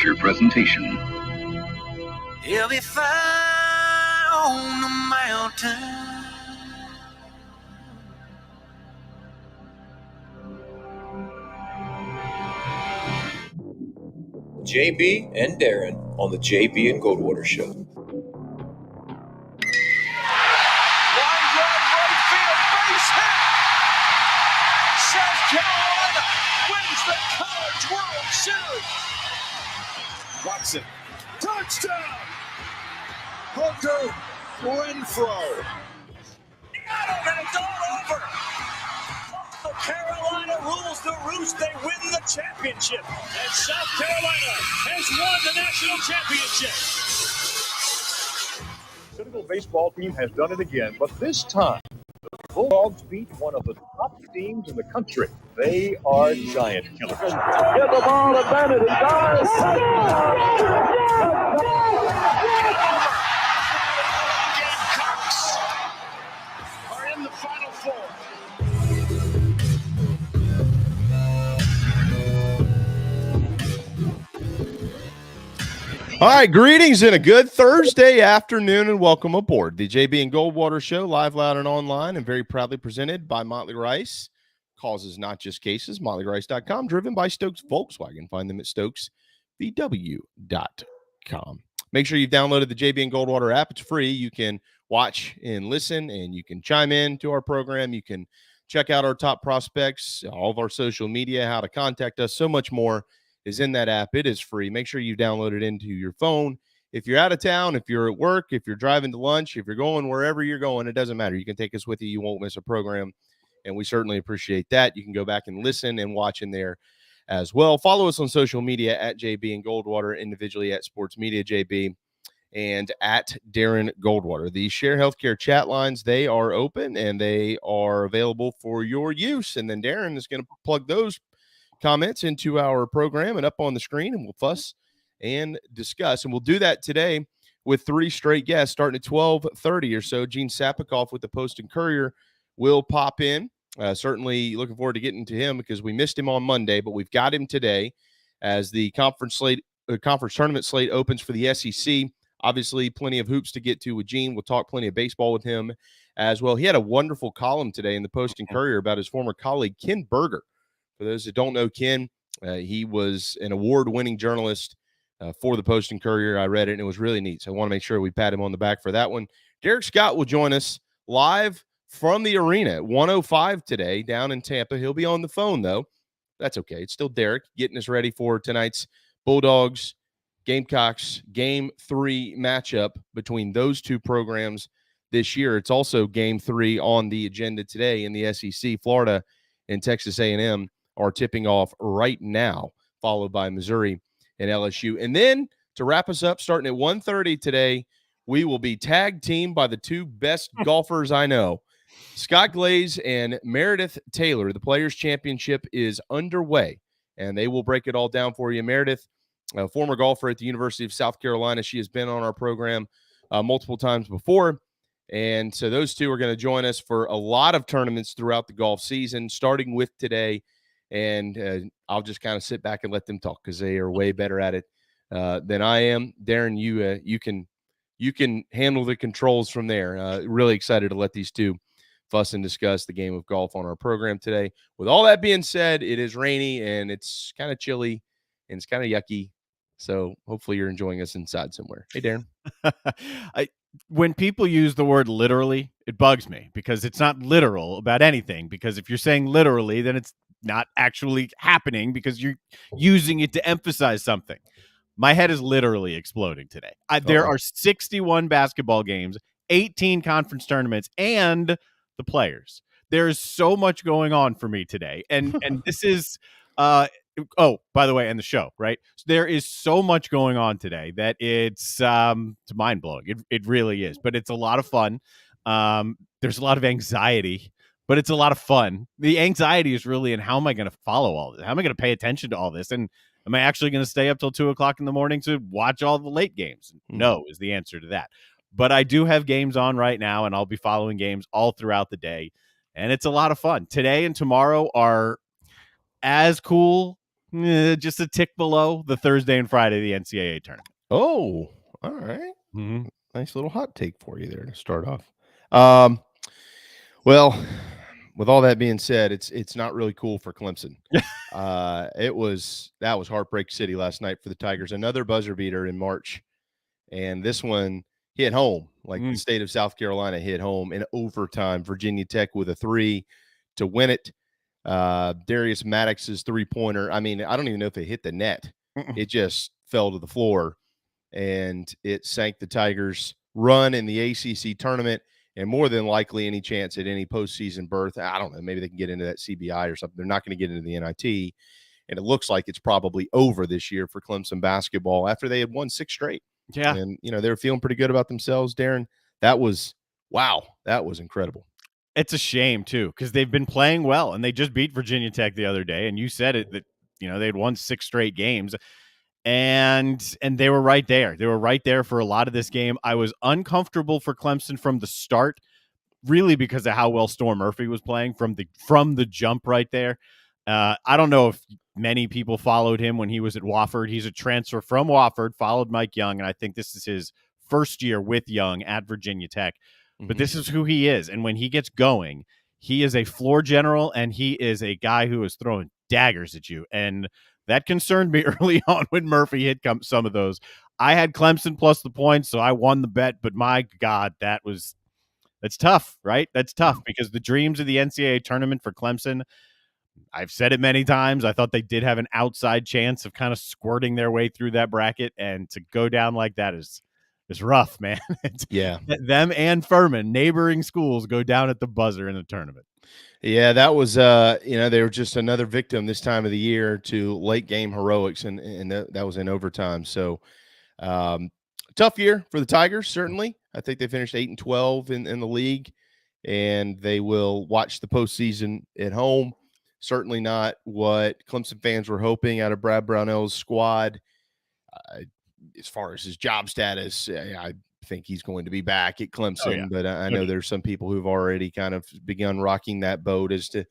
feature presentation. He'll be fine on the mountain. JB and Darren on the JB and Goldwater Show. Line drive right field, base hit. South Carolina wins the College World Series. Watson, touchdown. Hunter Renfrow. Got him, and it's all over. Carolina rules the roost. They win the championship. And South Carolina has won the national championship. Citadel baseball team has done it again, but this time the Bulldogs beat one of the top teams in the country. They are giant killers. Get the ball to Bennett. He does. Gamecocks are in the Final Four. All right, greetings and a good Thursday afternoon, and welcome aboard the JB and Goldwater Show, live, loud, and online, and very proudly presented by Motley Rice. Causes not just cases, MotleyRice.com, driven by Stokes Volkswagen. Find them at StokesVW.com. Make sure you've downloaded the JB and Goldwater app. It's free. You can watch and listen, and you can chime in to our program. You can check out our top prospects, all of our social media, how to contact us, so much more is in that app. It is free. Make sure you download it into your phone. If you're out of town, if you're at work, if you're driving to lunch, if you're going wherever you're going, it doesn't matter. You can take us with you. You won't miss a program, and we certainly appreciate that. You can go back and listen and watch in there as well. Follow us on social media at JB and Goldwater, individually at Sports Media JB and at Darren Goldwater. The Share Healthcare chat lines, they are open and they are available for your use. And then Darren is going to plug those comments into our program and up on the screen, and we'll fuss and discuss. And we'll do that today with three straight guests starting at 12:30 or so. Gene Sapakoff with the Post and Courier will pop in. Certainly looking forward to getting to him because we missed him on Monday, but we've got him today as the conference tournament slate opens for the SEC. Obviously, plenty of hoops to get to with Gene. We'll talk plenty of baseball with him as well. He had a wonderful column today in the Post and Courier about his former colleague, Ken Berger. For those that don't know Ken, he was an award-winning journalist for the Post and Courier. I read it, and it was really neat. So I want to make sure we pat him on the back for that one. Derek Scott will join us live from the arena at 1:05 today down in Tampa. He'll be on the phone, though. That's okay. It's still Derek getting us ready for tonight's Bulldogs Gamecocks Game 3 matchup between those two programs this year. It's also Game 3 on the agenda today in the SEC. Florida and Texas A&M are tipping off right now, followed by Missouri and LSU. And then to wrap us up, starting at 1:30 today, we will be tag teamed by the two best golfers I know, Scott Glaze and Meredith Taylor. The Players' Championship is underway, and they will break it all down for you. Meredith, a former golfer at the University of South Carolina. She has been on our program multiple times before. And so those two are going to join us for a lot of tournaments throughout the golf season, starting with today. And I'll just kind of sit back and let them talk because they are way better at it than I am. Darren, you can handle the controls from there. Really excited to let these two fuss and discuss the game of golf on our program today. With all that being said, it is rainy and it's kind of chilly and it's kind of yucky. So hopefully you're enjoying us inside somewhere. Hey, Darren. When people use the word literally, it bugs me because it's not literal about anything. Because if you're saying literally, then it's not actually happening because you're using it to emphasize something. My head is literally exploding today. There are 61 basketball games, 18 conference tournaments, and the Players. There's so much going on for me today. And this is by the way, and the show, right? So there is so much going on today that it's mind-blowing. It really is. But it's a lot of fun. There's a lot of anxiety, but it's a lot of fun. The anxiety is really in how am I going to follow all this? How am I going to pay attention to all this? And am I actually going to stay up till 2:00 in the morning to watch all the late games? No is the answer to that. But I do have games on right now, and I'll be following games all throughout the day. And it's a lot of fun. Today and tomorrow are as cool just a tick below the Thursday and Friday of the NCAA tournament. Oh, all right. Mm-hmm. Nice little hot take for you there to start off. Well, with all that being said, it's not really cool for Clemson. That was Heartbreak City last night for the Tigers. Another buzzer beater in March, and this one hit home. Like the state of South Carolina hit home in overtime. Virginia Tech with a 3 to win it. Darius Maddox's 3-pointer. I mean, I don't even know if it hit the net. It just fell to the floor, and it sank the Tigers' run in the ACC tournament, and more than likely any chance at any postseason berth. I don't know. Maybe they can get into that CBI or something. They're not going to get into the NIT, and it looks like it's probably over this year for Clemson basketball after they had won 6 straight. Yeah. And, they were feeling pretty good about themselves, Darren. That was incredible. It's a shame, too, because they've been playing well, and they just beat Virginia Tech the other day, and you said it that, they had won 6 straight games, and they were right there. They were right there for a lot of this game. I was uncomfortable for Clemson from the start, really because of how well Storm Murphy was playing from the jump right there. I don't know if many people followed him when he was at Wofford. He's a transfer from Wofford, followed Mike Young, and I think this is his first year with Young at Virginia Tech. But this is who he is, and when he gets going, he is a floor general, and he is a guy who is throwing daggers at you, and that concerned me early on when Murphy hit some of those. I had Clemson plus the points, so I won the bet, but my God, that's tough, right? That's tough because the dreams of the NCAA tournament for Clemson, I've said it many times, I thought they did have an outside chance of kind of squirting their way through that bracket, and to go down like that is rough, man. Yeah. Them and Furman, neighboring schools, go down at the buzzer in the tournament. Yeah, that was they were just another victim this time of the year to late game heroics, and that was in overtime. So tough year for the Tigers, certainly. I think they finished 8-12 in the league, and they will watch the postseason at home. Certainly not what Clemson fans were hoping out of Brad Brownell's squad. As far as his job status, I think he's going to be back at Clemson, but I know there's some people who've already kind of begun rocking that boat as to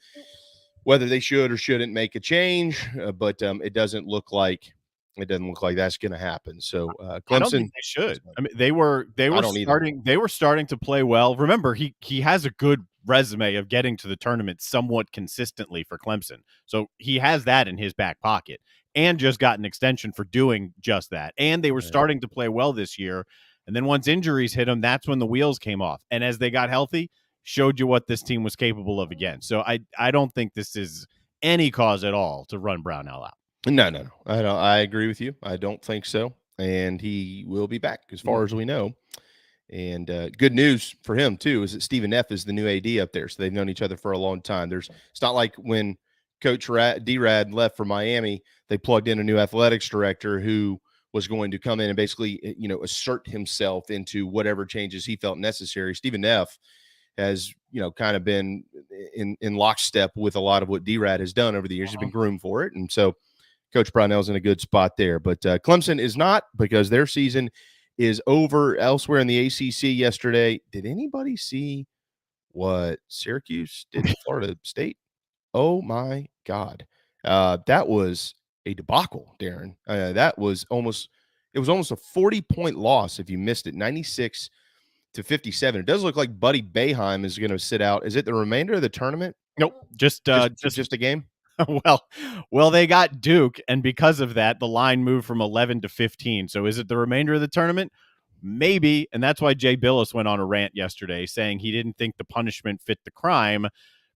whether they should or shouldn't make a change. But it doesn't look like that's going to happen. So Clemson, I don't think they should. I mean, they were starting to play well. Remember, he has a good resume of getting to the tournament somewhat consistently for Clemson, so he has that in his back pocket, and just got an extension for doing just that. And they were starting to play well this year. And then once injuries hit them, that's when the wheels came off. And as they got healthy, showed you what this team was capable of again. So I don't think this is any cause at all to run Brownell out. No. I agree with you. I don't think so. And he will be back as far as we know. And good news for him, too, is that Stephen Neff is the new AD up there. So they've known each other for a long time. It's not like when Coach D-Rad left for Miami, they plugged in a new athletics director who was going to come in and basically, assert himself into whatever changes he felt necessary. Stephen Neff has, kind of been in lockstep with a lot of what D-Rad has done over the years. He's been groomed for it. And so Coach Brownell's in a good spot there. But Clemson is not, because their season is over. Elsewhere in the ACC yesterday, did anybody see what Syracuse did to Florida State? Oh, my God. That was a debacle, Darren. It was almost a 40-point loss if you missed it, 96-57. It does look like Buddy Boeheim is going to sit out. Is it the remainder of the tournament? Nope, just a game. well, they got Duke, and because of that, the line moved from 11 to 15. So is it the remainder of the tournament? Maybe, and that's why Jay Billis went on a rant yesterday saying he didn't think the punishment fit the crime,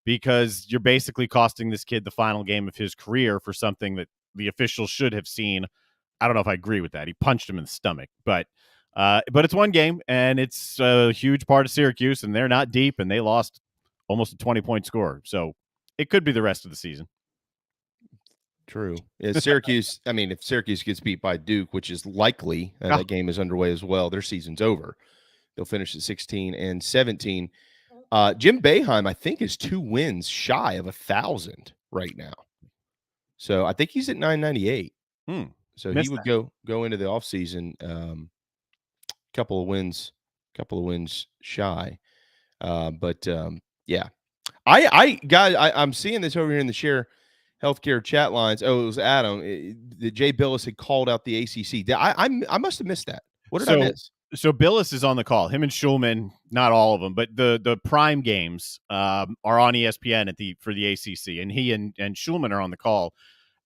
because you're basically costing this kid the final game of his career for something that the officials should have seen. I don't know if I agree with that. He punched him in the stomach, but it's one game, and it's a huge part of Syracuse, and they're not deep, and they lost almost a 20-point score. So it could be the rest of the season. True. Syracuse, I mean, if Syracuse gets beat by Duke, which is likely, that game is underway as well, their season's over. They'll finish at 16-17. Jim Boeheim, I think, is 2 wins shy of 1,000 right now. So I think he's at 998. So he would go into the offseason couple of wins shy. Yeah. I'm seeing this over here in the share. healthcare chat lines. Oh, it was Adam. That Jay Billis had called out the ACC. I must have missed that. What did I miss? So Billis is on the call. Him and Schulman, not all of them, but the prime games are on ESPN for the ACC, and he and Schulman are on the call.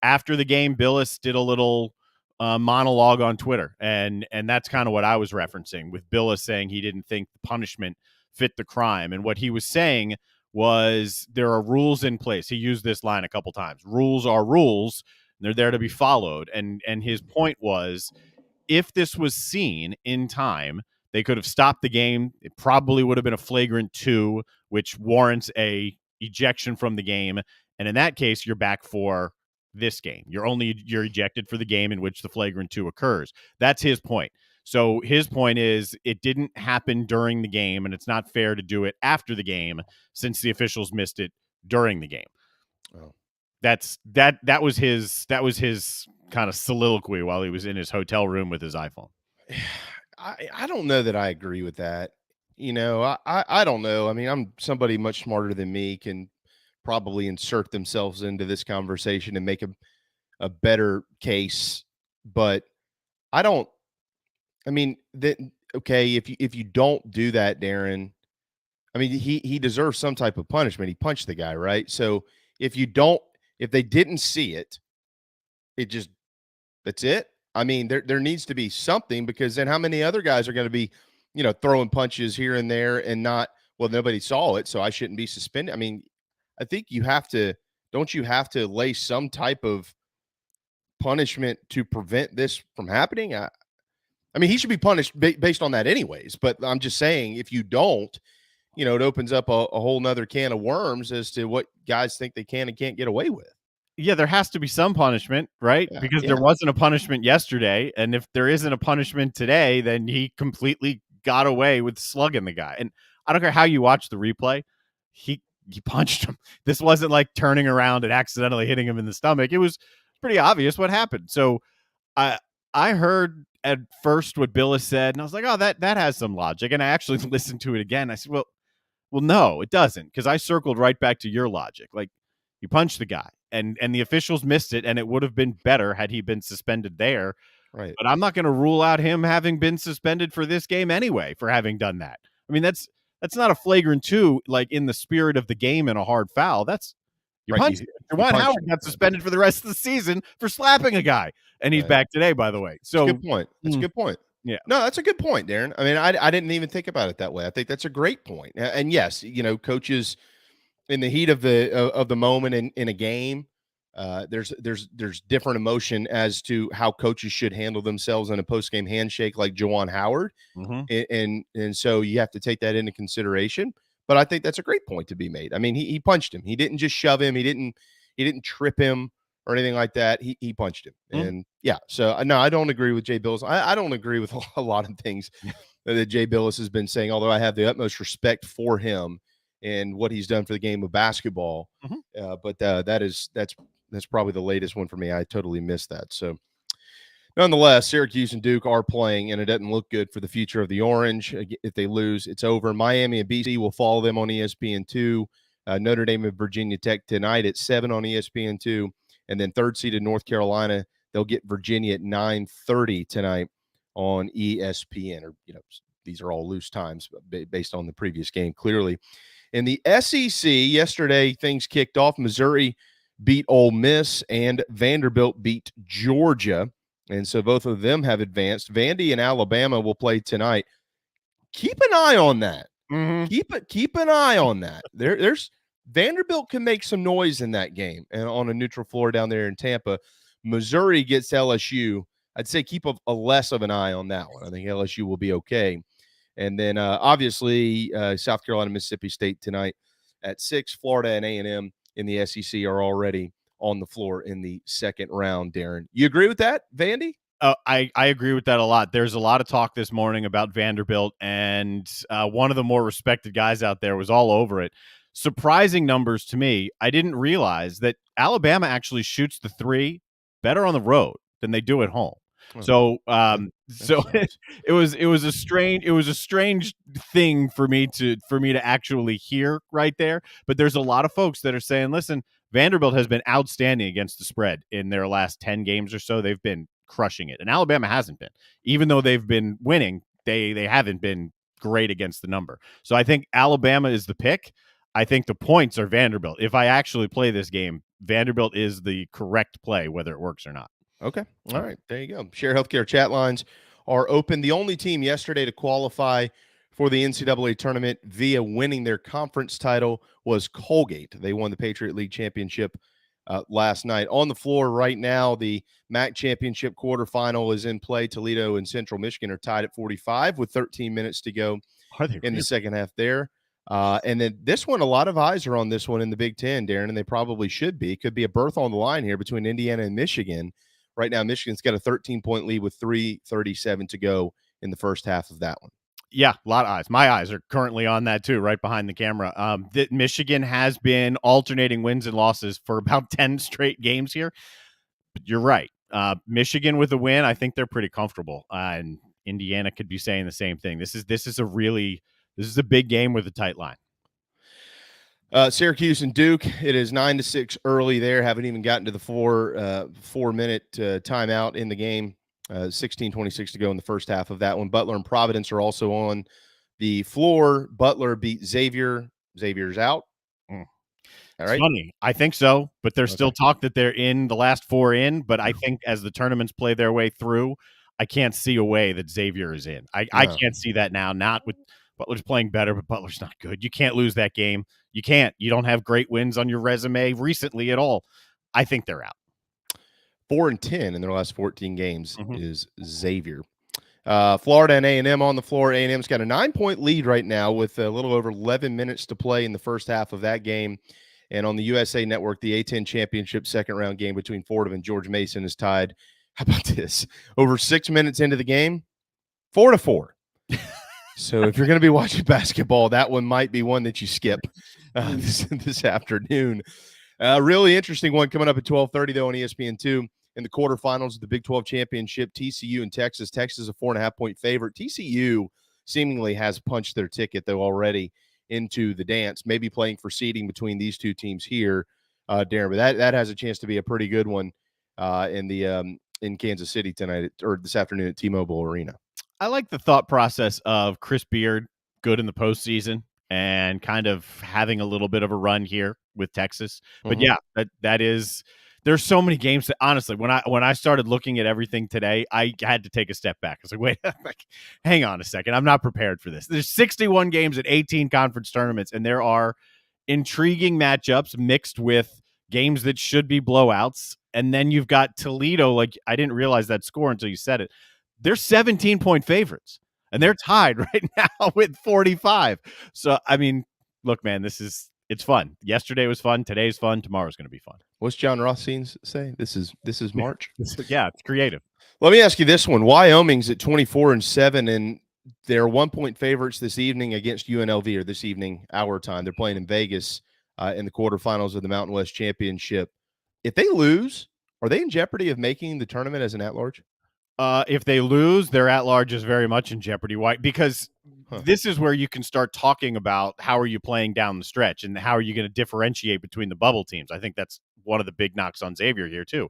After the game, Billis did a little monologue on Twitter, and that's kind of what I was referencing, with Billis saying he didn't think the punishment fit the crime, and what he was saying was there are rules in place. He used this line a couple times. Rules are rules. And they're there to be followed, and his point was, if this was seen in time, they could have stopped the game. It probably would have been a flagrant 2, which warrants a ejection from the game. And in that case, you're back for this game. You're ejected for the game in which the flagrant 2 occurs. That's his point. So his point is it didn't happen during the game, and it's not fair to do it after the game since the officials missed it during the game. Oh. That was his kind of soliloquy while he was in his hotel room with his iPhone. I don't know that I agree with that. I don't know. I mean, I'm somebody much smarter than me can probably insert themselves into this conversation and make a better case. But okay, if you don't do that, Darren, I mean, he deserves some type of punishment. He punched the guy, right? So if they didn't see it, that's it. I mean, there needs to be something, because then how many other guys are going to be, throwing punches here and there and not, well, nobody saw it, so I shouldn't be suspended. I mean, I think don't you have to lay some type of punishment to prevent this from happening? I mean, he should be punished based on that anyways, but I'm just saying, if you don't, it opens up a whole nother can of worms as to what guys think they can and can't get away with. Yeah, there has to be some punishment, right? Yeah, because there wasn't a punishment yesterday. And if there isn't a punishment today, then he completely got away with slugging the guy. And I don't care how you watch the replay, he punched him. This wasn't like turning around and accidentally hitting him in the stomach. It was pretty obvious what happened. So I heard at first what Billis said, and I was like, oh, that has some logic. And I actually listened to it again. I said, well, no, it doesn't, because I circled right back to your logic. Like, you punched the guy, and the officials missed it, and it would have been better had he been suspended there. Right. But I'm not going to rule out him having been suspended for this game anyway for having done that. I mean, that's not a flagrant 2, like in the spirit of the game and a hard foul. That's you punched. Juwan Howard got suspended for the rest of the season for slapping a guy, and he's back today, by the way. So that's a good point. That's a good point. Yeah. No, that's a good point, Darren. I mean, I didn't even think about it that way. I think that's a great point. And yes, coaches in the heat of the moment in a game, there's different emotion as to how coaches should handle themselves in a post-game handshake like Juwan Howard. Mm-hmm. And so you have to take that into consideration. But I think that's a great point to be made. I mean, he punched him. He didn't just shove him. He didn't trip him or anything like that. He punched him. Mm-hmm. And yeah, so no, I don't agree with Jay Billis. I don't agree with a lot of things that Jay Billis has been saying, although I have the utmost respect for him and what he's done for the game of basketball. Mm-hmm. But that's probably the latest one for me. I totally missed that. So nonetheless, Syracuse and Duke are playing, and it doesn't look good for the future of the Orange. If they lose, it's over. Miami and BC will follow them on ESPN2. Notre Dame and Virginia Tech tonight at 7 on ESPN2. And then third seeded North Carolina, they'll get Virginia at 9:30 tonight on ESPN. Or, these are all loose times based on the previous game, clearly. In the SEC, yesterday things kicked off. Missouri beat Ole Miss, and Vanderbilt beat Georgia. And so both of them have advanced. Vandy and Alabama will play tonight. Keep an eye on that. Mm-hmm. Keep an eye on that. There's Vanderbilt can make some noise in that game and on a neutral floor down there in Tampa. Missouri gets LSU. I'd say keep a less of an eye on that one. I think LSU will be okay. And then obviously South Carolina, Mississippi State tonight at 6. Florida and A&M in the SEC are already on the floor in the second round. Darren, you agree with that, Vandy? I agree with that a lot. There's a lot of talk this morning about Vanderbilt, and one of the more respected guys out there was all over it. Surprising numbers to me. I didn't realize that Alabama actually shoots the 3 better on the road than they do at home. So it was a strange thing for me to actually hear right there. But there's a lot of folks that are saying, listen, Vanderbilt has been outstanding against the spread in their last 10 games or so. They've been crushing it, and Alabama hasn't been. Even though they've been winning, they haven't been great against the number. So I think Alabama is the pick. I think the points are Vanderbilt. If I actually play this game, Vanderbilt is the correct play, whether it works or not. Okay. All right. There you go. Share Healthcare chat lines are open. The only team yesterday to qualify for the NCAA tournament via winning their conference title was Colgate. They won the Patriot League championship last night. On the floor right now, the MAC championship quarterfinal is in play. Toledo and Central Michigan are tied at 45 with 13 minutes to go in the second half there. And then this one, a lot of eyes are on this one in the Big Ten, Darren, and they probably should be. Could be a berth on the line here between Indiana and Michigan. Right now, Michigan's got a 13-point lead with 3:37 to go in the first half of that one. Yeah, a lot of eyes. My eyes are currently on that too, right behind the camera. Michigan has been alternating wins and losses for about 10 straight games here. But you're right. Michigan with a win, I think they're pretty comfortable. And Indiana could be saying the same thing. This is a big game with a tight line. Syracuse and Duke, it is 9-6 early there. Haven't even gotten to the 4-minute timeout in the game. 16:26 to go in the first half of that one. Butler and Providence are also on the floor. Butler beat Xavier. Xavier's out. All right. It's funny. I think so, but there's still talk that they're in the last 4 in. But I think as the tournaments play their way through, I can't see a way that Xavier is in. I can't see that now. Not with Butler's playing better, but Butler's not good. You can't lose that game. You can't. You don't have great wins on your resume recently at all. I think they're out. 4-10 in their last 14 games is Xavier. Florida and A&M on the floor. A&M's got a 9-point lead right now with a little over 11 minutes to play in the first half of that game. And on the USA Network, the A-10 championship second-round game between Fordham and George Mason is tied. How about this? Over 6 minutes into the game, 4-4. So if you're going to be watching basketball, that one might be one that you skip this afternoon. Really interesting one coming up at 12:30, though, on ESPN2 in the quarterfinals of the Big 12 championship, TCU and Texas. Texas is a 4.5-point favorite. TCU seemingly has punched their ticket, though, already into the dance, maybe playing for seeding between these two teams here, Darren. But that has a chance to be a pretty good one in Kansas City tonight or this afternoon at T-Mobile Arena. I like the thought process of Chris Beard, good in the postseason, and kind of having a little bit of a run here with Texas. But yeah, that is. There's so many games that honestly, when I started looking at everything today, I had to take a step back. I was like, wait, hang on a second. I'm not prepared for this. There's 61 games at 18 conference tournaments, and there are intriguing matchups mixed with games that should be blowouts. And then you've got Toledo. Like, I didn't realize that score until you said it. They're 17-point favorites, and they're tied right now with 45. So, I mean, look, man, it's fun. Yesterday was fun. Today's fun. Tomorrow's going to be fun. What's John Rothstein say? This is March. Yeah, it's creative. Let me ask you this one. Wyoming's at 24-7, and they're 1-point favorites this evening against UNLV, or this evening, our time. They're playing in Vegas in the quarterfinals of the Mountain West Championship. If they lose, are they in jeopardy of making the tournament as an at-large? If they lose, their at-large is very much in jeopardy. Why? Because this is where you can start talking about how are you playing down the stretch and how are you going to differentiate between the bubble teams. I think that's one of the big knocks on Xavier here too.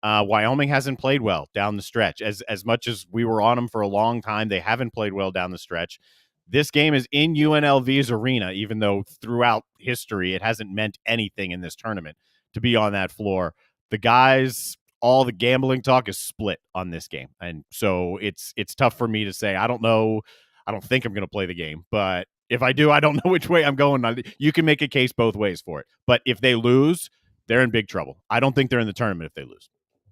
Wyoming hasn't played well down the stretch. As much as we were on them for a long time, they haven't played well down the stretch. This game is in UNLV's arena, even though throughout history it hasn't meant anything in this tournament to be on that floor. The guys, all the gambling talk is split on this game. And so it's tough for me to say. I don't know. I don't think I'm going to play the game, but if I do, I don't know which way I'm going. You can make a case both ways for it. But if they lose, they're in big trouble. I don't think they're in the tournament if they lose.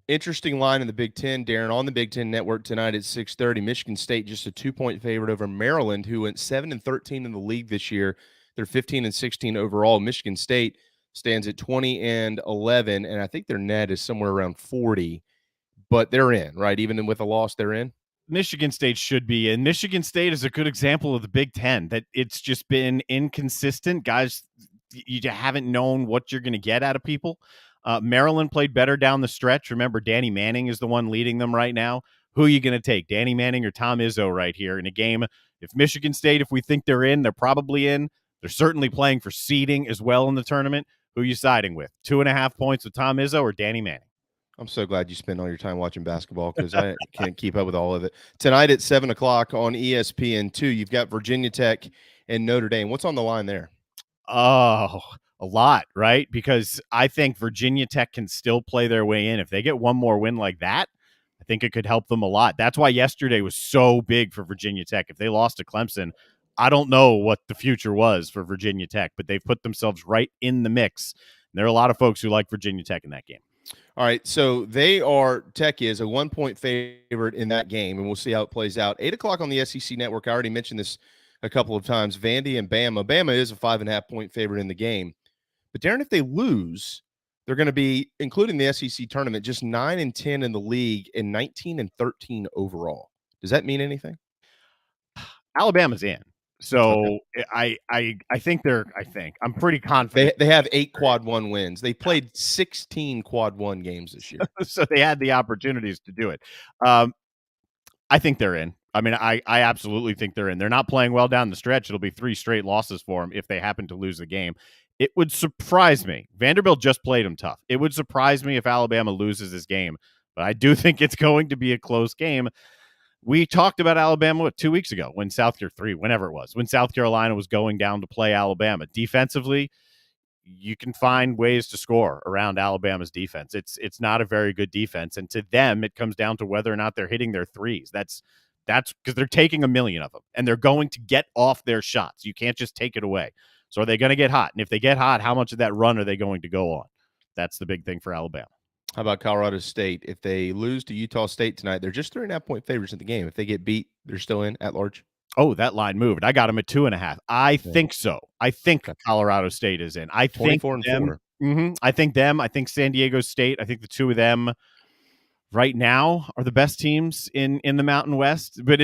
Interesting line in the Big Ten, Darren, on the Big Ten Network tonight at 6:30. Michigan State just a 2-point favorite over Maryland, who went 7-13 in the league this year. They're 15-16 overall. Michigan State stands at 20-11, and I think their net is somewhere around 40. But they're in, right? Even with a loss, they're in. Michigan State should be, and Michigan State is a good example of the Big Ten, that it's just been inconsistent. Guys, you haven't known what you're going to get out of people. Maryland played better down the stretch. Remember, Danny Manning is the one leading them right now. Who are you going to take, Danny Manning or Tom Izzo right here in a game? If Michigan State, if we think they're in, they're probably in. They're certainly playing for seeding as well in the tournament. Who are you siding with? 2.5 points with Tom Izzo or Danny Manning? I'm so glad you spend all your time watching basketball because I can't keep up with all of it. Tonight at 7 o'clock on ESPN2, you've got Virginia Tech and Notre Dame. What's on the line there? Oh, a lot, right? Because I think Virginia Tech can still play their way in. If they get one more win like that, I think it could help them a lot. That's why yesterday was so big for Virginia Tech. If they lost to Clemson, I don't know what the future was for Virginia Tech, but they've put themselves right in the mix. And there are a lot of folks who like Virginia Tech in that game. All right, so Tech is a 1-point favorite in that game, and we'll see how it plays out. 8 o'clock on the SEC Network. I already mentioned this a couple of times. Vandy and Bama. Bama is a 5.5-point favorite in the game. But, Darren, if they lose, they're going to be, including the SEC tournament, just 9-10 in the league and 19-13 overall. Does that mean anything? Alabama's in. So okay. I'm pretty confident. They have 8 quad 1 wins. They played 16 quad 1 games this year. So they had the opportunities to do it. I think they're in. I mean, I absolutely think they're in. They're not playing well down the stretch. It'll be 3 straight losses for them if they happen to lose the game. It would surprise me. Vanderbilt just played them tough. It would surprise me if Alabama loses this game, but I do think it's going to be a close game. We talked about Alabama 2 weeks ago when South Carolina was going down to play Alabama. Defensively, you can find ways to score around Alabama's defense. It's not a very good defense, and to them, it comes down to whether or not they're hitting their threes. That's because they're taking 1 million of them, and they're going to get off their shots. You can't just take it away. So are they going to get hot? And if they get hot, how much of that run are they going to go on? That's the big thing for Alabama. How about Colorado State? If they lose to Utah State tonight, they're just 3.5-point favorites in the game. If they get beat, they're still in at large. Oh, that line moved. I got them at 2.5. I think so. I think Colorado State is in. I think 24-4. I think them. I think San Diego State. I think the two of them right now are the best teams in the Mountain West. But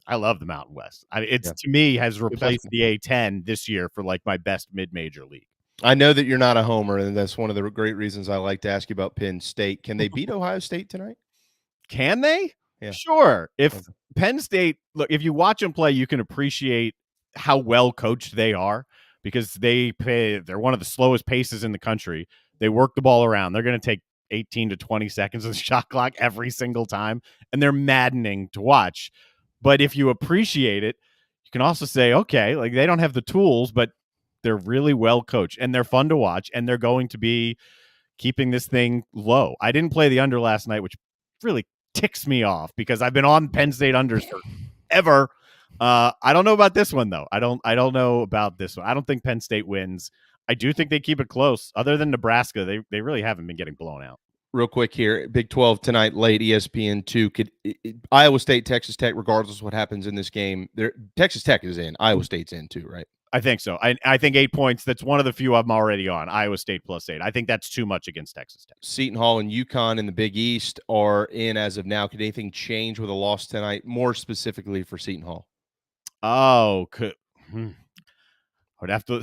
I love the Mountain West. To me has replaced the A-10 this year for like my best mid-major league. I know that you're not a homer, and that's one of the great reasons I like to ask you about Penn State. Can they beat Ohio State tonight? Can they? Yeah. Sure. If Penn State, look, if you watch them play, you can appreciate how well coached they are because they're one of the slowest paces in the country. They work the ball around. They're going to take 18 to 20 seconds of the shot clock every single time, and they're maddening to watch. But if you appreciate it, you can also say, okay, like they don't have the tools, but they're really well coached and they're fun to watch, and they're going to be keeping this thing low. I didn't play the under last night, which really ticks me off because I've been on Penn State unders forever. I don't know about this one though. I don't know about this one. I don't think Penn State wins. I do think they keep it close. Other than Nebraska, they really haven't been getting blown out. Real quick here, Big 12 tonight, late ESPN2. Iowa State, Texas Tech, regardless of what happens in this game, Texas Tech is in. Iowa State's in too, right? I think so. I think 8 points. That's one of the few I'm already on. Iowa State +8. I think that's too much against Texas Tech. Seton Hall and UConn in the Big East are in as of now. Could anything change with a loss tonight, more specifically for Seton Hall? Oh, would have to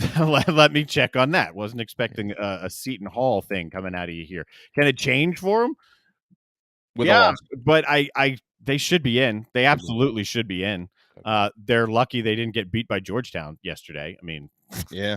let me check on that. Wasn't expecting a Seton Hall thing coming out of you here. Can it change for them? With a loss. But they should be in. They absolutely should be in. They're lucky they didn't get beat by Georgetown yesterday. I mean, yeah,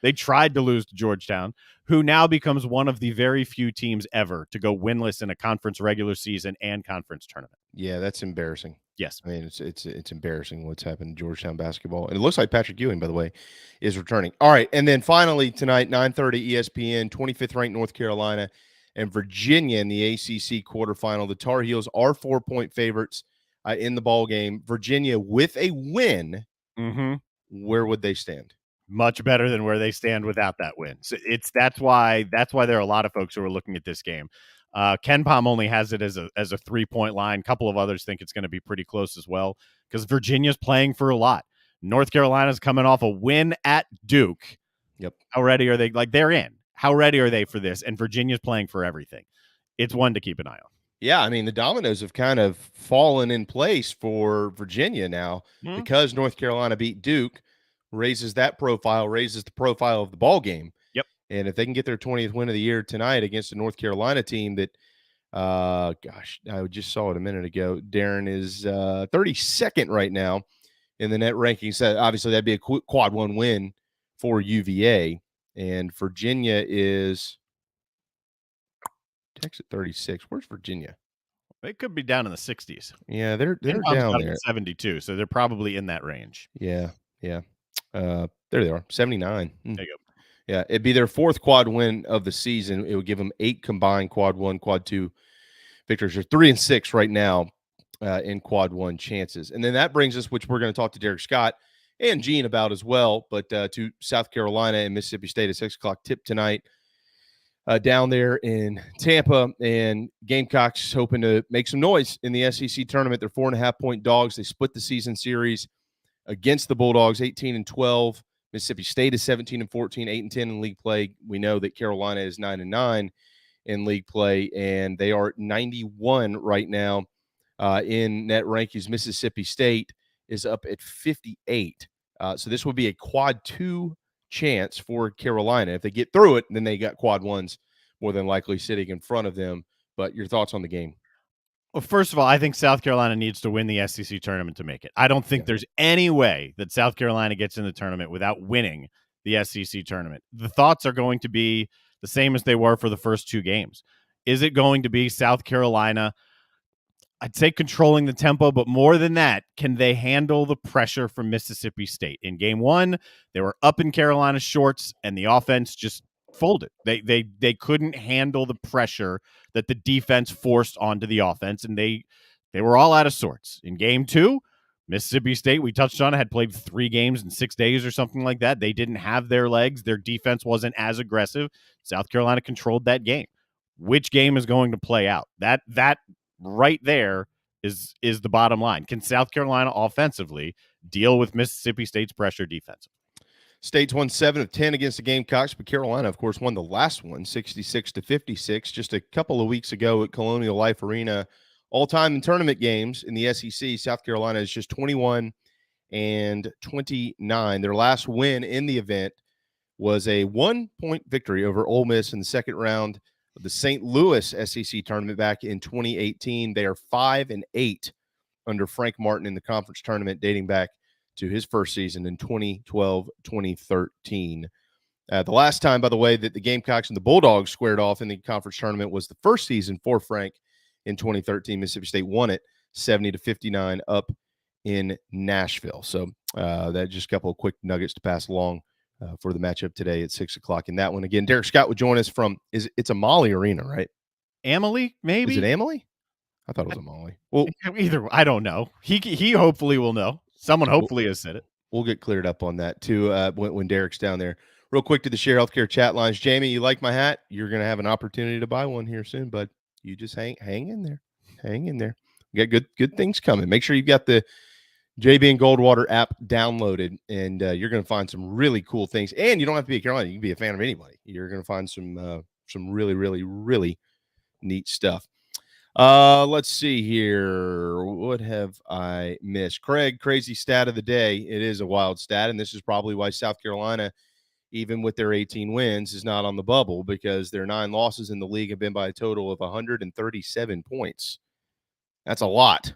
they tried to lose to Georgetown, who now becomes one of the very few teams ever to go winless in a conference regular season and conference tournament. Yeah, that's embarrassing. Yes. I mean, it's embarrassing what's happened to Georgetown basketball. And it looks like Patrick Ewing, by the way, is returning. All right, and then finally tonight, 9:30 ESPN, 25th ranked North Carolina and Virginia in the ACC quarterfinal. The Tar Heels are 4-point favorites in the ball game. Virginia with a win, where would they stand? Much better than where they stand without that win. So that's why there are a lot of folks who are looking at this game. Ken Pom only has it as a 3-point line. A couple of others think it's going to be pretty close as well because Virginia's playing for a lot. North Carolina's coming off a win at Duke. Yep. How ready are they? Like, they're in. How ready are they for this? And Virginia's playing for everything. It's one to keep an eye on. Yeah, I mean, the dominoes have kind of fallen in place for Virginia now because North Carolina beat Duke, raises the profile of the ball game. Yep. And if they can get their 20th win of the year tonight against a North Carolina team that, I just saw it a minute ago, Darren is 32nd right now in the net rankings. So obviously, that'd be a quad 1 win for UVA. and Virginia is Texas 36. Where's Virginia? It could be down in the 60s. Yeah, they're Inbound's down down there. at 72, so they're probably in that range. Yeah. There they are, 79. There you go. Yeah, it'd be their fourth quad win of the season. It would give them 8 combined quad 1, quad 2 victories. They're 3-6 right now in quad 1 chances. And then that brings us, which we're going to talk to Derek Scott and Gene about as well, but to South Carolina and Mississippi State at 6 o'clock tip tonight down there in Tampa. And Gamecocks hoping to make some noise in the SEC tournament. They're 4.5-point dogs. They split the season series against the Bulldogs, 18-12. Mississippi State is 17-14, 8-10 in league play. We know that Carolina is 9-9 in league play, and they are at 91 right now in net rankings. Mississippi State is up at 58. So this will be a quad 2 chance for Carolina. If they get through it, then they got quad 1s more than likely sitting in front of them. But your thoughts on the game? Well, first of all, I think South Carolina needs to win the SEC tournament to make it. I don't think there's any way that South Carolina gets in the tournament without winning the SEC tournament. The thoughts are going to be the same as they were for the first 2 games. Is it going to be South Carolina, I'd say, controlling the tempo, but more than that, can they handle the pressure from Mississippi State? In game 1, they were up in Carolina's shorts, and the offense just folded. They couldn't handle the pressure that the defense forced onto the offense, and they were all out of sorts. In game 2, Mississippi State, we touched on it, had played 3 games in 6 days or something like that. They didn't have their legs. Their defense wasn't as aggressive. South Carolina controlled that game. Which game is going to play out? That right there is the bottom line. Can South Carolina offensively deal with Mississippi State's pressure defense? State's won 7 of 10 against the Gamecocks, but Carolina, of course, won the last one, 66-56, just a couple of weeks ago at Colonial Life Arena. All-time in tournament games in the SEC, South Carolina is just 21-29. Their last win in the event was a 1-point victory over Ole Miss in the second round of the St. Louis SEC tournament back in 2018. They are 5-8 under Frank Martin in the conference tournament, dating back to his first season in 2012-2013. The last time, by the way, that the Gamecocks and the Bulldogs squared off in the conference tournament was the first season for Frank in 2013. Mississippi State won it 70-59 up in Nashville. So that's just a couple of quick nuggets to pass along for the matchup today at 6 o'clock in that one. Again, Derek Scott would join us from, it's a Amalie Arena, right? Amalie, maybe? Is it Amalie? I thought it was Amalie. Well, either, I don't know. He hopefully will know. Someone hopefully has said it. We'll get cleared up on that too when Derek's down there. Real quick to the Share Healthcare chat lines. Jamie, you like my hat? You're going to have an opportunity to buy one here soon, bud. You just hang in there. Hang in there. We got good things coming. Make sure you've got the JB and Goldwater app downloaded, and you're going to find some really cool things. And you don't have to be a Carolina. You can be a fan of anybody. You're going to find some really, really, really neat stuff. Let's see here. What have I missed? Craig, crazy stat of the day. It is a wild stat, and this is probably why South Carolina, even with their 18 wins, is not on the bubble, because their 9 losses in the league have been by a total of 137 points. That's a lot.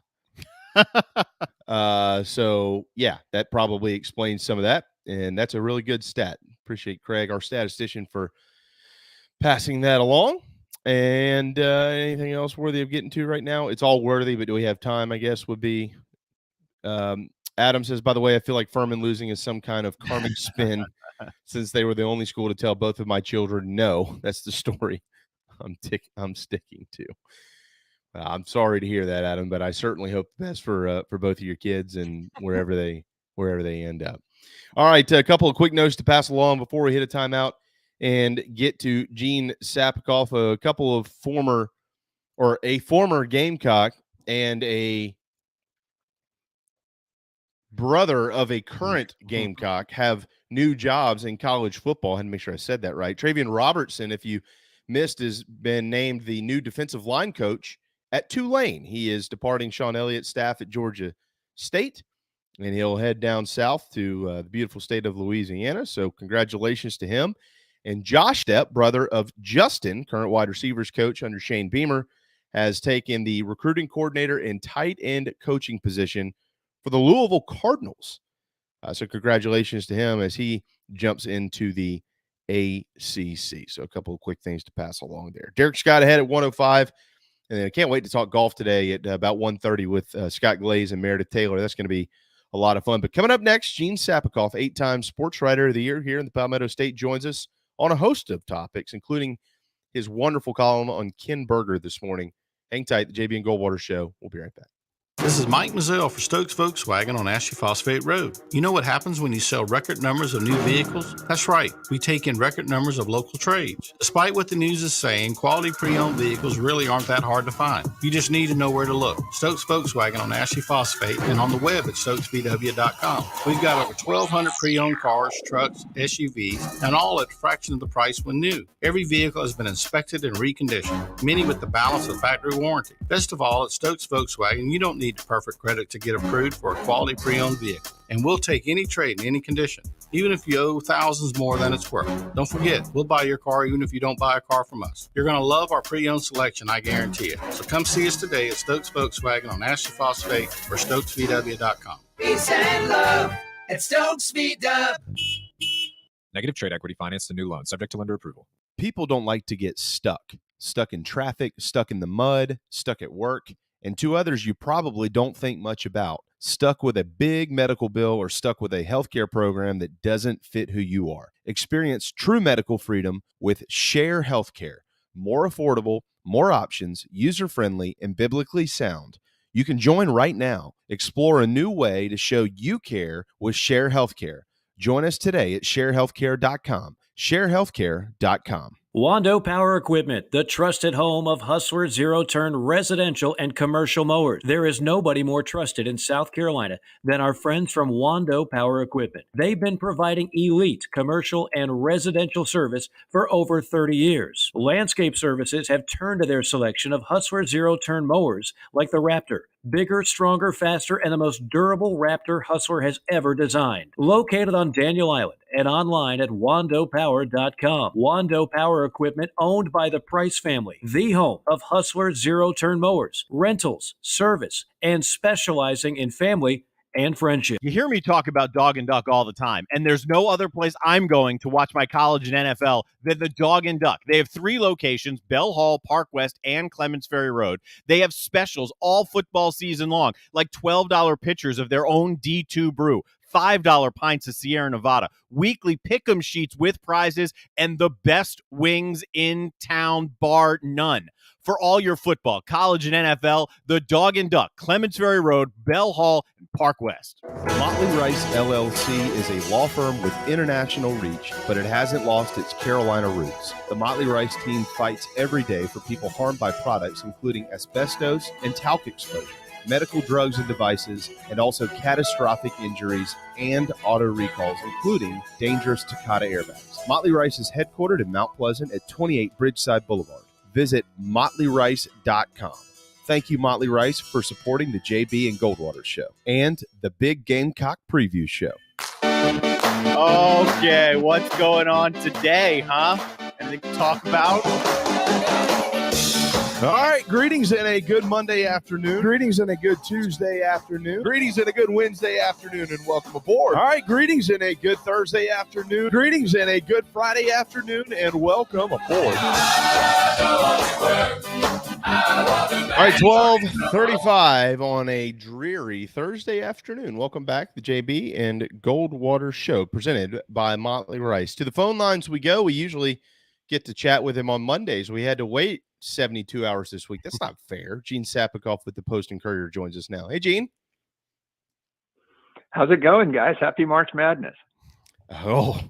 So yeah, that probably explains some of that, and that's a really good stat. Appreciate Craig, our statistician, for passing that along. And anything else worthy of getting to right now? It's all worthy, but do we have time? I guess would be. Adam says, by the way, I feel like Furman losing is some kind of karmic spin, since they were the only school to tell both of my children no. That's the story I'm sticking to. I'm sorry to hear that, Adam, but I certainly hope the best for both of your kids and wherever they end up. All right, a couple of quick notes to pass along before we hit a timeout and get to Gene Sapakoff, a former Gamecock and a brother of a current Gamecock have new jobs in college football. I had to make sure I said that right. Travian Robertson, if you missed, has been named the new defensive line coach at Tulane. He is departing Sean Elliott's staff at Georgia State, and he'll head down south to the beautiful state of Louisiana. So congratulations to him. And Josh Stepp, brother of Justin, current wide receivers coach under Shane Beamer, has taken the recruiting coordinator and tight end coaching position for the Louisville Cardinals. So congratulations to him as he jumps into the ACC. So a couple of quick things to pass along there. Derek Scott ahead at 105. And then I can't wait to talk golf today at about 1:30 with Scott Glaze and Meredith Taylor. That's going to be a lot of fun. But coming up next, Gene Sapakoff, 8-time Sports Writer of the Year here in the Palmetto State, joins us on a host of topics, including his wonderful column on Ken Berger this morning. Hang tight, the JB and Goldwater Show. We'll be right back. This is Mike Mazzell for Stokes Volkswagen on Ashley Phosphate Road. You know what happens when you sell record numbers of new vehicles? That's right, we take in record numbers of local trades. Despite what the news is saying, quality pre-owned vehicles really aren't that hard to find. You just need to know where to look. Stokes Volkswagen on Ashley Phosphate and on the web at stokesvw.com. We've got over 1,200 pre-owned cars, trucks, SUVs, and all at a fraction of the price when new. Every vehicle has been inspected and reconditioned, many with the balance of factory warranty. Best of all, at Stokes Volkswagen, you don't need perfect credit to get approved for a quality pre-owned vehicle. And we'll take any trade in any condition, even if you owe thousands more than it's worth. Don't forget, we'll buy your car even if you don't buy a car from us. You're going to love our pre-owned selection, I guarantee it. So come see us today at Stokes Volkswagen on Ashley Phosphate or stokesvw.com. Peace and love at Stokes VW. Negative trade equity financed a new loan, subject to lender approval. People don't like to get stuck in traffic, stuck in the mud, stuck at work. And two others you probably don't think much about: stuck with a big medical bill or stuck with a healthcare program that doesn't fit who you are. Experience true medical freedom with Share Healthcare. More affordable, more options, user-friendly, and biblically sound. You can join right now. Explore a new way to show you care with Share Healthcare. Join us today at sharehealthcare.com. sharehealthcare.com. Wando Power Equipment, the trusted home of Hustler zero-turn residential and commercial mowers. There is nobody more trusted in South Carolina than our friends from Wando Power Equipment. They've been providing elite commercial and residential service for over 30 years. Landscape Services have turned to their selection of Hustler zero-turn mowers like the Raptor. Bigger, stronger, faster, and the most durable Raptor Hustler has ever designed. Located on Daniel Island and online at wandopower.com. Wando Power Equipment, owned by the Price family, the home of Hustler zero-turn mowers, rentals, service, and specializing in family and friendship. You hear me talk about Dog and Duck all the time, and there's no other place I'm going to watch my college and NFL than the Dog and Duck. They have 3 locations: Bell Hall, Park West, and Clements Ferry Road. They have specials all football season long, like $12 pitchers of their own D2 brew, $5 pints of Sierra Nevada, weekly pick'em sheets with prizes, and the best wings in town, bar none. For all your football, college, and NFL, the Dog and Duck, Clements Ferry Road, Bell Hall, and Park West. Motley Rice LLC is a law firm with international reach, but it hasn't lost its Carolina roots. The Motley Rice team fights every day for people harmed by products including asbestos and talc exposure, medical drugs and devices, and also catastrophic injuries and auto recalls, including dangerous Takata airbags. Motley Rice is headquartered in Mount Pleasant at 28 Bridgeside Boulevard. Visit motleyrice.com. Thank you, Motley Rice, for supporting the JB and Goldwater Show and the Big Gamecock Preview Show. Okay, what's going on today, huh? Anything to talk about? All right, greetings and a good Monday afternoon. Greetings and a good Tuesday afternoon. Greetings and a good Wednesday afternoon, and welcome aboard. All right, greetings and a good Thursday afternoon. Greetings and a good Friday afternoon, and welcome aboard. All right, 12:35 on a dreary Thursday afternoon. Welcome back to the JB and Goldwater Show, presented by Motley Rice. To the phone lines we go. We usually get to chat with him on Mondays. We had to wait 72 hours this week. That's not fair. Gene Sapakoff with the Post and Courier joins us now. Hey, Gene. How's it going, guys? Happy March Madness. Oh,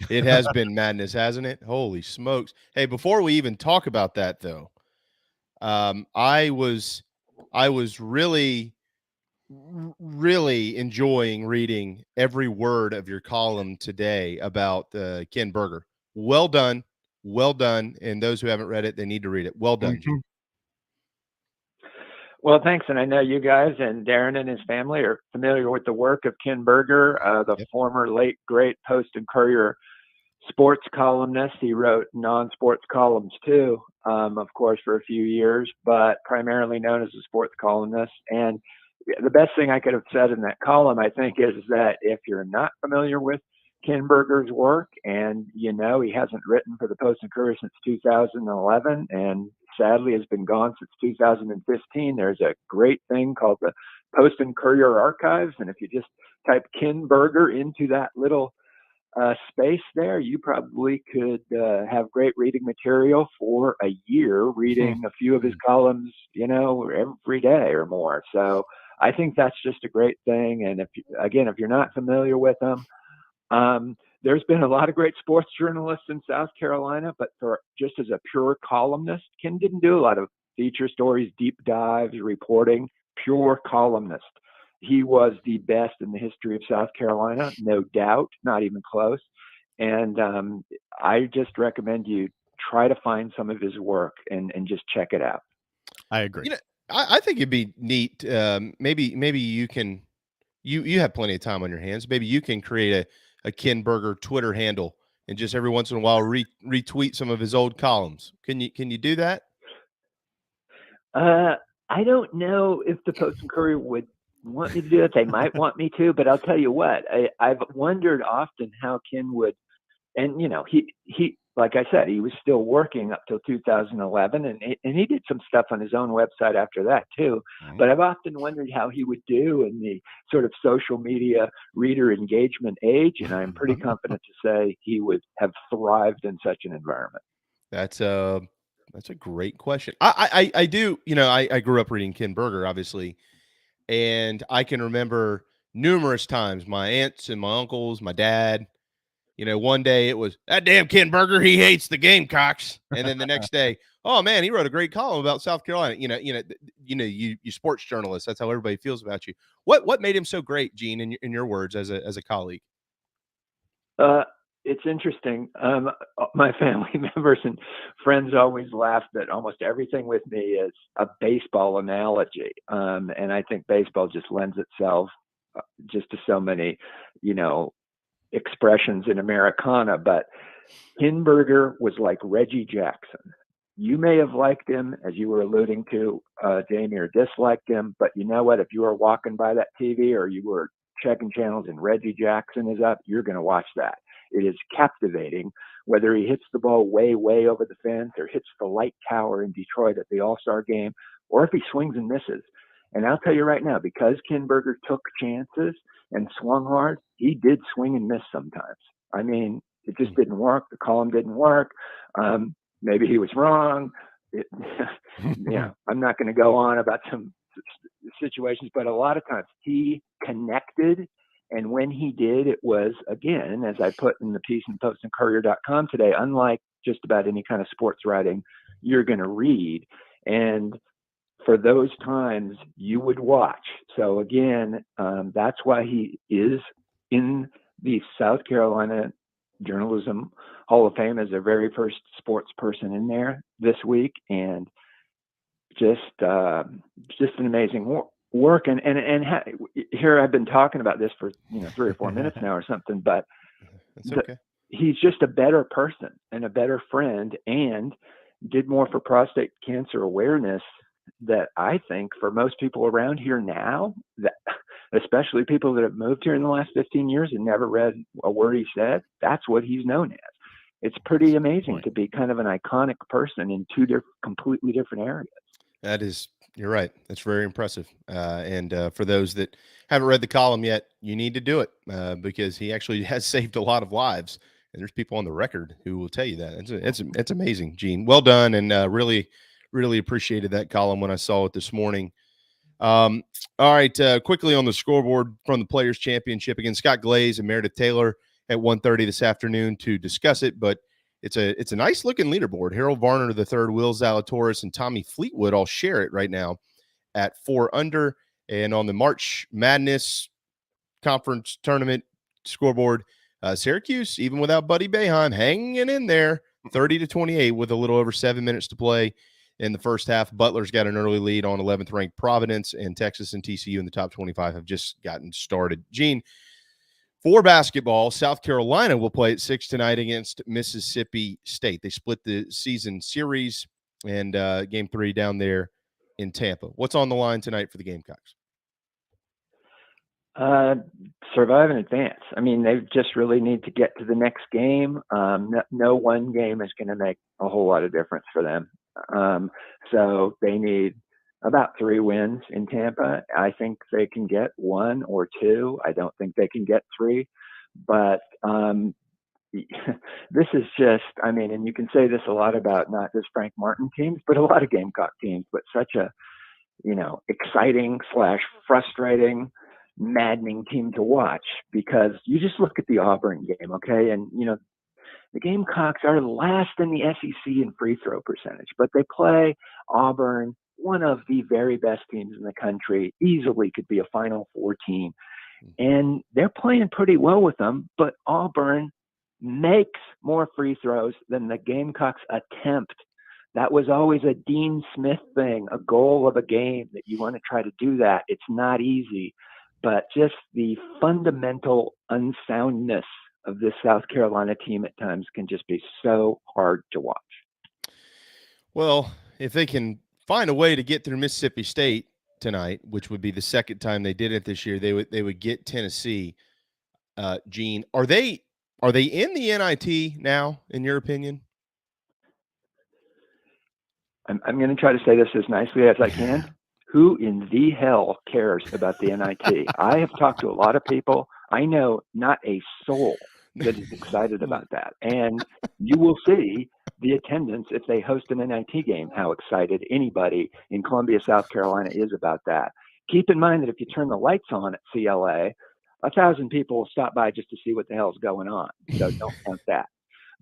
it has been madness, hasn't it? Holy smokes. Hey, before we even talk about that, though, I was really enjoying reading every word of your column today about Ken Berger. Well done. Well done. And those who haven't read it, they need to read it. Well done, Gene. Well, thanks. And I know you guys and Darren and his family are familiar with the work of Ken Berger, the former late great Post and Courier sports columnist. He wrote non-sports columns too, of course, for a few years, but primarily known as a sports columnist. And the best thing I could have said in that column, I think, is that if you're not familiar with Ken Berger's work, and he hasn't written for the Post and Courier since 2011, and sadly has been gone since 2015. There's a great thing called the Post and Courier Archives, and if you just type Ken Berger into that little space there, you probably could have great reading material for a year, reading a few of his columns, every day or more. So I think that's just a great thing. And if you're not familiar with him, there's been a lot of great sports journalists in South Carolina, but just as a pure columnist, Ken didn't do a lot of feature stories, deep dives, reporting, pure columnist. He was the best in the history of South Carolina, no doubt, not even close. And I just recommend you try to find some of his work and just check it out. I agree. I think it'd be neat. Maybe you can, you have plenty of time on your hands. Maybe you can create a Ken Berger Twitter handle and just every once in a while retweet some of his old columns. Can you do that? I don't know if the Post and Courier would want me to do it. They might want me to, but I'll tell you what, I've wondered often how Ken would, and he like I said, he was still working up till 2011, and he did some stuff on his own website after that too. Mm-hmm. But I've often wondered how he would do in the sort of social media reader engagement age, and I'm pretty confident to say he would have thrived in such an environment. That's a great question. I do, I grew up reading Ken Berger, obviously. And I can remember numerous times my aunts and my uncles, my dad, one day it was that damn Ken Berger, he hates the Gamecocks. And then the next day, oh man, he wrote a great column about South Carolina. You sports journalists, that's how everybody feels about you. What made him so great, Gene, in your words as a colleague? It's interesting. My family members and friends always laugh that almost everything with me is a baseball analogy. And I think baseball just lends itself just to so many, expressions in Americana. But Ken Berger was like Reggie Jackson. You may have liked him, as you were alluding to, Jamie, or disliked him. But you know what? If you were walking by that TV or you were checking channels and Reggie Jackson is up, you're going to watch that. It is captivating, whether he hits the ball way, way over the fence or hits the light tower in Detroit at the All-Star game, or if he swings and misses. And I'll tell you right now, because Ken Berger took chances and swung hard, he did swing and miss sometimes. I mean, it just didn't work. The column didn't work. Maybe he was wrong. I'm not going to go on about some situations, but a lot of times he connected. And when he did, it was, again, as I put in the piece in postandcourier.com today, unlike just about any kind of sports writing you're going to read. And for those times, you would watch. So again, that's why he is in the South Carolina Journalism Hall of Fame as their very first sports person in there this week. And just an amazing work. And here I've been talking about this for 3 or 4 minutes now or something, but okay. He's just a better person and a better friend, and did more for prostate cancer awareness that I think for most people around here now, that especially people that have moved here in the last 15 years and never read a word he said, that's what he's known as. It's pretty amazing to be kind of an iconic person in two completely different areas. You're right. That's very impressive. And for those that haven't read the column yet, you need to do it because he actually has saved a lot of lives. And there's people on the record who will tell you that. It's amazing, Gene. Well done. And really, really appreciated that column when I saw it this morning. All right. Quickly on the scoreboard from the Players Championship, again, Scott Glaze and Meredith Taylor at 1:30 this afternoon to discuss it. But it's a nice looking leaderboard. Harold Varner III, Will Zalatoris, and Tommy Fleetwood all share it right now at 4 under. And on the March Madness Conference Tournament scoreboard, Syracuse, even without Buddy Boeheim, hanging in there, 30-28 with a little over 7 minutes to play in the first half. Butler's got an early lead on 11th ranked Providence, and Texas and TCU in the top 25 have just gotten started. Gene, for basketball, South Carolina will play at 6 tonight against Mississippi State. They split the season series and game 3 down there in Tampa. What's on the line tonight for the Gamecocks? survive and advance. I mean, they just really need to get to the next game. No one game is going to make a whole lot of difference for them. So they need about 3 wins in Tampa. I think they can get 1 or 2. I don't think they can get 3. But this is just, I mean, and you can say this a lot about not just Frank Martin teams, but a lot of Gamecock teams, but such a, exciting / frustrating, maddening team to watch, because you just look at the Auburn game, okay? And, the Gamecocks are last in the SEC in free throw percentage, but they play Auburn, one of the very best teams in the country, easily could be a Final Four team. And they're playing pretty well with them, but Auburn makes more free throws than the Gamecocks attempt. That was always a Dean Smith thing, a goal of a game that you want to try to do that. It's not easy, but just the fundamental unsoundness of this South Carolina team at times can just be so hard to watch. Well, if they can find a way to get through Mississippi State tonight, which would be the second time they did it this year, they would get Tennessee. Gene, are they in the NIT now, in your opinion? I'm going to try to say this as nicely as I can. Who in the hell cares about the NIT? I have talked to a lot of people. I know not a soul that is excited about that. And you will see the attendance if they host an NIT game, how excited anybody in Columbia, South Carolina is about that. Keep in mind that if you turn the lights on at CLA, 1,000 people will stop by just to see what the hell's going on. So don't count that.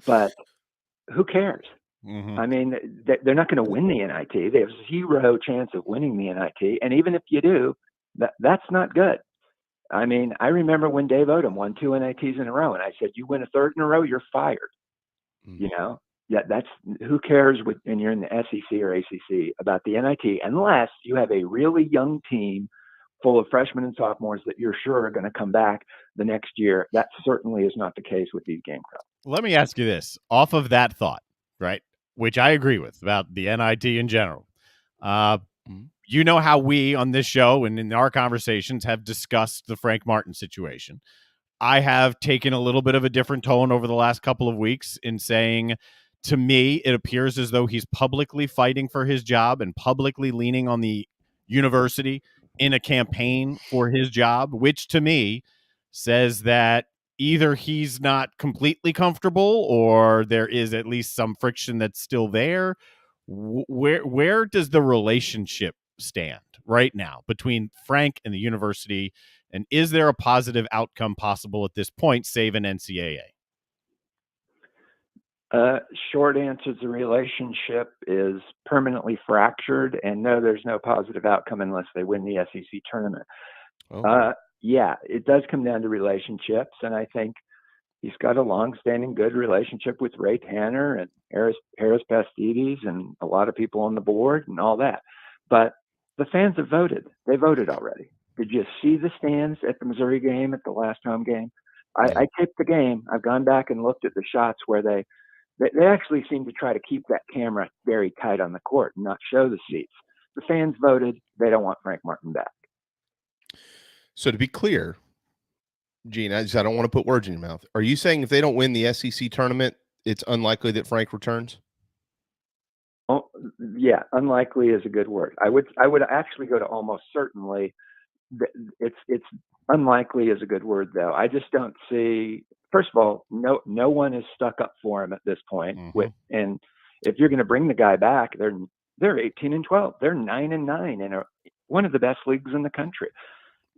But who cares? Mm-hmm. I mean, they're not going to win the NIT. They have 0 chance of winning the NIT. And even if you do, that's not good. I mean, I remember when Dave Odom won 2 NITs in a row, and I said, you win a third in a row, you're fired. Mm-hmm. That's who cares when you're in the SEC or ACC about the NIT, unless you have a really young team full of freshmen and sophomores that you're sure are going to come back the next year. That certainly is not the case with these Gamecocks. Let me ask you this, off of that thought, right, which I agree with about the NIT in general. You know how we on this show and in our conversations have discussed the Frank Martin situation. I have taken a little bit of a different tone over the last couple of weeks in saying, to me, it appears as though he's publicly fighting for his job and publicly leaning on the university in a campaign for his job, which to me says that either he's not completely comfortable or there is at least some friction that's still there. Where does the relationship stand right now between Frank and the university? And is there a positive outcome possible at this point, save an NCAA? Short answer, the relationship is permanently fractured, and no, there's no positive outcome unless they win the SEC tournament. Oh. Yeah, it does come down to relationships, and I think he's got a long-standing good relationship with Ray Tanner and Harris Pastides and a lot of people on the board and all that. But the fans have voted. They voted already. Did you see the stands at the Missouri game, at the last home game? I taped the game. I've gone back and looked at the shots where they actually seem to try to keep that camera very tight on the court and not show the seats. The fans voted. They don't want Frank Martin back. So to be clear, Gene, I don't want to put words in your mouth. Are you saying if they don't win the SEC tournament, it's unlikely that Frank returns? Oh, yeah, unlikely is a good word. I would actually go to almost certainly. It's unlikely is a good word, though. I just don't see. First of all, no one is stuck up for him at this point. Mm-hmm. And if you're going to bring the guy back, they're 18-12. They're 9-9 in one of the best leagues in the country.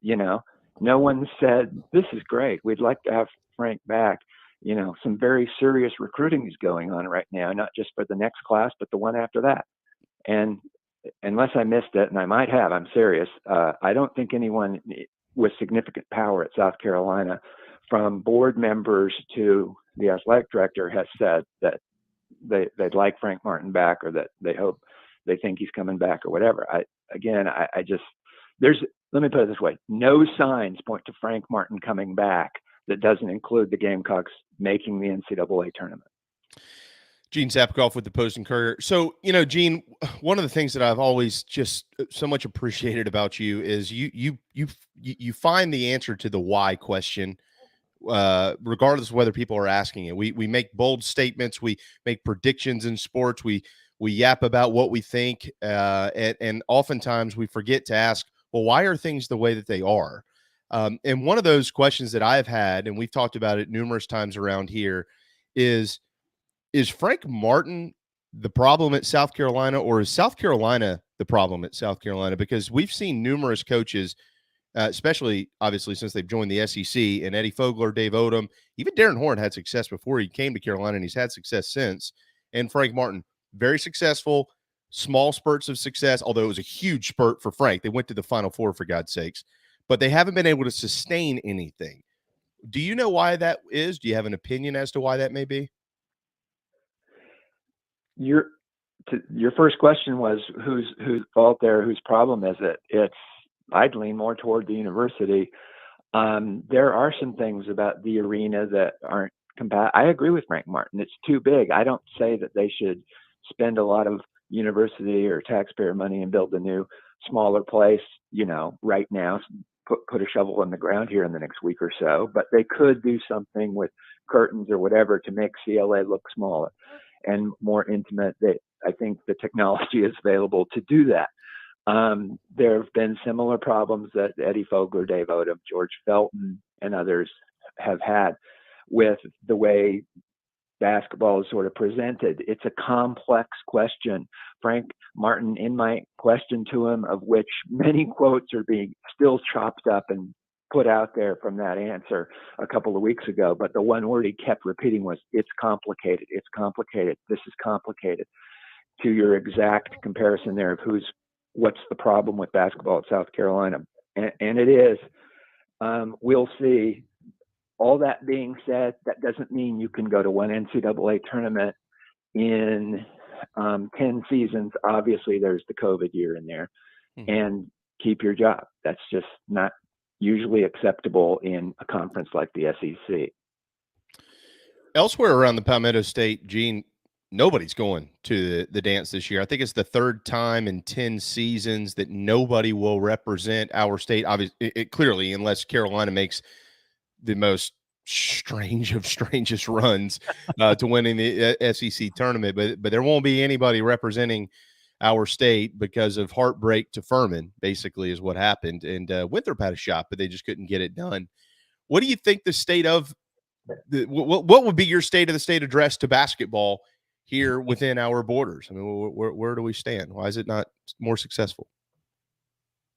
No one said, this is great, we'd like to have Frank back. Some very serious recruiting is going on right now, not just for the next class, but the one after that. And unless I missed it, and I might have, I'm serious, I don't think anyone with significant power at South Carolina, from board members to the athletic director, has said that they'd like Frank Martin back, or that they think he's coming back, or whatever. Let me put it this way. No signs point to Frank Martin coming back that doesn't include the Gamecocks making the NCAA tournament. Gene Sapakoff with the Post and Courier. So, Gene, one of the things that I've always just so much appreciated about you is you find the answer to the why question, regardless of whether people are asking it. We make bold statements, we make predictions in sports, we yap about what we think, and oftentimes we forget to ask, well, why are things the way that they are? And one of those questions that I've had, and we've talked about it numerous times around here, is Frank Martin the problem at South Carolina, or is South Carolina the problem at South Carolina? Because we've seen numerous coaches, especially obviously since they've joined the SEC, and Eddie Fogler, Dave Odom, even Darren Horn had success before he came to Carolina, and he's had success since. And Frank Martin, very successful, small spurts of success, although it was a huge spurt for Frank. They went to the Final Four, for God's sakes, but they haven't been able to sustain anything. Do you know why that is? Do you have an opinion as to why that may be? Your first question was whose fault there, whose problem is it? I'd lean more toward the university. There are some things about the arena that aren't compatible. I agree with Frank Martin. It's too big. I don't say that they should spend a lot of university or taxpayer money and build a new, smaller place, right now, put a shovel in the ground here in the next week or so, but they could do something with curtains or whatever to make CLA look smaller and more intimate. I think the technology is available to do that. There have been similar problems that Eddie Fogler, Dave Odom, George Felton, and others have had with the way basketball is sort of presented. It's a complex question. Frank Martin, in my question to him, of which many quotes are being still chopped up and put out there from that answer a couple of weeks ago, but the one word he kept repeating was, it's complicated, it's complicated, this is complicated. To your exact comparison there of what's the problem with basketball at South Carolina. And it is, we'll see. All that being said, that doesn't mean you can go to one NCAA tournament in 10 seasons. Obviously, there's the COVID year in there, and keep your job. That's just not usually acceptable in a conference like the SEC. Elsewhere around the Palmetto State, Gene, nobody's going to the dance this year. I think it's the third time in 10 seasons that nobody will represent our state. Obviously, clearly, unless Carolina makes the most strange of strangest runs to winning the SEC tournament, but there won't be anybody representing our state because of heartbreak to Furman, basically, is what happened. And Winthrop had a shot, but they just couldn't get it done. What do you think the state of what would be your state of the state address to basketball here within our borders? I mean, where do we stand? Why is it not more successful?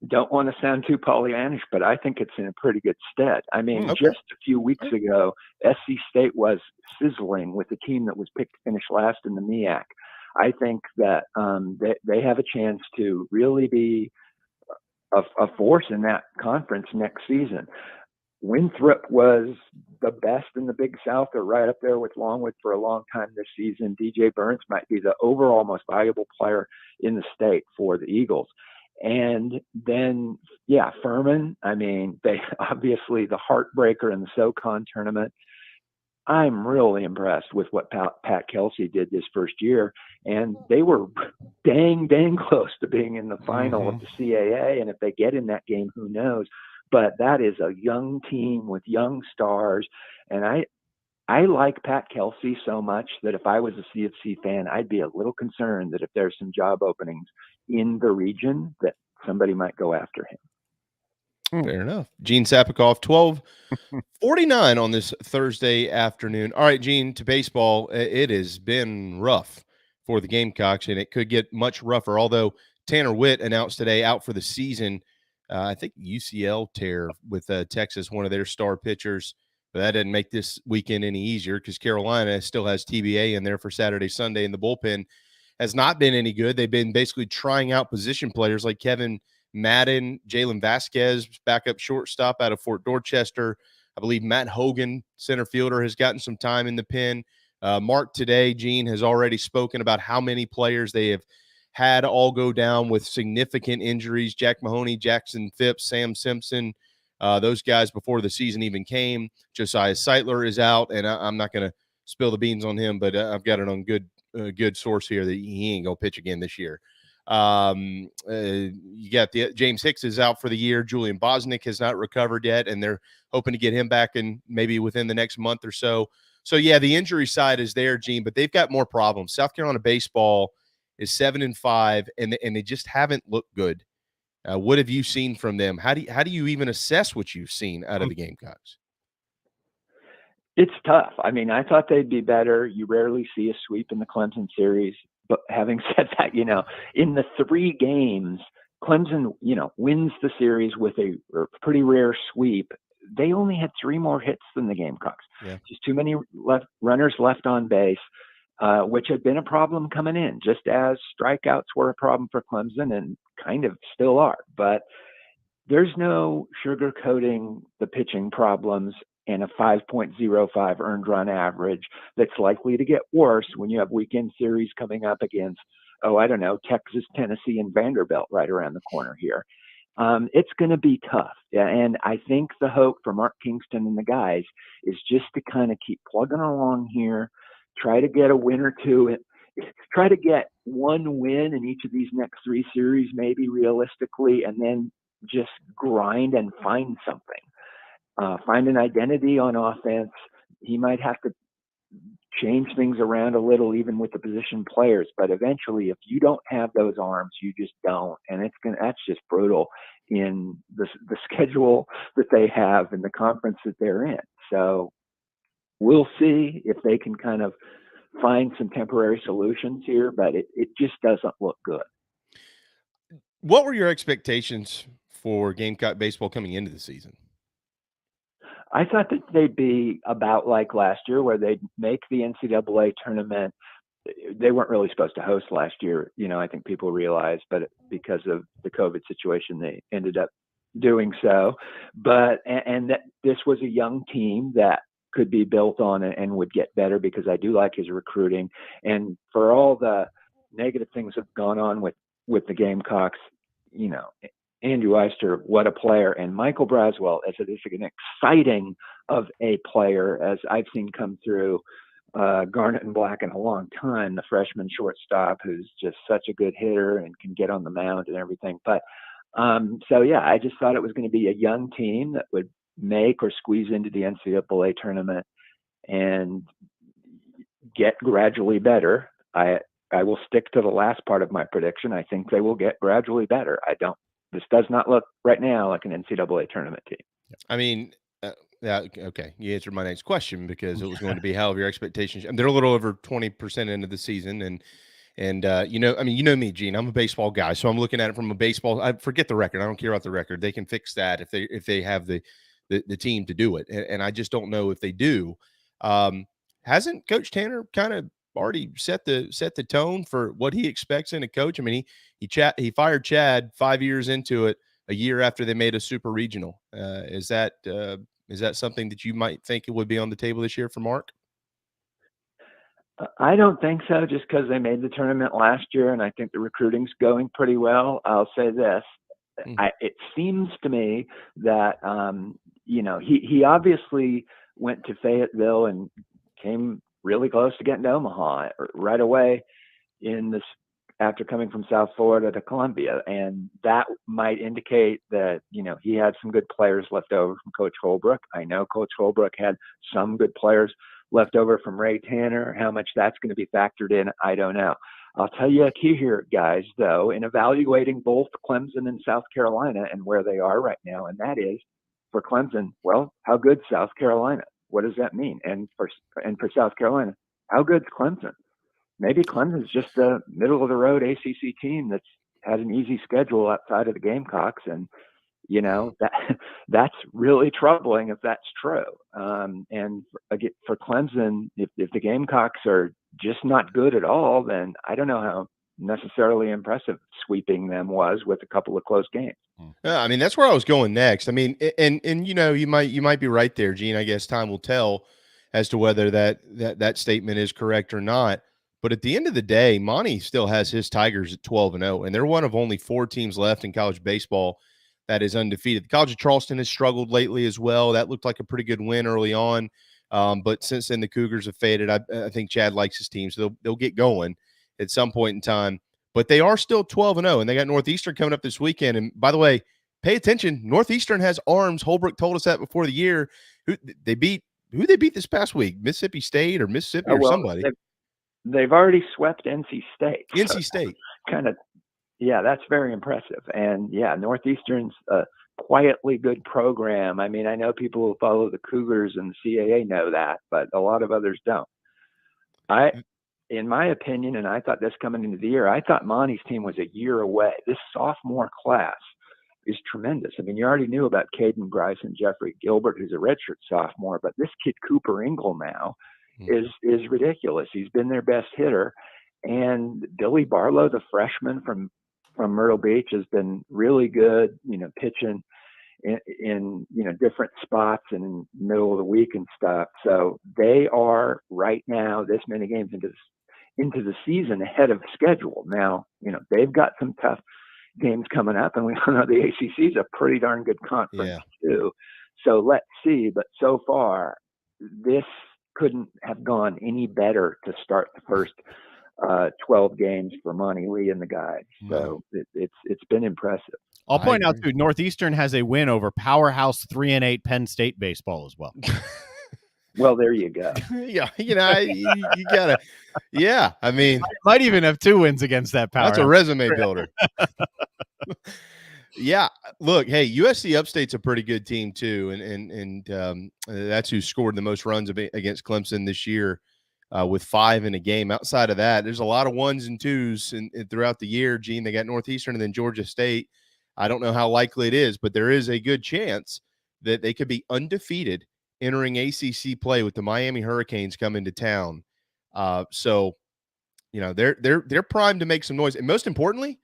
Don't want to sound too Pollyannish, but I think it's in a pretty good stead. I mean, just a few weeks ago, SC State was sizzling with a team that was picked to finish last in the MEAC. I think that they have a chance to really be a force in that conference next season. Winthrop was the best in the Big South. They're right up there with Longwood for a long time this season. DJ Burns might be the overall most valuable player in the state for the Eagles. And then, Furman, I mean, they obviously the heartbreaker in the SoCon tournament. I'm really impressed with what Pat Kelsey did this first year. And they were dang close to being in the final of the CAA. And if they get in that game, who knows? But that is a young team with young stars. And I like Pat Kelsey so much that if I was a CFC fan, I'd be a little concerned that if there's some job openings in the region, that somebody might go after him. Fair enough. Gene Sapakoff, 12:49 on this Thursday afternoon. All right, Gene, to baseball. It has been rough for the Gamecocks, and it could get much rougher, although Tanner Witt announced today out for the season. I think UCL tear with Texas, one of their star pitchers. But that didn't make this weekend any easier because Carolina still has TBA in there for Saturday, Sunday, and the bullpen has not been any good. They've been basically trying out position players like Kevin Madden, Jalen Vasquez, backup shortstop out of Fort Dorchester. I believe Matt Hogan, center fielder, has gotten some time in the pen. Mark today, Gene, has already spoken about how many players they have had all go down with significant injuries. Jack Mahoney, Jackson Phipps, Sam Simpson, those guys before the season even came. Josiah Seitler is out, and I'm not going to spill the beans on him, but I've got it on good a good source here that he ain't gonna pitch again this year. You got James Hicks is out for the year. Julian Bosnick has not recovered yet, and they're hoping to get him back in maybe within the next month or so. So yeah, the injury side is there, Gene, but they've got more problems. South Carolina baseball is 7-5, and they just haven't looked good. What have you seen from them? How do you even assess what you've seen out of the Gamecocks? It's tough. I mean, I thought they'd be better. You rarely see a sweep in the Clemson series. But having said that, in the 3 games, Clemson, wins the series with a pretty rare sweep. They only had 3 more hits than the Gamecocks. Yeah. Just too many runners left on base, which had been a problem coming in, just as strikeouts were a problem for Clemson and kind of still are. But there's no sugarcoating the pitching problems and a 5.05 earned run average that's likely to get worse when you have weekend series coming up against, Texas, Tennessee, and Vanderbilt right around the corner here. It's going to be tough. And I think the hope for Mark Kingston and the guys is just to kind of keep plugging along here, try to get a win or two, try to get 1 win in each of these next 3 series, maybe realistically, and then just grind and find something. Find an identity on offense. He might have to change things around a little, even with the position players. But eventually, if you don't have those arms, you just don't, and that's just brutal in the schedule that they have in the conference that they're in. So we'll see if they can kind of find some temporary solutions here, but it just doesn't look good. What were your expectations for Gamecock baseball coming into the season? I thought that they'd be about like last year, where they'd make the NCAA tournament. They weren't really supposed to host last year, I think people realized, but because of the COVID situation, they ended up doing so. But and that this was a young team that could be built on and would get better, because I do like his recruiting. And for all the negative things that have gone on with the Gamecocks, Andrew Eister, what a player, and Michael Braswell as an exciting of a player as I've seen come through Garnet and Black in a long time, the freshman shortstop who's just such a good hitter and can get on the mound and everything. But I just thought it was going to be a young team that would make or squeeze into the NCAA tournament and get gradually better. I will stick to the last part of my prediction. I think they will get gradually better. This does not look right now like an NCAA tournament team. I mean, okay. You answered my next question, because it was going to be how have your expectations. I mean, they're a little over 20% into the season. And me, Gene, I'm a baseball guy. So I'm looking at it from a baseball. I forget the record. I don't care about the record. They can fix that if they have the team to do it. And I just don't know if they do. Hasn't Coach Tanner kind of already set the tone for what he expects in a coach? I mean, he fired Chad 5 years into it, a year after they made a super regional. Is that something that you might think it would be on the table this year for Mark? I don't think so, just because they made the tournament last year, and I think the recruiting's going pretty well. I'll say this. It seems to me that, he obviously went to Fayetteville and came really close to getting to Omaha right away after coming from South Florida to Columbia. And that might indicate that, he had some good players left over from Coach Holbrook. I know Coach Holbrook had some good players left over from Ray Tanner. How much that's going to be factored in, I don't know. I'll tell you a key here, guys, though, in evaluating both Clemson and South Carolina and where they are right now, and that is for Clemson, well, how good South Carolina? What does that mean? And for South Carolina, how good's Clemson? Maybe Clemson's just a middle of the road ACC team that's had an easy schedule outside of the Gamecocks, and that's really troubling if that's true. And for Clemson, if the Gamecocks are just not good at all, then I don't know how necessarily impressive sweeping them was with a couple of close games. Yeah, I mean, that's where I was going next. I mean, and you might be right there, Gene. I guess time will tell as to whether that statement is correct or not. But at the end of the day, Monty still has his Tigers at 12-0, and they're one of only 4 teams left in college baseball that is undefeated. The College of Charleston has struggled lately as well. That looked like a pretty good win early on But since then, the Cougars have faded. I think Chad likes his team, so they'll get going at some point in time. But they are still 12-0, and they got Northeastern coming up this weekend. And by the way, pay attention. Northeastern has arms. Holbrook told us that before the year. Who they beat this past week? Mississippi State or Mississippi or somebody. They've already swept NC State. NC State. Kind of, yeah, that's very impressive. And yeah, Northeastern's a quietly good program. I mean, I know people who follow the Cougars and the CAA know that, but a lot of others don't. In my opinion, and I thought this coming into the year, I thought Monty's team was a year away. This sophomore class is tremendous. I mean, you already knew about Caden Bryson, Jeffrey Gilbert, who's a redshirt sophomore, but this kid Cooper Ingle now is ridiculous. He's been their best hitter. And Billy Barlow, the freshman from Myrtle Beach, has been really good, pitching in different spots and in the middle of the week and stuff. So they are right now this many games into the season ahead of schedule. Now, they've got some tough games coming up, and we all know the ACC is a pretty darn good conference too. So let's see. But so far, this couldn't have gone any better to start the first 12 games for Monty Lee and the guys. So it's been impressive. I'll point out too, Northeastern has a win over powerhouse 3-8 Penn State baseball as well. Well, there you go. Yeah, you gotta. Yeah, I mean, might even have 2 wins against that power. That's a resume builder. Yeah, look, hey, USC Upstate's a pretty good team too, and that's who scored the most runs against Clemson this year, with 5 in a game. Outside of that, there's a lot of 1s and 2s throughout the year. Gene, they got Northeastern and then Georgia State. I don't know how likely it is, but there is a good chance that they could be undefeated entering ACC play with the Miami Hurricanes coming to town. So, they're primed to make some noise, and most importantly,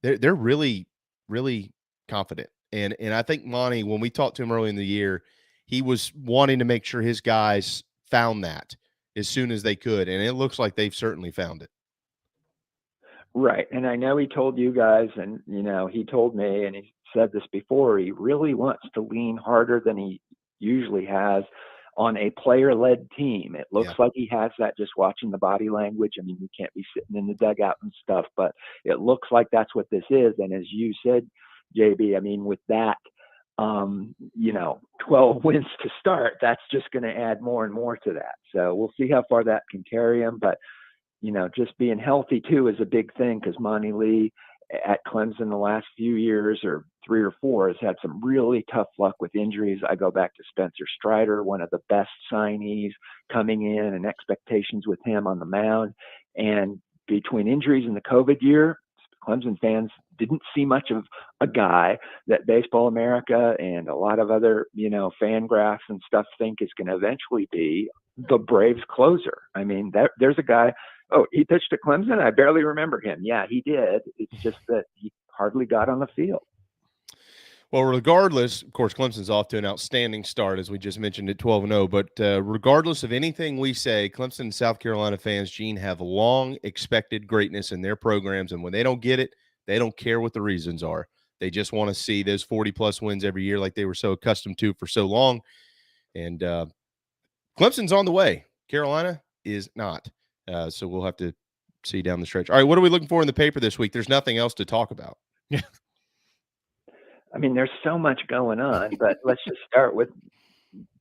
they're really, really confident. And I think Monty, when we talked to him early in the year, he was wanting to make sure his guys found that as soon as they could, and it looks like they've certainly found it. Right. And I know he told you guys, and, he told me, and he said this before, he really wants to lean harder than he usually has on a player-led team. It looks like he has that just watching the body language. I mean, you can't be sitting in the dugout and stuff, but it looks like that's what this is. And as you said, JB, I mean, with that, 12 wins to start, that's just going to add more and more to that. So we'll see how far that can carry him. But just being healthy too is a big thing, because Monty Lee at Clemson the last few years, or 3 or 4, has had some really tough luck with injuries. I go back to Spencer Strider, one of the best signees coming in, and expectations with him on the mound. And between injuries and the COVID year, Clemson fans didn't see much of a guy that Baseball America and a lot of other, fan graphs and stuff think is going to eventually be the Braves closer. I mean, there's a guy. Oh, he pitched at Clemson? I barely remember him. Yeah, he did. It's just that he hardly got on the field. Well, regardless, of course, Clemson's off to an outstanding start, as we just mentioned, at 12-0. But regardless of anything we say, Clemson and South Carolina fans, Gene, have long expected greatness in their programs. And when they don't get it, they don't care what the reasons are. They just want to see those 40-plus wins every year like they were so accustomed to for so long. And Clemson's on the way. Carolina is not. So we'll have to see down the stretch. All right, what are we looking for in the paper this week? There's nothing else to talk about. Yeah. I mean, there's so much going on, but let's just start with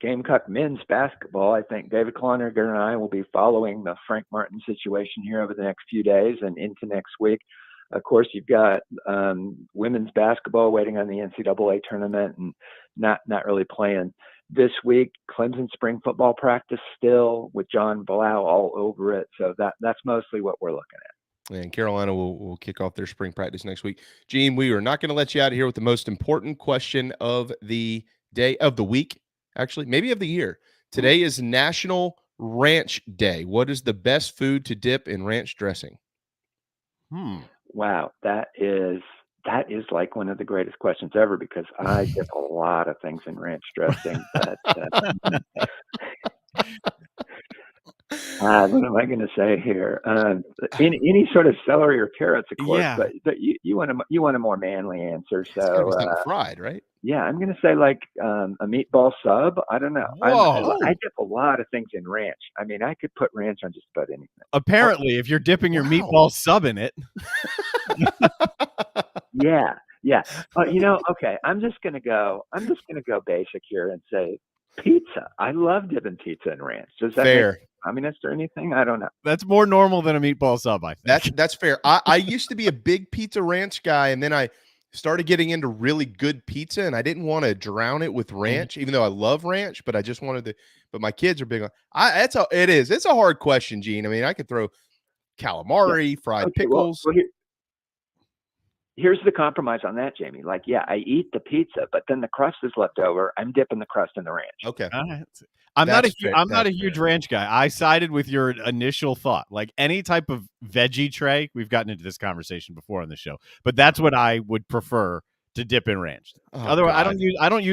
Gamecock men's basketball. I think David Cloninger and I will be following the Frank Martin situation here over the next few days and into next week. Of course, you've got women's basketball waiting on the NCAA tournament and not really playing this week. Clemson spring football practice still with John Blau all over it. So that's mostly what we're looking at. And Carolina will kick off their spring practice next week. Gene, we are not going to let you out of here with the most important question of the day, of the week, actually, maybe of the year. Today is National Ranch Day. What is the best food to dip in ranch dressing? Wow, that is like one of the greatest questions ever, because I dip a lot of things in ranch dressing. But what am I going to say here? Any sort of celery or carrots, of course. Yeah. But you want a more manly answer. So it's fried, right? Yeah, I'm going to say like a meatball sub. I don't know. Whoa. I dip a lot of things in ranch. I mean, I could put ranch on just about anything. Apparently, if you're dipping your meatball sub in it. Yeah. Okay. I'm just gonna go basic here and say pizza. I love dipping pizza in ranch. Does that Fair. make communist or anything? I don't know. That's more normal than a meatball sub, I think. That's fair. I used to be a big pizza ranch guy, and then I started getting into really good pizza, and I didn't want to drown it with ranch, even though I love ranch, but I just wanted to. But my kids are big on. It's a hard question, Gene. I mean, I could throw calamari, fried pickles. Well, here's the compromise on that, Jamie. Like, yeah, I eat the pizza, but then the crust is left over. I'm dipping the crust in the ranch. Okay. I'm not a huge ranch guy. I sided with your initial thought. Like any type of veggie tray, we've gotten into this conversation before on the show, but that's what I would prefer to dip in ranch. Otherwise, God. I don't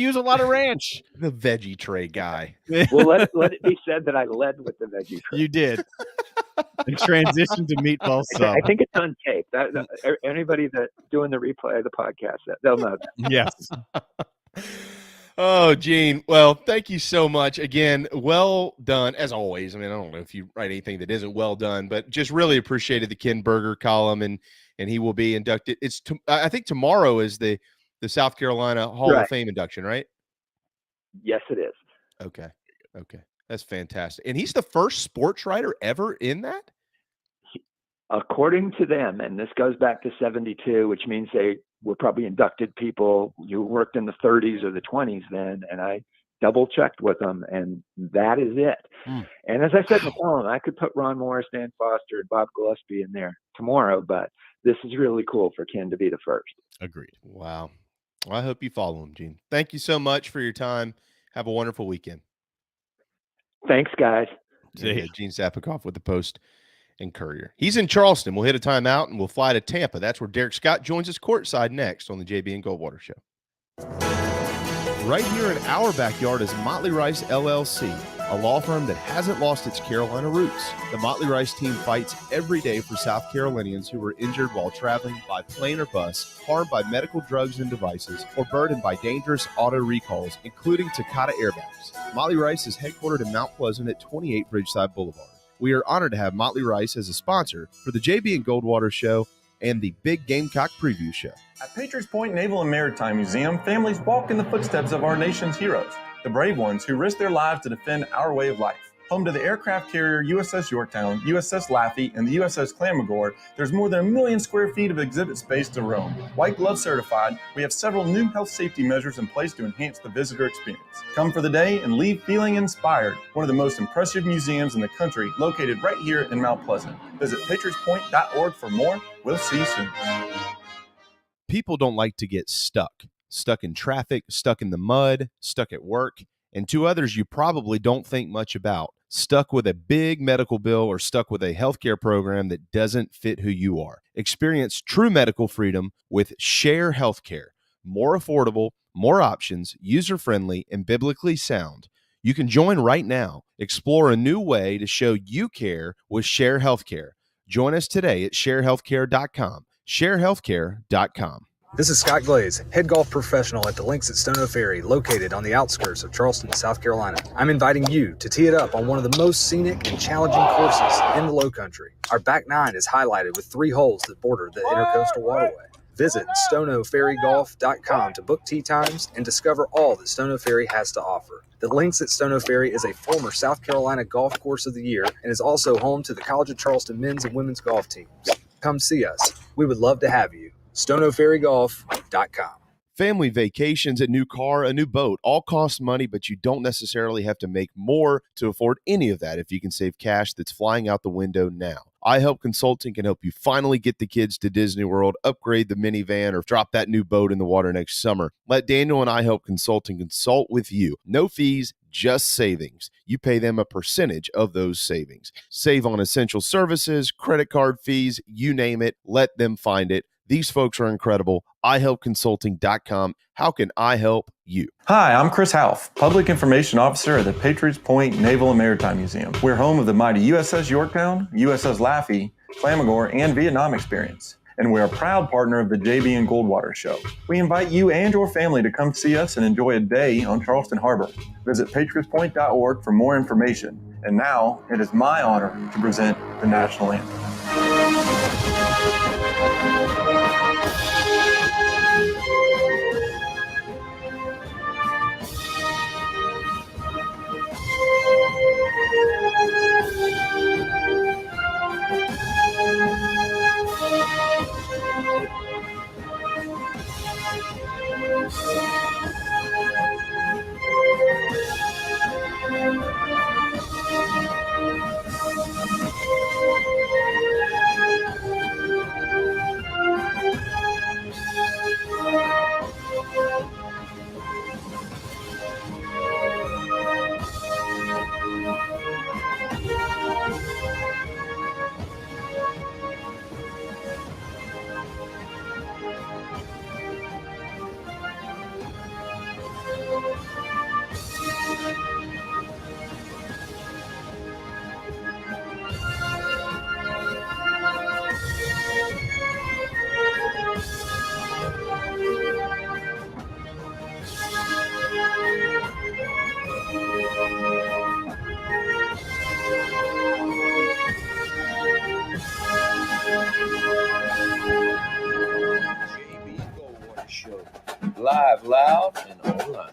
use a lot of ranch. The veggie tray guy. Well, let it be said that I led with the veggie tray. You did. And transition to meatball sub. I think it's on tape. Anybody that's doing the replay of the podcast, they'll know that. Yes. Oh, Gene. Well, thank you so much. Again, well done, as always. I mean, I don't know if you write anything that isn't well done, but just really appreciated the Ken Berger column, and he will be inducted. I think tomorrow is the South Carolina Hall of Fame induction, right? Yes, it is. Okay. That's fantastic. And he's the first sports writer ever in that? According to them, and this goes back to 72, which means they were probably inducted people who worked in the 30s or the 20s then, and I double-checked with them, and that is it. And as I said in the column, I could put Ron Morris, Dan Foster, and Bob Gillespie in there tomorrow, but this is really cool for Ken to be the first. Agreed. Wow. Well, I hope you follow him, Gene. Thank you so much for your time. Have a wonderful weekend. Thanks, guys. Gene Sapakoff with the Post and Courier. He's in Charleston. We'll hit a timeout and we'll fly to Tampa. That's where Derek Scott joins us courtside next on the JB and Goldwater Show. Right here in our backyard is Motley Rice LLC, a law firm that hasn't lost its Carolina roots. The Motley Rice team fights every day for South Carolinians who were injured while traveling by plane or bus, harmed by medical drugs and devices, or burdened by dangerous auto recalls, including Takata airbags. Motley Rice is headquartered in Mount Pleasant at 28 Bridgeside Boulevard. We are honored to have Motley Rice as a sponsor for the JB and Goldwater Show and the Big Gamecock Preview Show. At Patriots Point Naval and Maritime Museum, families walk in the footsteps of our nation's heroes, the brave ones who risked their lives to defend our way of life. Home to the aircraft carrier USS Yorktown, USS Laffey, and the USS Clamagore, there's more than 1 million square feet of exhibit space to roam. White Glove certified, we have several new health safety measures in place to enhance the visitor experience. Come for the day and leave feeling inspired. One of the most impressive museums in the country, located right here in Mount Pleasant. Visit patriotspoint.org for more. We'll see you soon. People don't like to get stuck in traffic, stuck in the mud, stuck at work, and two others you probably don't think much about, stuck with a big medical bill or stuck with a healthcare program that doesn't fit who you are. Experience true medical freedom with Share Healthcare. More affordable, more options, user-friendly, and biblically sound. You can join right now. Explore a new way to show you care with Share Healthcare. Join us today at sharehealthcare.com. sharehealthcare.com. This is Scott Glaze, head golf professional at the Links at Stono Ferry, located on the outskirts of Charleston, South Carolina. I'm inviting you to tee it up on one of the most scenic and challenging courses in the Lowcountry. Our back nine is highlighted with 3 holes that border the Intercoastal Waterway. Visit stonoferrygolf.com to book tee times and discover all that Stono Ferry has to offer. The Links at Stono Ferry is a former South Carolina Golf Course of the Year and is also home to the College of Charleston men's and women's golf teams. Come see us. We would love to have you. stonoferrygolf.com. Family vacations, a new car, a new boat, all cost money, but you don't necessarily have to make more to afford any of that if you can save cash that's flying out the window now. iHelp Consulting can help you finally get the kids to Disney World, upgrade the minivan, or drop that new boat in the water next summer. Let Daniel and iHelp Consulting consult with you. No fees, just savings. You pay them a percentage of those savings. Save on essential services, credit card fees, you name it. Let them find it. These folks are incredible. iHelpConsulting.com. How can I help you? Hi, I'm Chris Half, Public Information Officer at the Patriots Point Naval and Maritime Museum. We're home of the mighty USS Yorktown, USS Laffey, Clamagore, and Vietnam experience. and we're a proud partner of the JB and Goldwater Show. We invite you and your family to come see us and enjoy a day on Charleston Harbor. Visit patriotspoint.org for more information. And now, it is my honor to present the National Anthem. Live, loud, and online.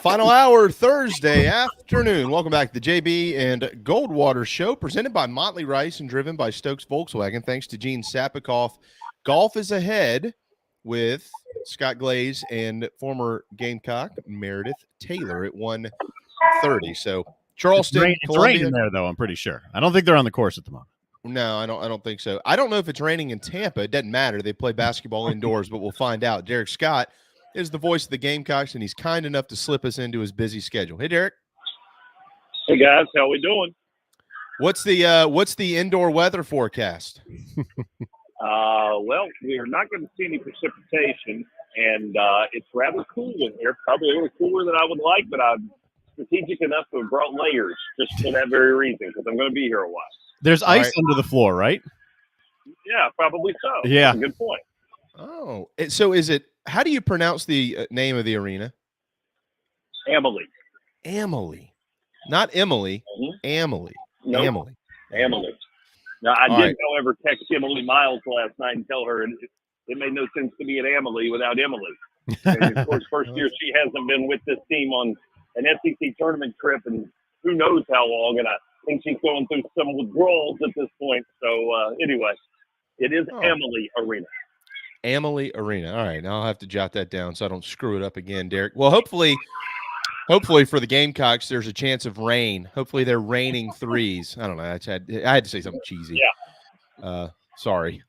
Final hour Thursday afternoon. Welcome back to the JB and Goldwater Show, presented by Motley Rice and driven by Stokes Volkswagen. Thanks to Gene Sapakoff. Golf is ahead with Scott Glaze and former Gamecock Meredith Taylor at 1:30. So Charleston, it's raining there, though. I'm pretty sure. I don't think they're on the course at the moment. No, I don't think so. I don't know if it's raining in Tampa. It doesn't matter. They play basketball indoors, but we'll find out. Derek Scott is the voice of the Gamecocks, and he's kind enough to slip us into his busy schedule. Hey, Derek. Hey, guys. How we doing? What's the indoor weather forecast? Well, we are not going to see any precipitation, and it's rather cool in here. Probably a little cooler than I would like, but I'm strategic enough to have brought layers just for that very reason, because I'm going to be here a while. There's ice under the floor, right? Yeah, probably so. Yeah. That's a good point. Oh, so is it? How do you pronounce the name of the arena? Emily. Emily, not Emily. Emily. Nope. Emily. Now, I did, however, text Emily Miles last night and tell her it made no sense to be at Emily without Emily. And of course, first year she hasn't been with this team on an SEC tournament trip, and who knows how long. And I think she's going through some withdrawals at this point. So anyway, it is Emily Arena. Emily Arena. All right, now I'll have to jot that down so I don't screw it up again, Derek. Well, hopefully for the Gamecocks, there's a chance of rain. Hopefully they're raining threes. I don't know. I had to say something cheesy. Yeah. Sorry.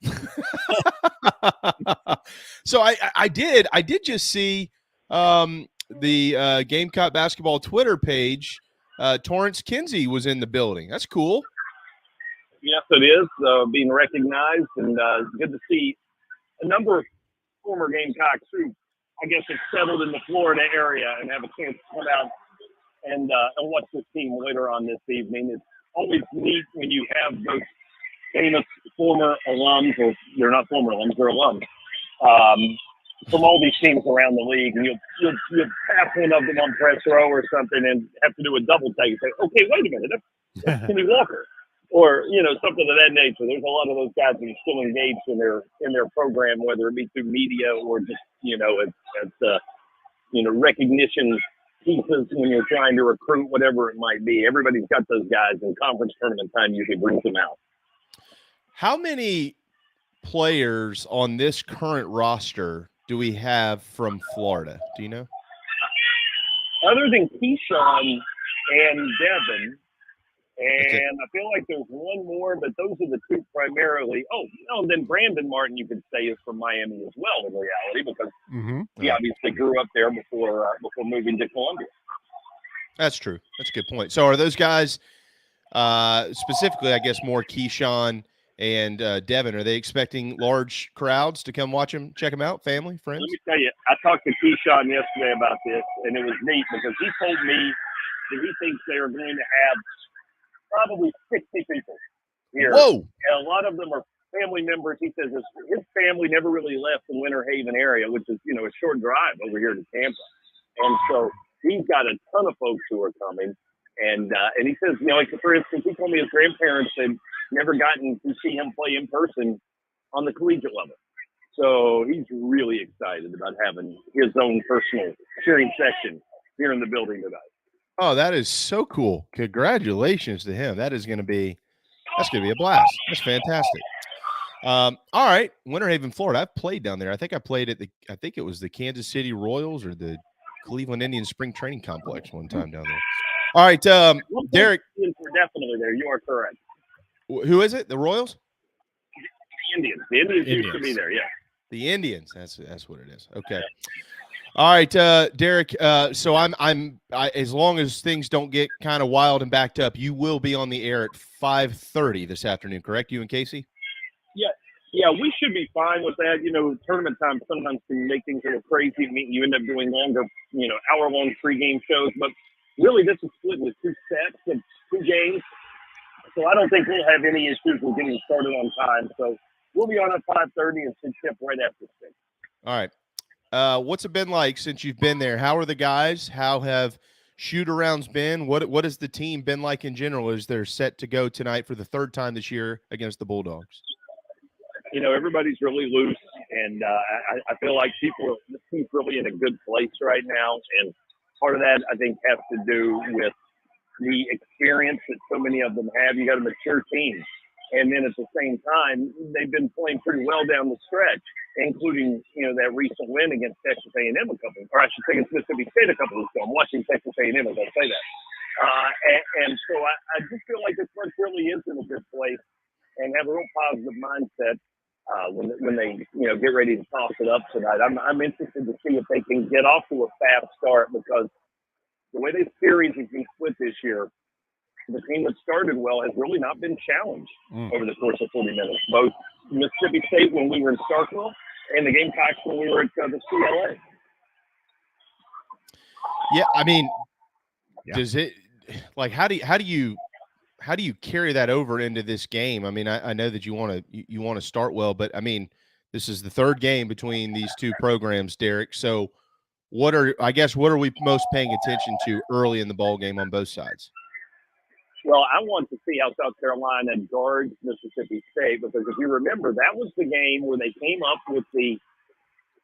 So I did just see the Gamecock basketball Twitter page. Torrance Kinsey was in the building. That's cool. Yes, it is being recognized, and it's good to see a number of former Gamecocks who, I guess, have settled in the Florida area and have a chance to come out and watch this team later on this evening. It's always neat when you have those famous former alums, or they're not former alums, they're alums, from all these teams around the league, and you'll pass one of them on press row or something and have to do a double take and say, okay, wait a minute, that's Kenny Walker, or something of that nature. There's a lot of those guys who are still engaged in their program, whether it be through media or just as recognition pieces when you're trying to recruit, whatever it might be. Everybody's got those guys, and conference tournament time usually brings them out. How many players on this current roster do we have from Florida? Do you know? Other than Keyshawn and Devin, and I feel like there's one more, but those are the two primarily. And then Brandon Martin, you could say, is from Miami as well in reality, because he obviously grew up there before moving to Columbia. That's true. That's a good point. So are those guys specifically, I guess, more Keyshawn and Devin, are they expecting large crowds to come watch him, check him out, family, friends? Let me tell you, I talked to Keyshawn yesterday about this, and it was neat because he told me that he thinks they are going to have probably 60 people here. Whoa! And a lot of them are family members, he says his family never really left the Winter Haven area, which is, a short drive over here to Tampa. And so he's got a ton of folks who are coming. And he says, like, for instance, he told me his grandparents had never gotten to see him play in person on the collegiate level. So he's really excited about having his own personal cheering section here in the building tonight. Oh, that is so cool. Congratulations to him. That's going to be a blast. That's fantastic. All right. Winter Haven, Florida. I've played down there. I think I played at I think it was the Kansas City Royals or the Cleveland Indians Spring Training Complex one time down there. All right. Derek. The Indians were definitely there. You are correct. Who is it? The Royals? The Indians. The Indians used to be there, yeah. The Indians. That's what it is. Okay. All right, Derek. So I'm as long as things don't get kind of wild and backed up, you will be on the air at 5:30 this afternoon, correct? You and Casey? Yeah, we should be fine with that. Tournament time sometimes can make things a little crazy. You end up doing longer, hour-long pregame shows. But really, this is split into 2 sets of 2 games. So I don't think we'll have any issues with getting started on time. So we'll be on at 5:30 and should ship right after 6. All right. What's it been like since you've been there? How are the guys? How have shoot-arounds been? What has the team been like in general as they're set to go tonight for the 3rd time this year against the Bulldogs? Everybody's really loose, and I feel like the team's really in a good place right now. And part of that, I think, has to do with the experience that so many of them have. You got a mature team. And then at the same time, they've been playing pretty well down the stretch, including, that recent win against Texas A&M against Mississippi State a couple of weeks ago. I'm watching Texas A&M as I say that. And so I just feel like this bunch really is in a good place and have a real positive mindset when they, get ready to toss it up tonight. I'm interested to see if they can get off to a fast start, because the way this series has been split this year, the team that started well has really not been challenged over the course of 40 minutes. Both Mississippi State when we were in Starkville and the Gamecocks when we were at the CLA. Yeah, I mean, does it how do you carry that over into this game? I mean, I know that you want to start well, but I mean, this is the 3rd game between these 2 programs, Derek. So what are we most paying attention to early in the ball game on both sides? Well, I want to see how South Carolina guards Mississippi State, because if you remember, that was the game where they came up with the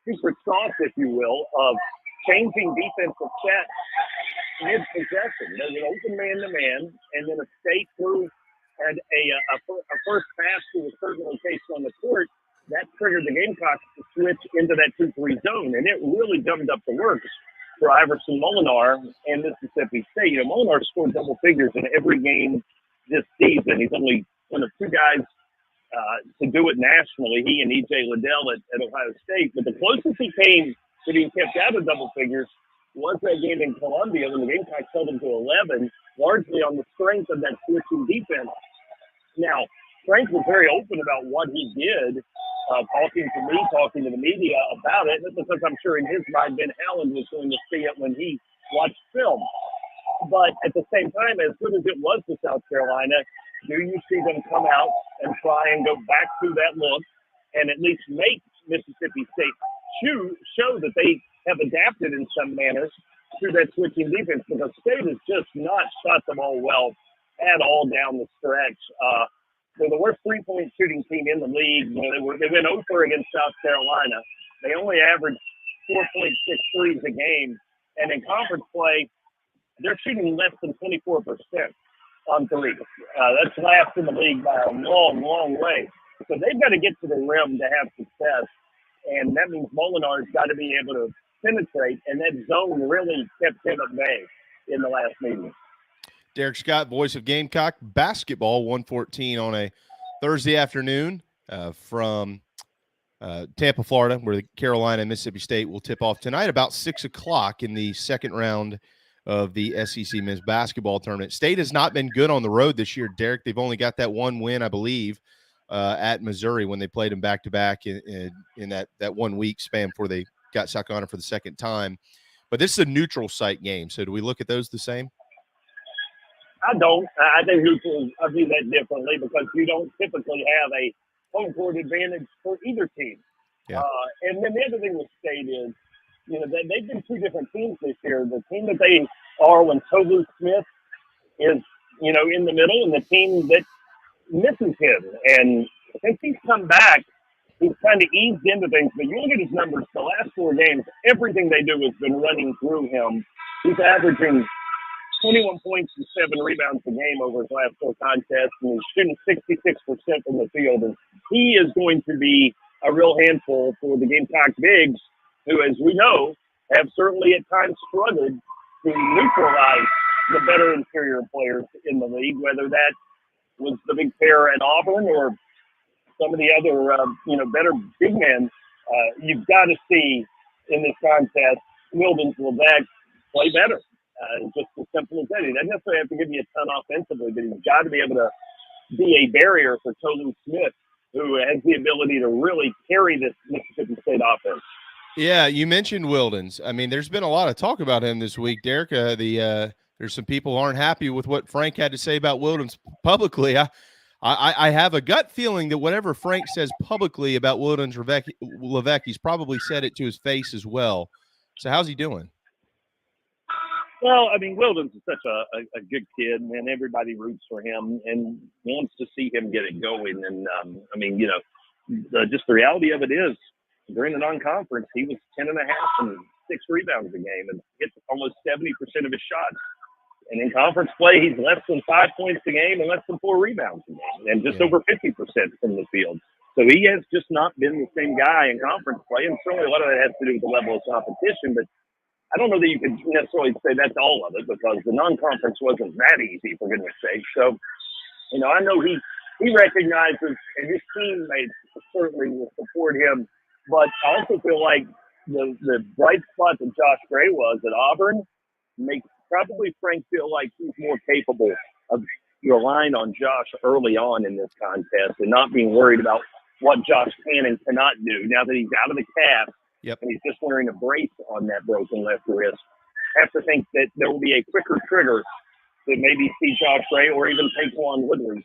secret sauce, if you will, of changing defensive sets mid-possession. There's an open man-to-man, and then a State threw had a first pass to a certain location on the court. That triggered the Gamecocks to switch into that 2-3 zone, and it really jumped up the works for Iverson Molinar and Mississippi State. Molinar scored double figures in every game this season. He's only one of 2 guys to do it nationally, he and E.J. Liddell at Ohio State. But the closest he came to being kept out of double figures was that game in Columbia when the Gamecocks held him to 11, largely on the strength of that switching defense. Now, Frank was very open about what he did, talking to me, talking to the media about it, because I'm sure in his mind Ben Howland was going to see it when he watched film. But at the same time, as good as it was to South Carolina, do you see them come out and try and go back to that look and at least make Mississippi State show that they have adapted in some manners to that switching defense? Because State has just not shot the ball well at all down the stretch. They're the worst 3-point shooting team in the league. They went 0-4 against South Carolina. They only averaged 4.6 threes a game. And in conference play, they're shooting less than 24% on threes. That's last in the league by a long, long way. So they've got to get to the rim to have success. And that means Molinar's got to be able to penetrate. And that zone really kept him at bay in the last meeting. Derek Scott, voice of Gamecock basketball, 1:14 on a Thursday afternoon from Tampa, Florida, where the Carolina and Mississippi State will tip off tonight about 6 o'clock in the 2nd round of the SEC men's basketball tournament. State has not been good on the road this year, Derek. They've only got that 1 win, I believe, at Missouri when they played them back-to-back in that 1 week span before they got South Carolina for the 2nd time. But this is a neutral site game, so do we look at those the same? I don't. I think I view that differently, because you don't typically have a home court advantage for either team. Yeah. And then the other thing with State is, they've been two different teams this year. The team that they are when Tolu Smith is, in the middle, and the team that misses him. And since he's come back, he's kind of eased into things. But you look at his numbers, the last 4 games, everything they do has been running through him. He's averaging 21 points and 7 rebounds a game over his last 4 contests, and he's shooting 66% from the field. And he is going to be a real handful for the Gamecocks bigs, who, as we know, have certainly at times struggled to neutralize the better interior players in the league, whether that was the big pair at Auburn or some of the other, better big men. You've got to see in this contest, Wildens Leveque play better. Just as simple as that. He doesn't necessarily have to give you a ton offensively, but he's got to be able to be a barrier for Tolu Smith, who has the ability to really carry this Mississippi State offense. Yeah, you mentioned Wildens. I mean, there's been a lot of talk about him this week, Derek. There's some people who aren't happy with what Frank had to say about Wildens publicly. I have a gut feeling that whatever Frank says publicly about Wildens Leveque, he's probably said it to his face as well. So how's he doing? Well, I mean, Wildens is such a good kid, and everybody roots for him and wants to see him get it going. And, just the reality of it is, during the non-conference, he was 10.5 and 6 rebounds a game and hit almost 70% of his shots. And in conference play, he's less than 5 points a game and less than 4 rebounds a game, and just over 50% from the field. So he has just not been the same guy in conference play, and certainly a lot of that has to do with the level of competition. But I don't know that you could necessarily say that's all of it, because the non-conference wasn't that easy, for goodness sake. So, I know he recognizes, and his teammates certainly will support him, but I also feel like the bright spot that Josh Gray was at Auburn makes probably Frank feel like he's more capable of relying on Josh early on in this contest and not being worried about what Josh can and cannot do now that he's out of the cast. Yep. And he's just wearing a brace on that broken left wrist. I have to think that there will be a quicker trigger to maybe see Josh Gray or even Taquan Woodley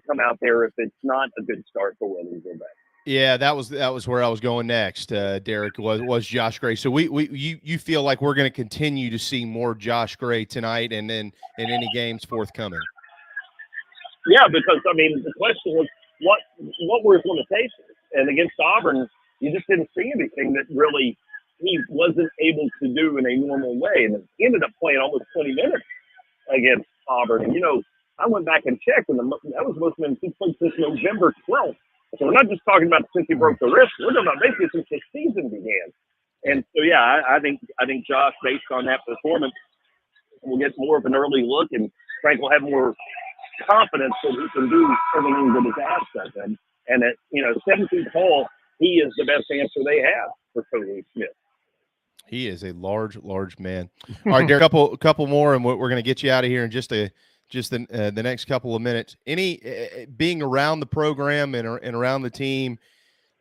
come out there if it's not a good start for Wildens Leveque. Yeah, that was where I was going next, Derek, was Josh Gray. So you feel like we're going to continue to see more Josh Gray tonight and then in any games forthcoming? Yeah, because, the question was what were his limitations? And against Auburn, you just didn't see anything that really he wasn't able to do in a normal way. And he ended up playing almost 20 minutes against Auburn. And, I went back and checked, and that was most minutes he played since November 12th. So we're not just talking about since he broke the wrist. We're talking about basically since the season began. And so, yeah, I think Josh, based on that performance, will get more of an early look, and Frank will have more confidence that he can do everything that is asked of him. And at 7 feet tall, he is the best answer they have for Tolu Smith. He is a large man. All right, Derek, couple more, and we're going to get you out of here in just the next couple of minutes. Any being around the program and around the team,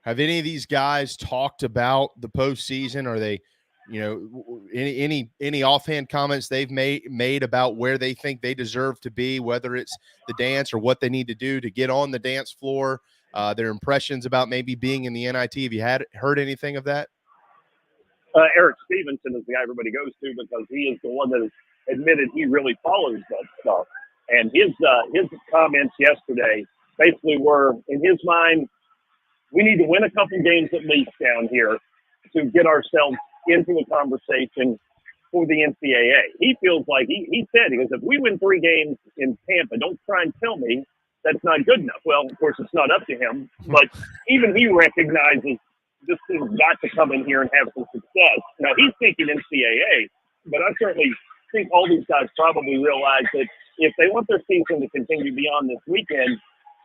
have any of these guys talked about the postseason? Are they, any offhand comments they've made about where they think they deserve to be, whether it's the dance or what they need to do to get on the dance floor? Their impressions about maybe being in the NIT. Have you heard anything of that? Eric Stevenson is the guy everybody goes to because he is the one that has admitted he really follows that stuff. And his comments yesterday basically were, in his mind, we need to win a couple games at least down here to get ourselves into a conversation for the NCAA. He feels like, he said, if we win 3 games in Tampa, don't try and tell me that's not good enough. Well, of course, it's not up to him, but even he recognizes this thing's got to come in here and have some success. Now, he's thinking NCAA, but I certainly think all these guys probably realize that if they want their season to continue beyond this weekend,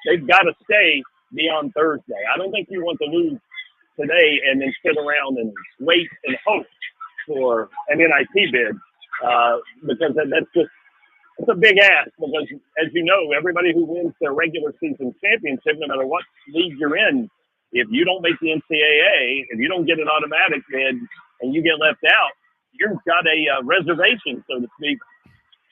they've got to stay beyond Thursday. I don't think you want to lose today and then sit around and wait and hope for an NIT bid because it's a big ask because, as you know, everybody who wins their regular season championship, no matter what league you're in, if you don't make the NCAA, if you don't get an automatic bid and you get left out, you've got a reservation, so to speak,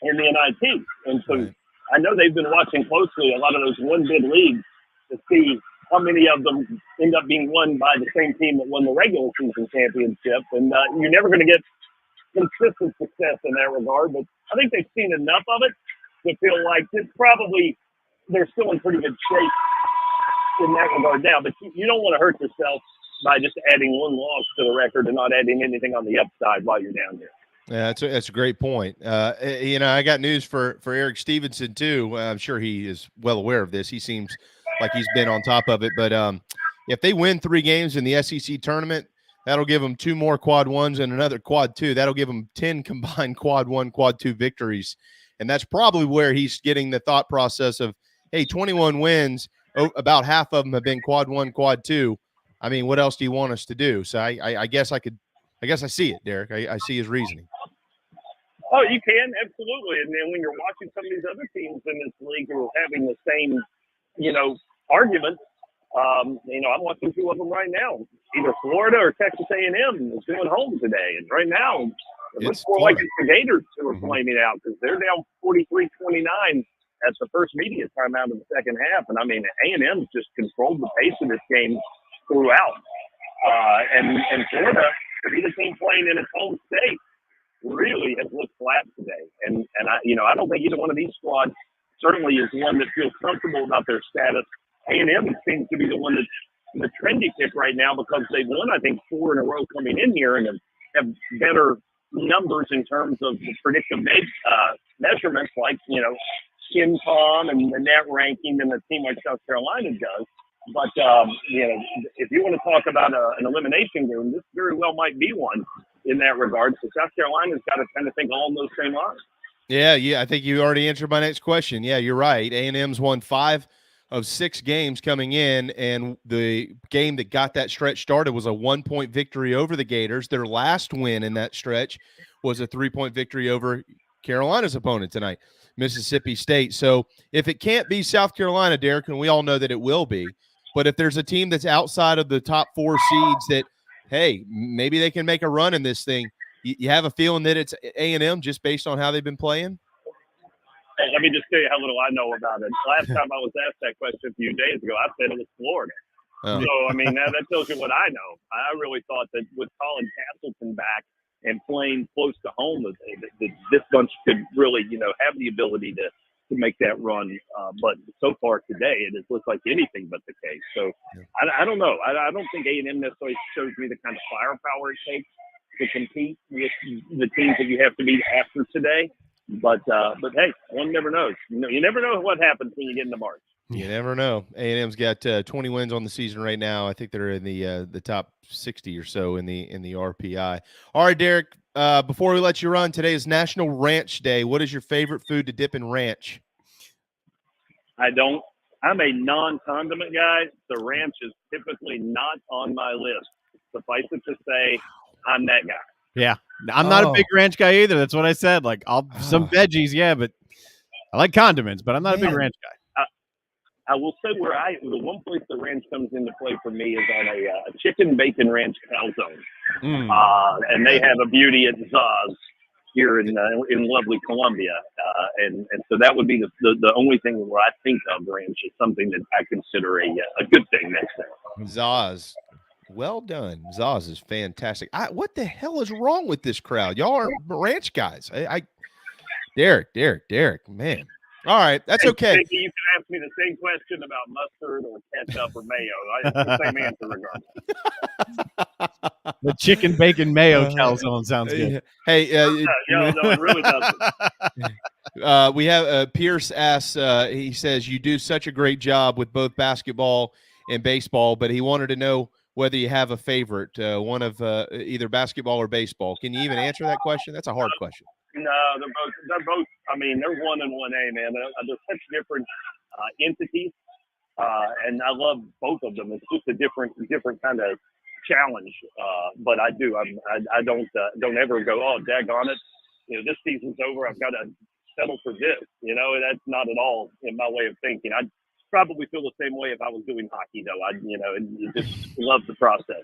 in the NIT. And so I know they've been watching closely a lot of those one-bid leagues to see how many of them end up being won by the same team that won the regular season championship. And you're never going to get consistent success in that regard. But I think they've seen enough of it to feel like they're still in pretty good shape in that regard now. But you don't want to hurt yourself by just adding one loss to the record and not adding anything on the upside while you're down there. Yeah, that's a great point. I got news for Eric Stevenson too. I'm sure he is well aware of this. He seems like he's been on top of it. But if they win 3 games in the SEC tournament, that'll give them 2 more quad 1s and another quad 2. That'll give them 10 combined quad 1, quad 2 victories. And that's probably where he's getting the thought process of, hey, 21 wins, about half of them have been quad 1, quad 2. I mean, what else do you want us to do? So I guess I see it, Derek. I see his reasoning. Oh, you can, absolutely. And then when you're watching some of these other teams in this league who are having the same, arguments, I'm watching 2 of them right now. Either Florida or Texas A&M is going home today. And right now, it looks more like it's the Gators who are flaming out because they're down 43-29 at the first media timeout of the second half. And, I mean, A&M just controlled the pace of this game throughout. And Florida, to be the team playing in its home state, really has looked flat today. And I don't think either one of these squads certainly is one that feels comfortable about their status. A&M seems to be the one that's the trendy pick right now because they've won, I think, 4 in a row coming in here and have better numbers in terms of the predictive measurements like, skin palm and the net ranking than a team like South Carolina does. But, if you want to talk about an elimination game, this very well might be one in that regard. So South Carolina's got to kind of think along those same lines. Yeah. I think you already answered my next question. Yeah, you're right. A&M's won 5 of 6 games coming in, and the game that got that stretch started was a 1-point victory over the Gators. Their last win in that stretch was a 3-point victory over Carolina's opponent tonight, Mississippi State. So if it can't be South Carolina, Derek, and we all know that it will be, but if there's a team that's outside of the top 4 seeds that, hey, maybe they can make a run in this thing, you have a feeling that it's A&M just based on how they've been playing? Hey, let me just tell you how little I know about it. Last time I was asked that question a few days ago, I said it was Florida. Oh. So, I mean, that tells you what I know. I really thought that with Colin Castleton back and playing close to home, that this bunch could really, have the ability to make that run. But so far today, it has looked like anything but the case. So I don't know. I don't think A&M necessarily shows me the kind of firepower it takes to compete with the teams that you have to beat after today. But hey, one never knows. You never know what happens when you get into March. You never know. A&M's got 20 wins on the season right now. I think they're in the top 60 or so in the RPI. All right, Derek. Before we let you run, today is National Ranch Day. What is your favorite food to dip in ranch? I'm a non-condiment guy. The ranch is typically not on my list. Suffice it to say, I'm that guy. Yeah, I'm not a big ranch guy either. That's what I said. Like, some veggies, yeah, but I like condiments, but I'm not a big ranch guy. I will say the one place the ranch comes into play for me is on a chicken bacon ranch calzone. And they have a beauty at Zaz here in lovely Columbia. And so that would be the only thing where I think of ranch is something that I consider a good thing next time. Zaz. Well done. Zaz is fantastic. What the hell is wrong with this crowd? Y'all are ranch guys. Derek, man. All right, that's okay. You can ask me the same question about mustard or ketchup or mayo. I have the same answer regardless. The chicken bacon mayo calzone sounds good. Hey, no, it really doesn't. We have Pierce asks. He says you do such a great job with both basketball and baseball, but he wanted to know whether you have a favorite, one of either basketball or baseball. Can you even answer that question? That's a hard question. No, they're both. I mean, they're 1 and 1A, man. They're such different entities, and I love both of them. It's just a different kind of challenge. But I do. I don't ever go, oh, daggone it. This season's over. I've got to settle for this. That's not at all in my way of thinking. I probably feel the same way if I was doing hockey, though. You just love the process.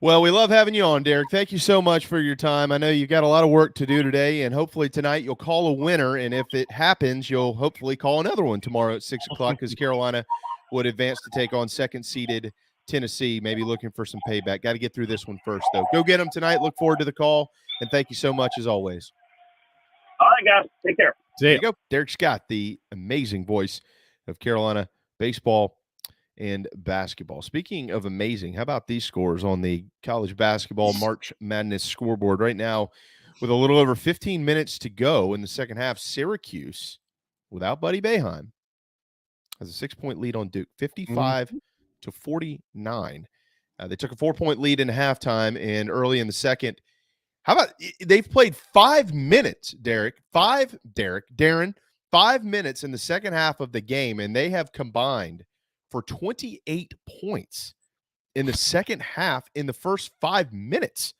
Well, we love having you on, Derek. Thank you so much for your time. I know you got a lot of work to do today, and hopefully tonight you'll call a winner. And if it happens, you'll hopefully call another one tomorrow at 6 o'clock as Carolina would advance to take on second-seeded Tennessee, maybe looking for some payback. Got to get through this one first, though. Go get them tonight. Look forward to the call, and thank you so much as always. All right, guys. Take care. There you go. Derek Scott, the amazing voice of Carolina baseball and basketball. Speaking of amazing, how about these scores on the college basketball March Madness scoreboard right now? With a little over 15 minutes to go in the second half, Syracuse, without Buddy Boeheim, has a 6-point lead on Duke, 55 to 49. They took a 4-point lead in halftime and early in the second. How about they've played 5 minutes, Darren, 5 minutes in the second half of the game, and they have combined for 28 points in the second half in the first 5 minutes.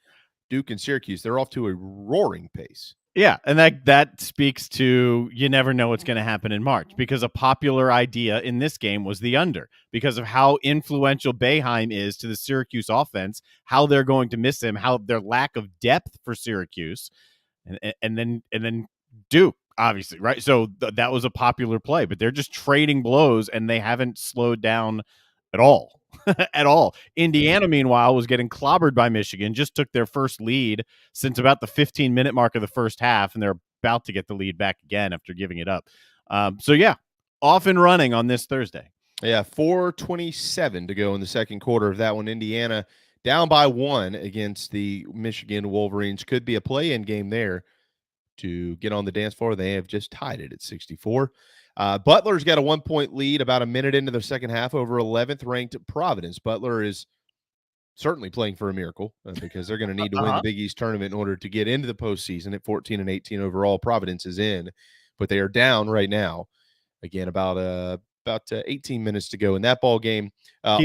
Duke and Syracuse, they're off to a roaring pace. Yeah, and that speaks to you never know what's going to happen in March, because a popular idea in this game was the under because of how influential Boeheim is to the Syracuse offense, how they're going to miss him, how their lack of depth for Syracuse, and then Duke, obviously, right? So that was a popular play, but they're just trading blows, and they haven't slowed down at all. At all. Indiana, meanwhile, was getting clobbered by Michigan, just took their first lead since about the 15-minute mark of the first half, and they're about to get the lead back again after giving it up. So, yeah, off and running on this Thursday. Yeah, 4:27 to go in the second quarter of that one. Indiana down by 1 against the Michigan Wolverines. Could be a play-in game there to get on the dance floor. They have just tied it at 64. Butler's got a 1-point lead about a minute into the second half over 11th ranked Providence. Butler is certainly playing for a miracle because they're going to need to win the Big East tournament in order to get into the postseason at 14-18 overall. Providence is in, but they are down right now. Again, about 18 minutes to go in that ball game.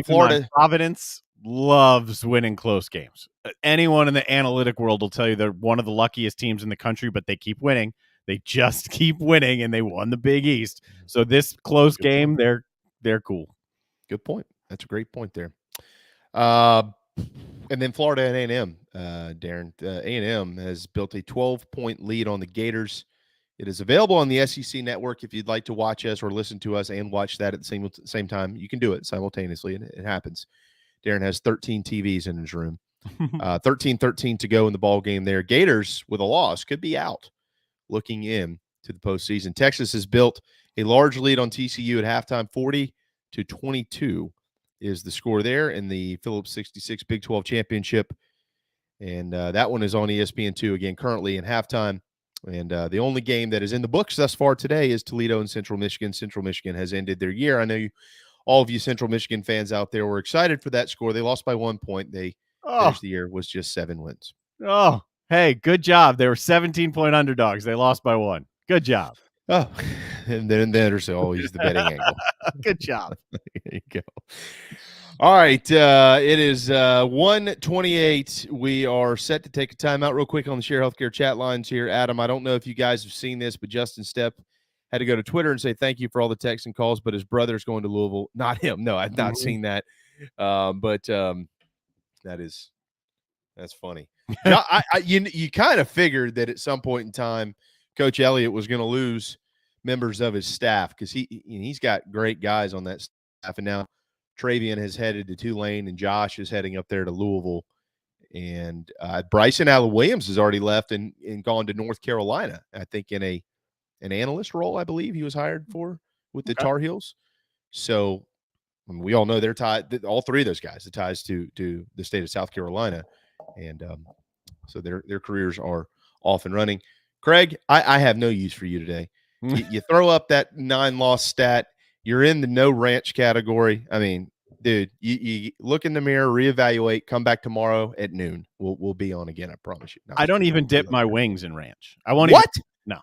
Florida, Providence loves winning close games. Anyone in the analytic world will tell you they're one of the luckiest teams in the country, but they keep winning. They just keep winning, and they won the Big East. So this close game, they're cool. Good point. That's a great point there. And then Florida and A&M, Darren. A&M has built a 12-point lead on the Gators. It is available on the SEC network if you'd like to watch us or listen to us and watch that at the same time. You can do it simultaneously, and it happens. Darren has 13 TVs in his room. 13-13 to go in the ball game there. Gators, with a loss, could be out looking in to the postseason. Texas has built a large lead on TCU at halftime. 40-22 is the score there in the Phillips 66 Big 12 Championship. And that one is on ESPN2 again currently in halftime. And the only game that is in the books thus far today is Toledo and Central Michigan. Central Michigan has ended their year. I know all of you Central Michigan fans out there were excited for that score. They lost by 1 point. They finished the year was just 7 wins. Oh, hey, good job. They were 17-point underdogs. They lost by 1. Good job. Oh, and then there's always the betting angle. Good job. There you go. All right. It is 1:28. We are set to take a timeout real quick on the Share Healthcare chat lines here. Adam, I don't know if you guys have seen this, but Justin Stepp had to go to Twitter and say thank you for all the texts and calls, but his brother's going to Louisville. Not him. No, I've not seen that. But that's funny. Now, you kind of figured that at some point in time, Coach Elliott was going to lose members of his staff because he's got great guys on that staff, and now Travian has headed to Tulane, and Josh is heading up there to Louisville, and Bryson Allen Williams has already left and gone to North Carolina. I think in an analyst role, I believe he was hired for with the Tar Heels. So we all know they're tied. All three of those guys, the ties to the state of South Carolina. And so their careers are off and running. Craig, I have no use for you today. You throw up that 9-loss stat. You're in the no ranch category. I mean, dude, you look in the mirror, reevaluate, come back tomorrow at noon. We'll be on again. I promise you. No, I don't even dip my wings in ranch. I want what? No.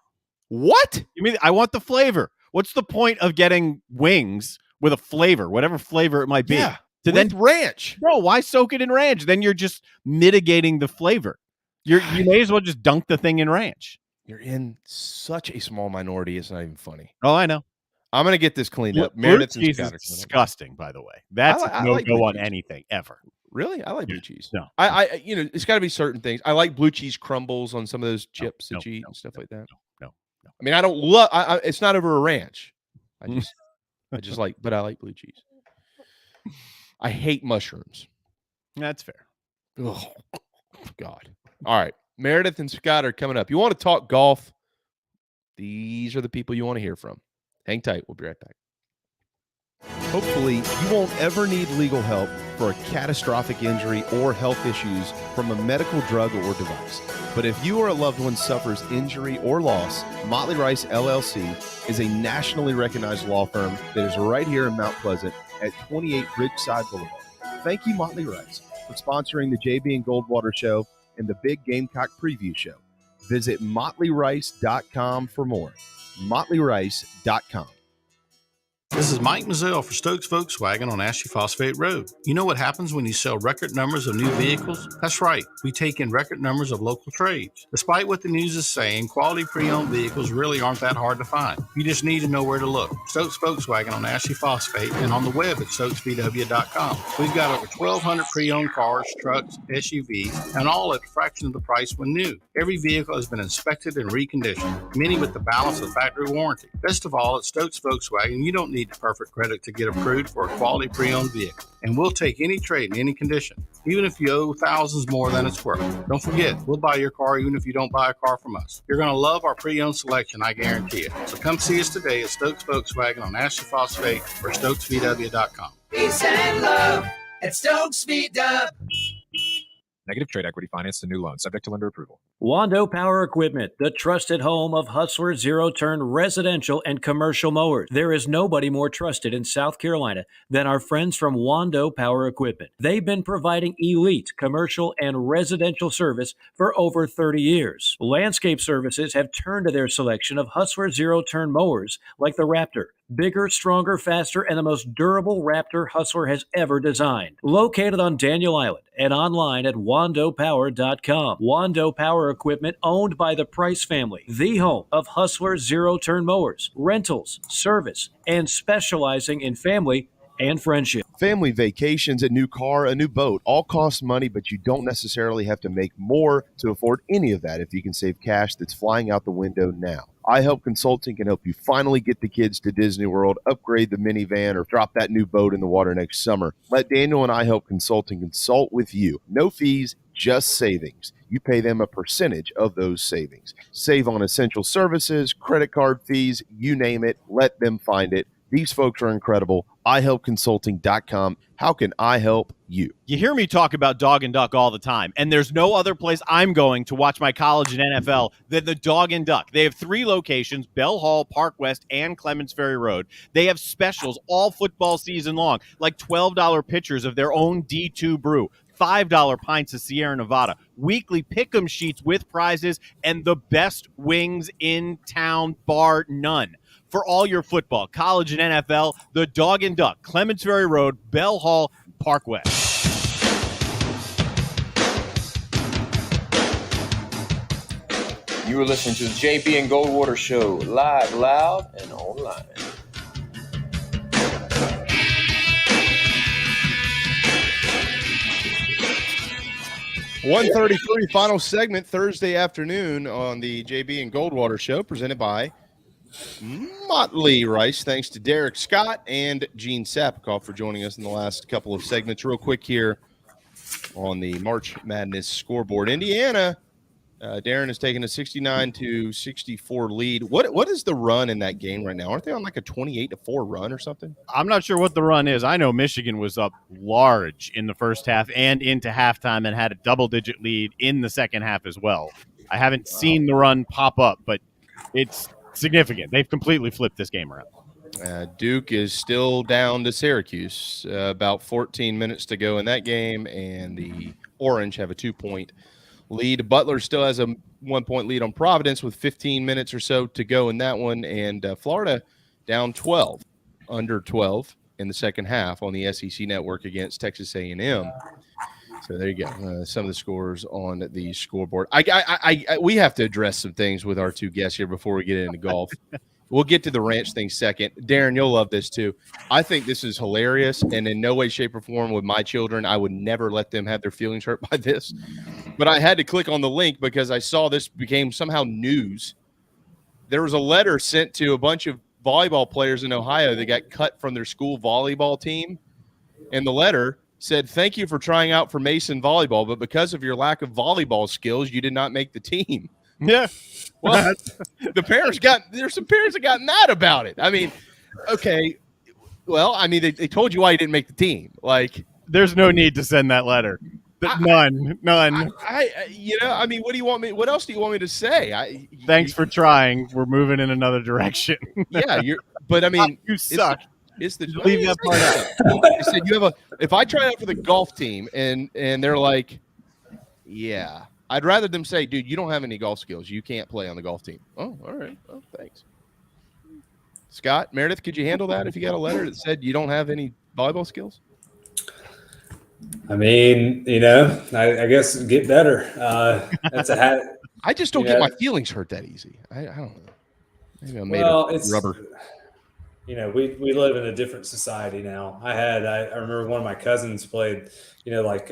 What? You mean I want the flavor? What's the point of getting wings with a flavor, whatever flavor it might be? Yeah. With ranch. Bro, why soak it in ranch? Then you're just mitigating the flavor. You may as well just dunk the thing in ranch. You're in such a small minority. It's not even funny. Oh, I know. I'm going to get this cleaned up. Meredith cheese is disgusting, by the way. That's no go on anything ever. Really? I like blue cheese. No. I it's got to be certain things. I like blue cheese crumbles on some of those chips that you eat and stuff like that. No. I mean, I don't love it's not over a ranch. I just like, but I like blue cheese. I hate mushrooms. That's fair. Oh, God. All right. Meredith and Scott are coming up. You want to talk golf? These are the people you want to hear from. Hang tight. We'll be right back. Hopefully, you won't ever need legal help for a catastrophic injury or health issues from a medical drug or device. But if you or a loved one suffers injury or loss, Motley Rice LLC is a nationally recognized law firm that is right here in Mount Pleasant at 28 Ridgeside Boulevard. Thank you, Motley Rice, for sponsoring the JB and Goldwater Show and the Big Gamecock Preview Show. Visit motleyrice.com for more. motleyrice.com. This is Mike Mazzell for Stokes Volkswagen on Ashley Phosphate Road. You know what happens when you sell record numbers of new vehicles? That's right. We take in record numbers of local trades. Despite what the news is saying, quality pre-owned vehicles really aren't that hard to find. You just need to know where to look. Stokes Volkswagen on Ashley Phosphate and on the web at stokesvw.com. We've got over 1,200 pre-owned cars, trucks, SUVs, and all at a fraction of the price when new. Every vehicle has been inspected and reconditioned, many with the balance of factory warranty. Best of all, at Stokes Volkswagen, you don't need perfect credit to get approved for a quality pre-owned vehicle. And we'll take any trade in any condition, even if you owe thousands more than it's worth. Don't forget, we'll buy your car even if you don't buy a car from us. You're going to love our pre-owned selection, I guarantee it. So come see us today at Stokes Volkswagen on Ashley Phosphate or stokesvw.com. Peace and love at Stokes VW. Negative trade equity finance to new loan, subject to lender approval. Wando Power Equipment, the trusted home of Hustler zero-turn residential and commercial mowers. There is nobody more trusted in South Carolina than our friends from Wando Power Equipment. They've been providing elite commercial and residential service for over 30 years. Landscape Services have turned to their selection of Hustler zero-turn mowers like the Raptor. Bigger, stronger, faster, and the most durable Raptor Hustler has ever designed. Located on Daniel Island and online at wandopower.com. Wando Power Equipment, owned by the Price family, the home of Hustler zero-turn mowers, rentals, service, and specializing in family and friendship. Family vacations, a new car, a new boat, all cost money, but you don't necessarily have to make more to afford any of that if you can save cash that's flying out the window now. iHelp Consulting can help you finally get the kids to Disney World, upgrade the minivan, or drop that new boat in the water next summer. Let Daniel and iHelp Consulting consult with you. No fees, just savings. You pay them a percentage of those savings. Save on essential services, credit card fees, you name it. Let them find it. These folks are incredible. iHelpConsulting.com. How can I help you? You hear me talk about Dog and Duck all the time, and there's no other place I'm going to watch my college and NFL than the Dog and Duck. They have 3 locations, Bell Hall, Park West, and Clements Ferry Road. They have specials all football season long, like $12 pitchers of their own D2 brew, $5 pints of Sierra Nevada, weekly pick'em sheets with prizes, and the best wings in town, bar none. For all your football, college, and NFL, the Dog and Duck, Clements Ferry Road, Bell Hall, Park West. You are listening to the JB and Goldwater Show, live, loud, and online. .133 final segment Thursday afternoon on the JB and Goldwater Show, presented by Motley Rice. Thanks to Derek Scott and Gene Sapakoff for joining us in the last couple of segments. Real quick here on the March Madness scoreboard. Indiana, Darren is taking a 69-64 lead. What is the run in that game right now? Aren't they on like a 28-4 run or something? I'm not sure what the run is. I know Michigan was up large in the first half and into halftime and had a double-digit lead in the second half as well. I haven't seen the run pop up, but it's significant. They've completely flipped this game around. Duke is still down to Syracuse. About 14 minutes to go in that game, and the Orange have a 2-point lead. Butler still has a 1-point lead on Providence with 15 minutes or so to go in that one, and Florida down 12, under 12 in the second half on the SEC network against Texas A&M. So there you go. Some of the scores on the scoreboard. We have to address some things with our two guests here before we get into golf. We'll get to the ranch thing second. Darren, you'll love this too. I think this is hilarious, and in no way, shape, or form with my children, I would never let them have their feelings hurt by this. But I had to click on the link because I saw this became somehow news. There was a letter sent to a bunch of volleyball players in Ohio that got cut from their school volleyball team And the letter said, "Thank you for trying out for Mason volleyball, but because of your lack of volleyball skills, you did not make the team." Yeah. Well, there's some parents that got mad about it. I mean, okay. Well, I mean, they told you why you didn't make the team. Like, there's no need to send that letter. None. I mean, what do you want me? What else do you want me to say? Thanks for trying. We're moving in another direction. Yeah, but I mean, you suck. It's the leave that part out. I said if I try out for the golf team and they're like, yeah, I'd rather them say, dude, you don't have any golf skills. You can't play on the golf team. Oh, all right. Oh, thanks. Scott, Meredith, could you handle that if you got a letter that said you don't have any volleyball skills? I mean, I guess get better. That's a hat. I just don't get my feelings hurt that easy. I don't know. Maybe I'm made of rubber. We live in a different society now. I remember one of my cousins played, like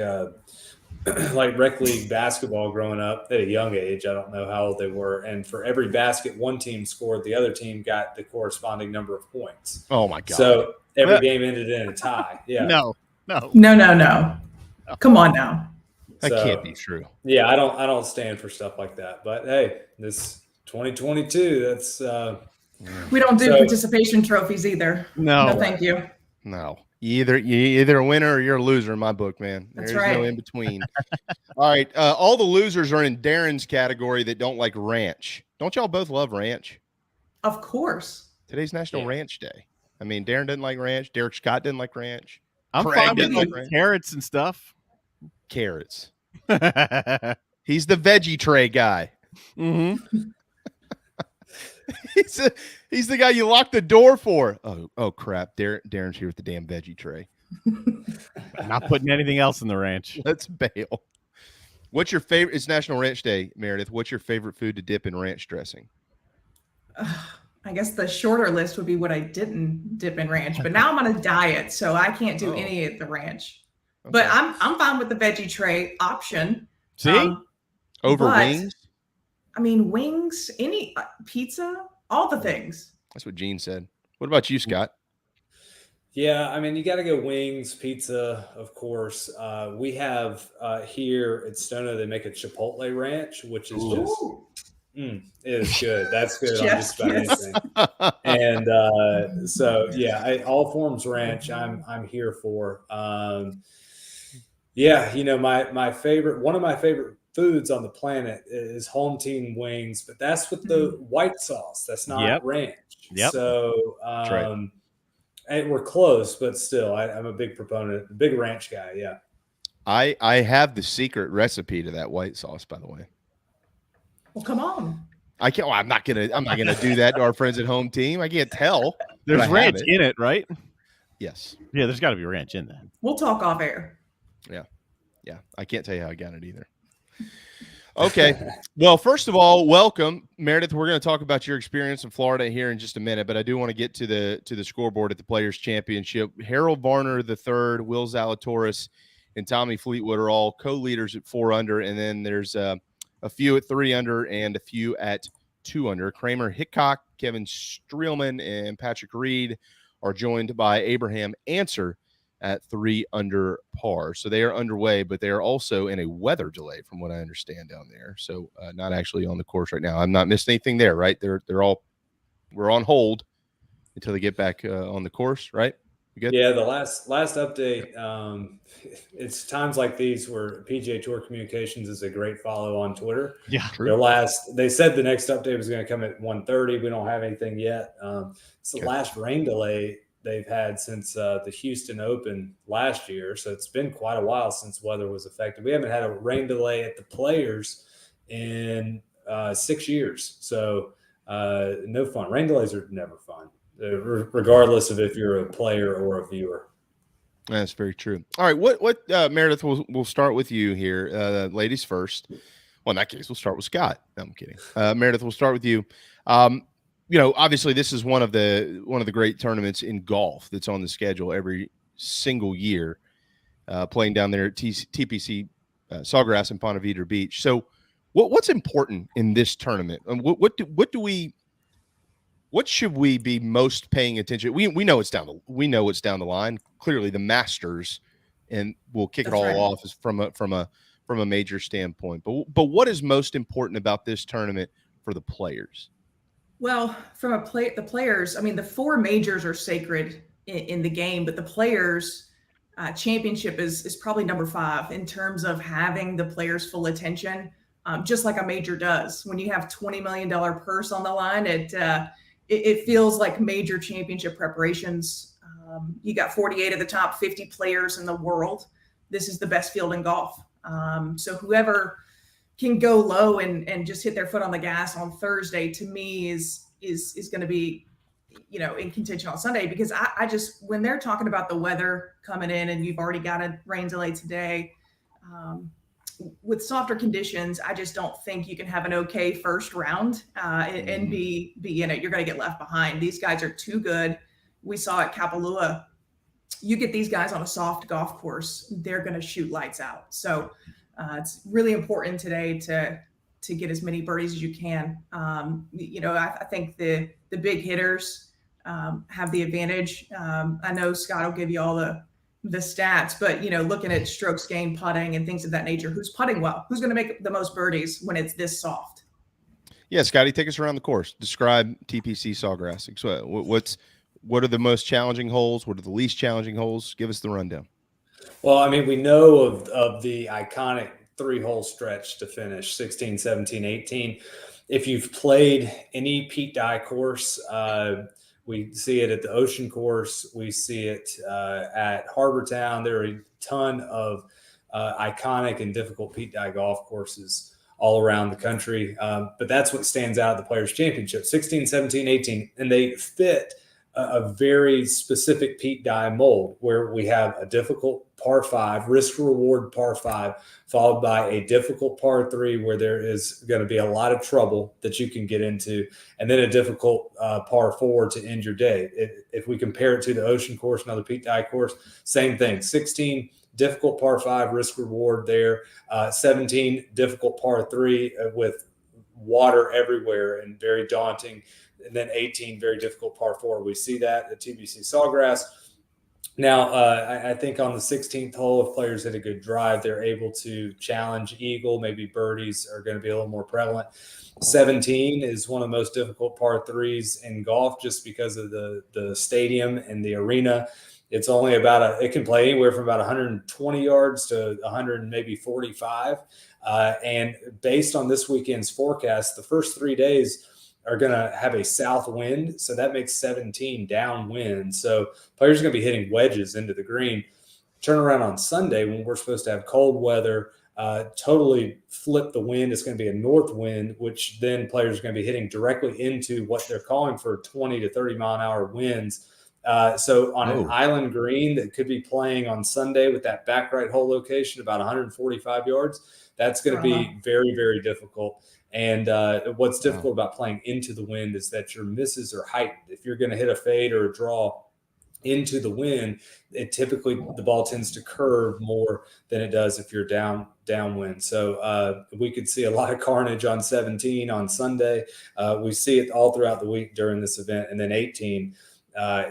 rec league basketball growing up at a young age. I don't know how old they were. And for every basket one team scored, the other team got the corresponding number of points. Oh my God. So every game ended in a tie. Yeah. No. Come on now. That can't be true. Yeah, I don't stand for stuff like that. But hey, this 2022, that's we don't do participation trophies either. No, thank you. No. You're either a winner or you're a loser in my book, man. There's no in between. All right. All the losers are in Darren's category that don't like ranch. Don't y'all both love ranch? Of course. Today's National Ranch Day. I mean, Darren didn't like ranch. Derek Scott didn't like ranch. I'm fine with like carrots and stuff. Carrots. He's the veggie tray guy. Mm-hmm. He's the guy you lock the door for. Oh crap. Darren's here with the damn veggie tray. Not putting anything else in the ranch. Let's bail. What's your favorite? It's National Ranch Day, Meredith. What's your favorite food to dip in ranch dressing? I guess the shorter list would be what I didn't dip in ranch, but now I'm on a diet, so I can't do any of the ranch. Okay. But I'm fine with the veggie tray option. See? Over wings? I mean, wings, any pizza, all the things. That's what Gene said. What about you, Scott? Yeah, I mean, you got to go wings, pizza, of course. We have here at Stono, they make a Chipotle ranch, which is it is good. That's good on just about anything. And so, yeah, all forms ranch, I'm here for. My favorite, one of my favorite foods on the planet is home team wings, but that's with the white sauce. That's not ranch. Yep. So, we're close, but still, I'm a big proponent, big ranch guy. Yeah. I have the secret recipe to that white sauce, by the way. Well, come on. I can't. Well, I'm not gonna do that to our friends at home team. I can't tell. There's ranch in it, right? Yes. Yeah, there's got to be ranch in that. We'll talk off air. Yeah. I can't tell you how I got it either. Okay. Well, first of all, welcome, Meredith. We're going to talk about your experience in Florida here in just a minute, but I do want to get to the scoreboard at the Players Championship. Harold Varner III, Will Zalatoris, and Tommy Fleetwood are all co-leaders at 4 under, and then there's a few at 3 under and a few at 2 under. Kramer Hickok, Kevin Streelman, and Patrick Reed are joined by Abraham Answer at 3 under par. So they are underway, but they are also in a weather delay from what I understand down there. So not actually on the course right now. I'm not missing anything there, right? We're on hold until they get back on the course, right? You good? Yeah, the last update, it's times like these where PGA Tour Communications is a great follow on Twitter. Yeah, true. They said the next update was going to come at 1:30. We don't have anything yet. It's the last rain delay they've had since the Houston Open last year. So it's been quite a while since weather was affected. We haven't had a rain delay at the Players in 6 years. So no fun. Rain delays are never fun, regardless of if you're a player or a viewer. That's very true. All right. What Meredith, we'll start with you here. Ladies first. Well, in that case, we'll start with Scott. No, I'm kidding. Meredith, we'll start with you. Obviously this is one of the great tournaments in golf that's on the schedule every single year, playing down there at TPC Sawgrass in Ponte Vedra Beach. So what's important in this tournament? And what do we What should we be most paying attention? We know it's down the line. Clearly, the Masters, and we'll kick it all off is from a major standpoint. But what is most important about this tournament for the players? Well, from the players, I mean, the 4 majors are sacred in the game, but the players championship is probably number 5 in terms of having the players' full attention, just like a major does. When you have $20 million purse on the line, it feels like major championship preparations. You got 48 of the top 50 players in the world. This is the best field in golf. So whoever can go low and just hit their foot on the gas on Thursday, to me, is going to be, in contention on Sunday, because I just, when they're talking about the weather coming in and you've already got a rain delay today, with softer conditions, I just don't think you can have an okay first round and be in it. You're going to get left behind. These guys are too good. We saw at Kapalua, you get these guys on a soft golf course, they're going to shoot lights out. So it's really important today to get as many birdies as you can. I think the big hitters have the advantage. I know Scott will give you all the stats, but looking at strokes gained, putting, and things of that nature, who's putting well, who's going to make the most birdies when it's this soft? Yeah, Scotty, take us around the course. Describe TPC Sawgrass. So what are the most challenging holes? What are the least challenging holes? Give us the rundown. Well, I mean, we know of the iconic 3-hole stretch to finish, 16, 17, 18. If you've played any Pete Dye course, we see it at the Ocean Course. We see it at Harbor Town. There are a ton of iconic and difficult Pete Dye golf courses all around the country. But that's what stands out at the Players' Championship, 16, 17, 18. And they fit a very specific Pete Dye mold, where we have a difficult par 5, risk reward par 5, followed by a difficult par 3 where there is going to be a lot of trouble that you can get into, and then a difficult par 4 to end your day. If we compare it to the Ocean Course, another Pete Dye course, same thing. 16 difficult par 5, risk reward there. 17 difficult par 3 with water everywhere and very daunting. And then 18, very difficult par 4. We see that at TPC Sawgrass. Now, I think on the 16th hole, if players hit a good drive, they're able to challenge eagle. Maybe birdies are going to be a little more prevalent. 17 is one of the most difficult par 3s in golf, just because of the stadium and the arena. It's only it can play anywhere from about 120 yards to 100 and maybe 45. And based on this weekend's forecast, the first 3 days are going to have a south wind. So that makes 17 downwind. So players are going to be hitting wedges into the green. Turn around on Sunday when we're supposed to have cold weather, totally flip the wind. It's going to be a north wind, which then players are going to be hitting directly into what they're calling for 20 to 30 mile an hour winds. So on an island green that could be playing on Sunday with that back right hole location, about 145 yards, that's going to be very, very difficult. And what's difficult about playing into the wind is that your misses are heightened. If you're going to hit a fade or a draw into the wind, the ball tends to curve more than it does if you're downwind. So we could see a lot of carnage on 17 on Sunday. We see it all throughout the week during this event. And then 18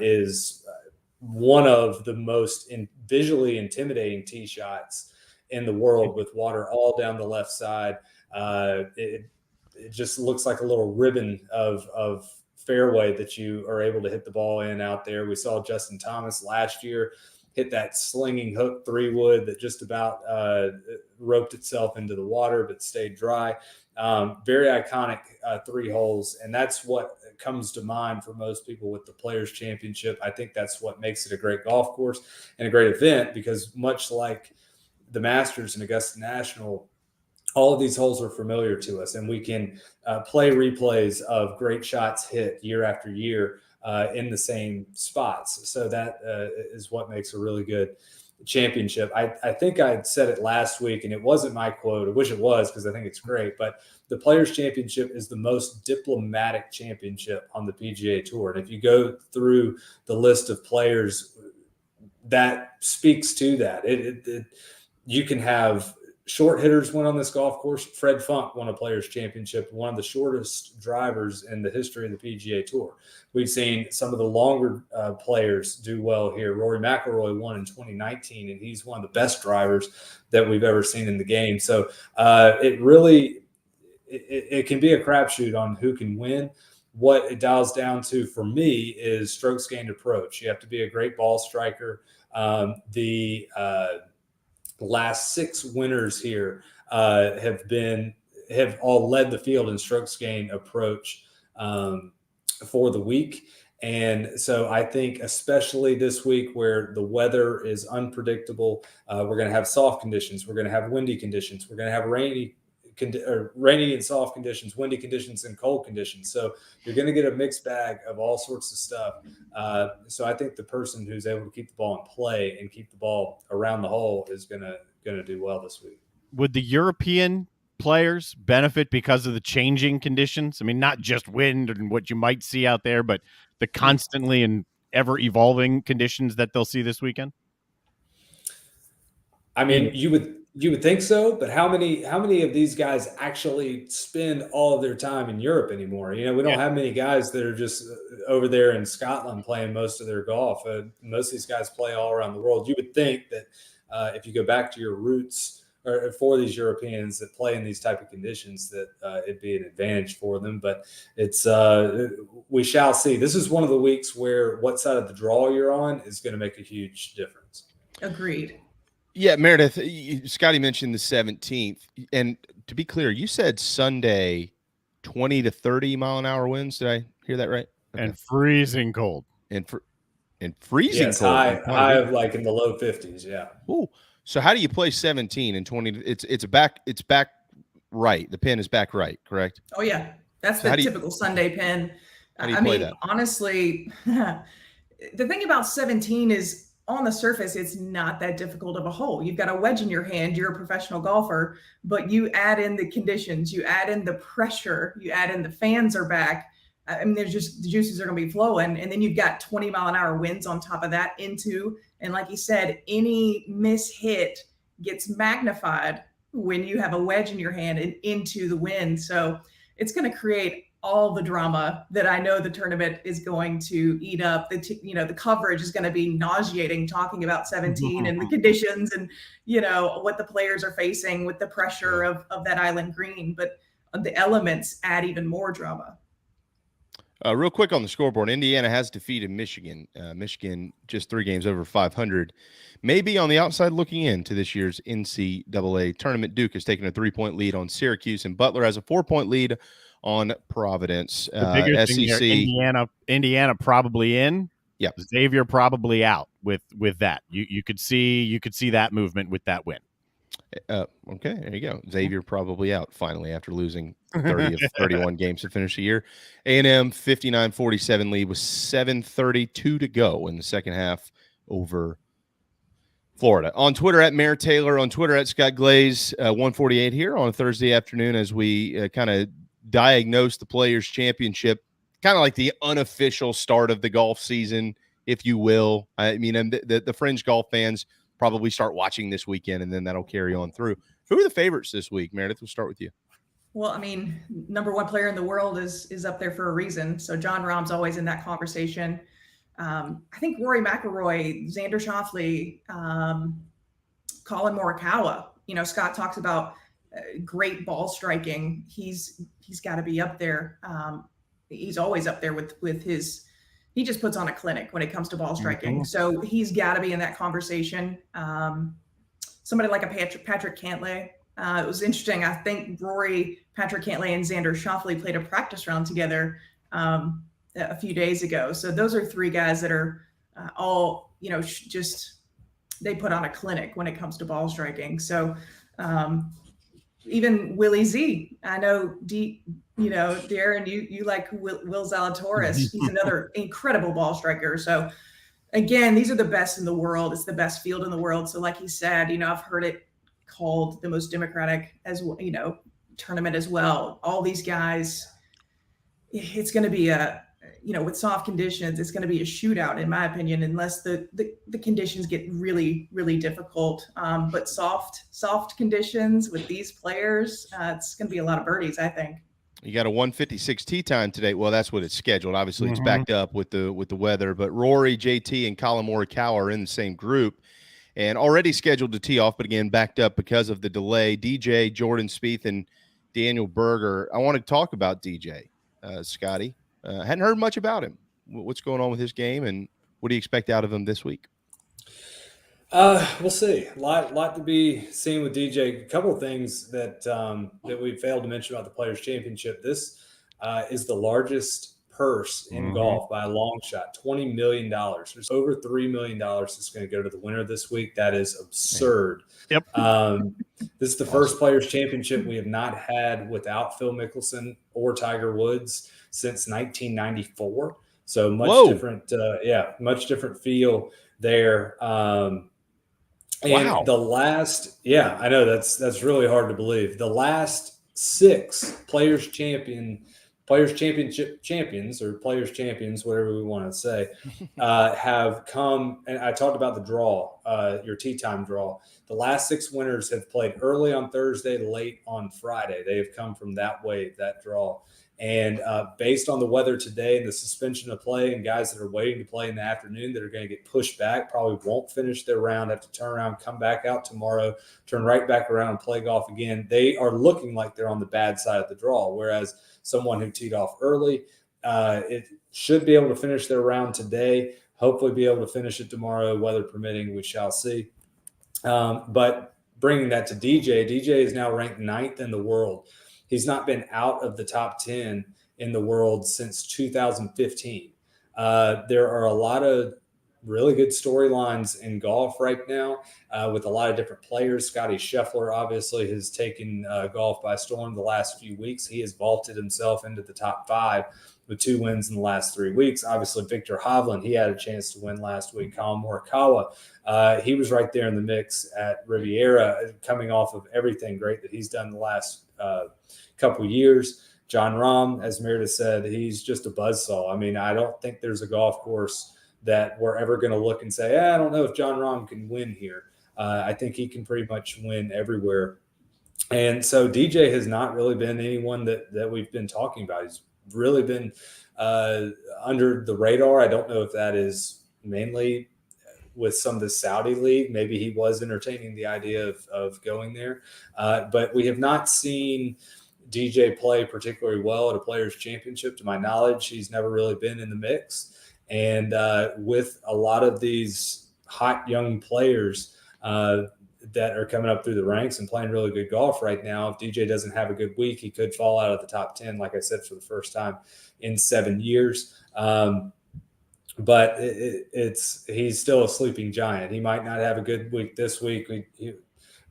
is one of the most visually intimidating tee shots in the world, with water all down the left side. It just looks like a little ribbon of fairway that you are able to hit the ball in out there. We saw Justin Thomas last year hit that slinging hook 3-wood that just about roped itself into the water but stayed dry. Very iconic 3 holes, and that's what comes to mind for most people with the Players' Championship. I think that's what makes it a great golf course and a great event, because much like the Masters and Augusta National, all of these holes are familiar to us, and we can play replays of great shots hit year after year in the same spots. So that is what makes a really good championship. I think I said it last week, and it wasn't my quote. I wish it was, because I think it's great. But the Players' Championship is the most diplomatic championship on the PGA Tour. And if you go through the list of players, that speaks to that. You can have short hitters went on this golf course. Fred Funk won a Players Championship, one of the shortest drivers in the history of the PGA Tour. We've seen some of the longer players do well here. Rory McIlroy won in 2019, and he's one of the best drivers that we've ever seen in the game. So it can be a crapshoot on who can win. What it dials down to for me is strokes gained approach. You have to be a great ball striker. The last 6 winners here have all led the field in strokes gained approach for the week. And so I think especially this week where the weather is unpredictable, we're going to have soft conditions. We're going to have windy conditions. We're going to have rainy and soft conditions, windy conditions, and cold conditions. So you're going to get a mixed bag of all sorts of stuff. So I think the person who's able to keep the ball in play and keep the ball around the hole is going to do well this week. Would the European players benefit because of the changing conditions? I mean, not just wind and what you might see out there, but the constantly and ever evolving conditions that they'll see this weekend? I mean, you would think so, but how many of these guys actually spend all of their time in Europe anymore? You know, we don't have many guys that are just over there in Scotland playing most of their golf. Most of these guys play all around the world. You would think that if you go back to your roots, or for these Europeans that play in these type of conditions, that it'd be an advantage for them. But it's we shall see. This is one of the weeks where what side of the draw you're on is going to make a huge difference. Agreed. Yeah, Meredith, Scotty mentioned the 17th. And to be clear, you said Sunday 20 to 30 mile an hour winds. Did I hear that right? Okay. And freezing cold. And freezing cold. High of like in the low 50s, yeah. Ooh. So how do you play 17 and 20? It's back right. The pin is back right, correct? Oh, yeah. That's the typical Sunday pin. How do you play that? Honestly, the thing about 17 is, on the surface, it's not that difficult of a hole. You've got a wedge in your hand. You're a professional golfer, but you add in the conditions, you add in the pressure, you add in the fans are back. I mean, there's just the juices are going to be flowing. And then you've got 20 mile an hour winds on top of that and like you said, any mishit gets magnified when you have a wedge in your hand and into the wind. So it's going to create all the drama that I know the tournament is going to eat up. The coverage is going to be nauseating talking about 17 and the conditions and, what the players are facing with the pressure of that island green. But the elements add even more drama. Real quick on the scoreboard, Indiana has defeated Michigan. Michigan just 3 games over 500. Maybe on the outside looking in to this year's NCAA tournament, Duke has taken a 3-point lead on Syracuse, and Butler has a 4-point lead on Providence. SEC. Here, Indiana probably in. Yep. Xavier probably out with that. You could see that movement with that win. Okay, there you go. Xavier probably out finally after losing 30 of 31 games to finish the year. A&M 59-47 lead with 7:32 to go in the second half over Florida. On Twitter at Mayor Taylor, on Twitter at Scott Glaze, 148 here on a Thursday afternoon as we kind of diagnose the Players Championship, kind of like the unofficial start of the golf season, if you will. I mean, the fringe golf fans probably start watching this weekend, and then that'll carry on through. Who are the favorites this week? Meredith, we'll start with you. Well, I mean, number 1 player in the world is up there for a reason. So John Rahm's always in that conversation. I think Rory McIlroy, Xander Schauffele, Colin Morikawa. Scott talks about great ball striking. He's got to be up there. He's always up there with his. He just puts on a clinic when it comes to ball striking. Mm-hmm. So he's got to be in that conversation. Somebody like a Patrick Cantlay. It was interesting. I think Rory, Patrick Cantlay, and Xander Schauffele played a practice round together a few days ago. So those are 3 guys that are all, just they put on a clinic when it comes to ball striking. So even Willie Z, I know Darren, you like Will Zalatoris. He's another incredible ball striker. So again, these are the best in the world. It's the best field in the world. So like he said, I've heard it called the most democratic tournament as well. All these guys, it's going to be with soft conditions, it's going to be a shootout, in my opinion, unless the conditions get really, really difficult. But soft conditions with these players, it's going to be a lot of birdies, I think. You got a 1:56 tee time today. Well, that's what it's scheduled. Obviously, it's backed up with the weather. But Rory, JT, and Colin Morikawa are in the same group and already scheduled to tee off, but again, backed up because of the delay. DJ, Jordan Spieth, and Daniel Berger. I want to talk about DJ, Scotty. Hadn't heard much about him. What's going on with his game, and what do you expect out of him this week? We'll see. Lot to be seen with DJ. A couple of things that we failed to mention about the Players Championship. This is the largest purse in golf by a long shot, $20 million. There's over $3 million that's going to go to the winner this week. That is absurd. Yep. This is the first Players Championship we have not had without Phil Mickelson or Tiger Woods since 1994. So much different. Much different feel there. And the last, I know that's really hard to believe. The last 6 Players Championship champions, or Players Champions, whatever we want to say, have come. And I talked about the draw, your tee time draw. The last 6 winners have played early on Thursday, late on Friday. They have come from that wave, that draw. And based on the weather today and the suspension of play and guys that are waiting to play in the afternoon that are going to get pushed back, probably won't finish their round, have to turn around, come back out tomorrow, turn right back around and play golf again. They are looking like they're on the bad side of the draw, whereas someone who teed off early, it should be able to finish their round today, hopefully be able to finish it tomorrow, weather permitting, we shall see. But bringing that to DJ is now ranked 9th in the world. He's not been out of the top 10 in the world since 2015. There are a lot of really good storylines in golf right now with a lot of different players. Scotty Scheffler obviously has taken golf by storm the last few weeks. He has vaulted himself into the top 5 with 2 wins in the last 3 weeks. Obviously, Victor Hovland, he had a chance to win last week. Colin Morikawa, he was right there in the mix at Riviera, coming off of everything great that he's done the last couple years. John Rahm, as Meredith said, he's just a buzzsaw. I mean, I don't think there's a golf course that we're ever going to look and say, I don't know if John Rahm can win here. I think he can pretty much win everywhere. And so DJ has not really been anyone that we've been talking about. He's really been under the radar. I don't know if that is mainly with some of the Saudi league. Maybe he was entertaining the idea of going there. But we have not seen DJ play particularly well at a Players Championship. To my knowledge, he's never really been in the mix. And with a lot of these hot young players that are coming up through the ranks and playing really good golf right now, if DJ doesn't have a good week, he could fall out of the top 10, like I said, for the first time in 7 years. But he's still a sleeping giant. He might not have a good week this week.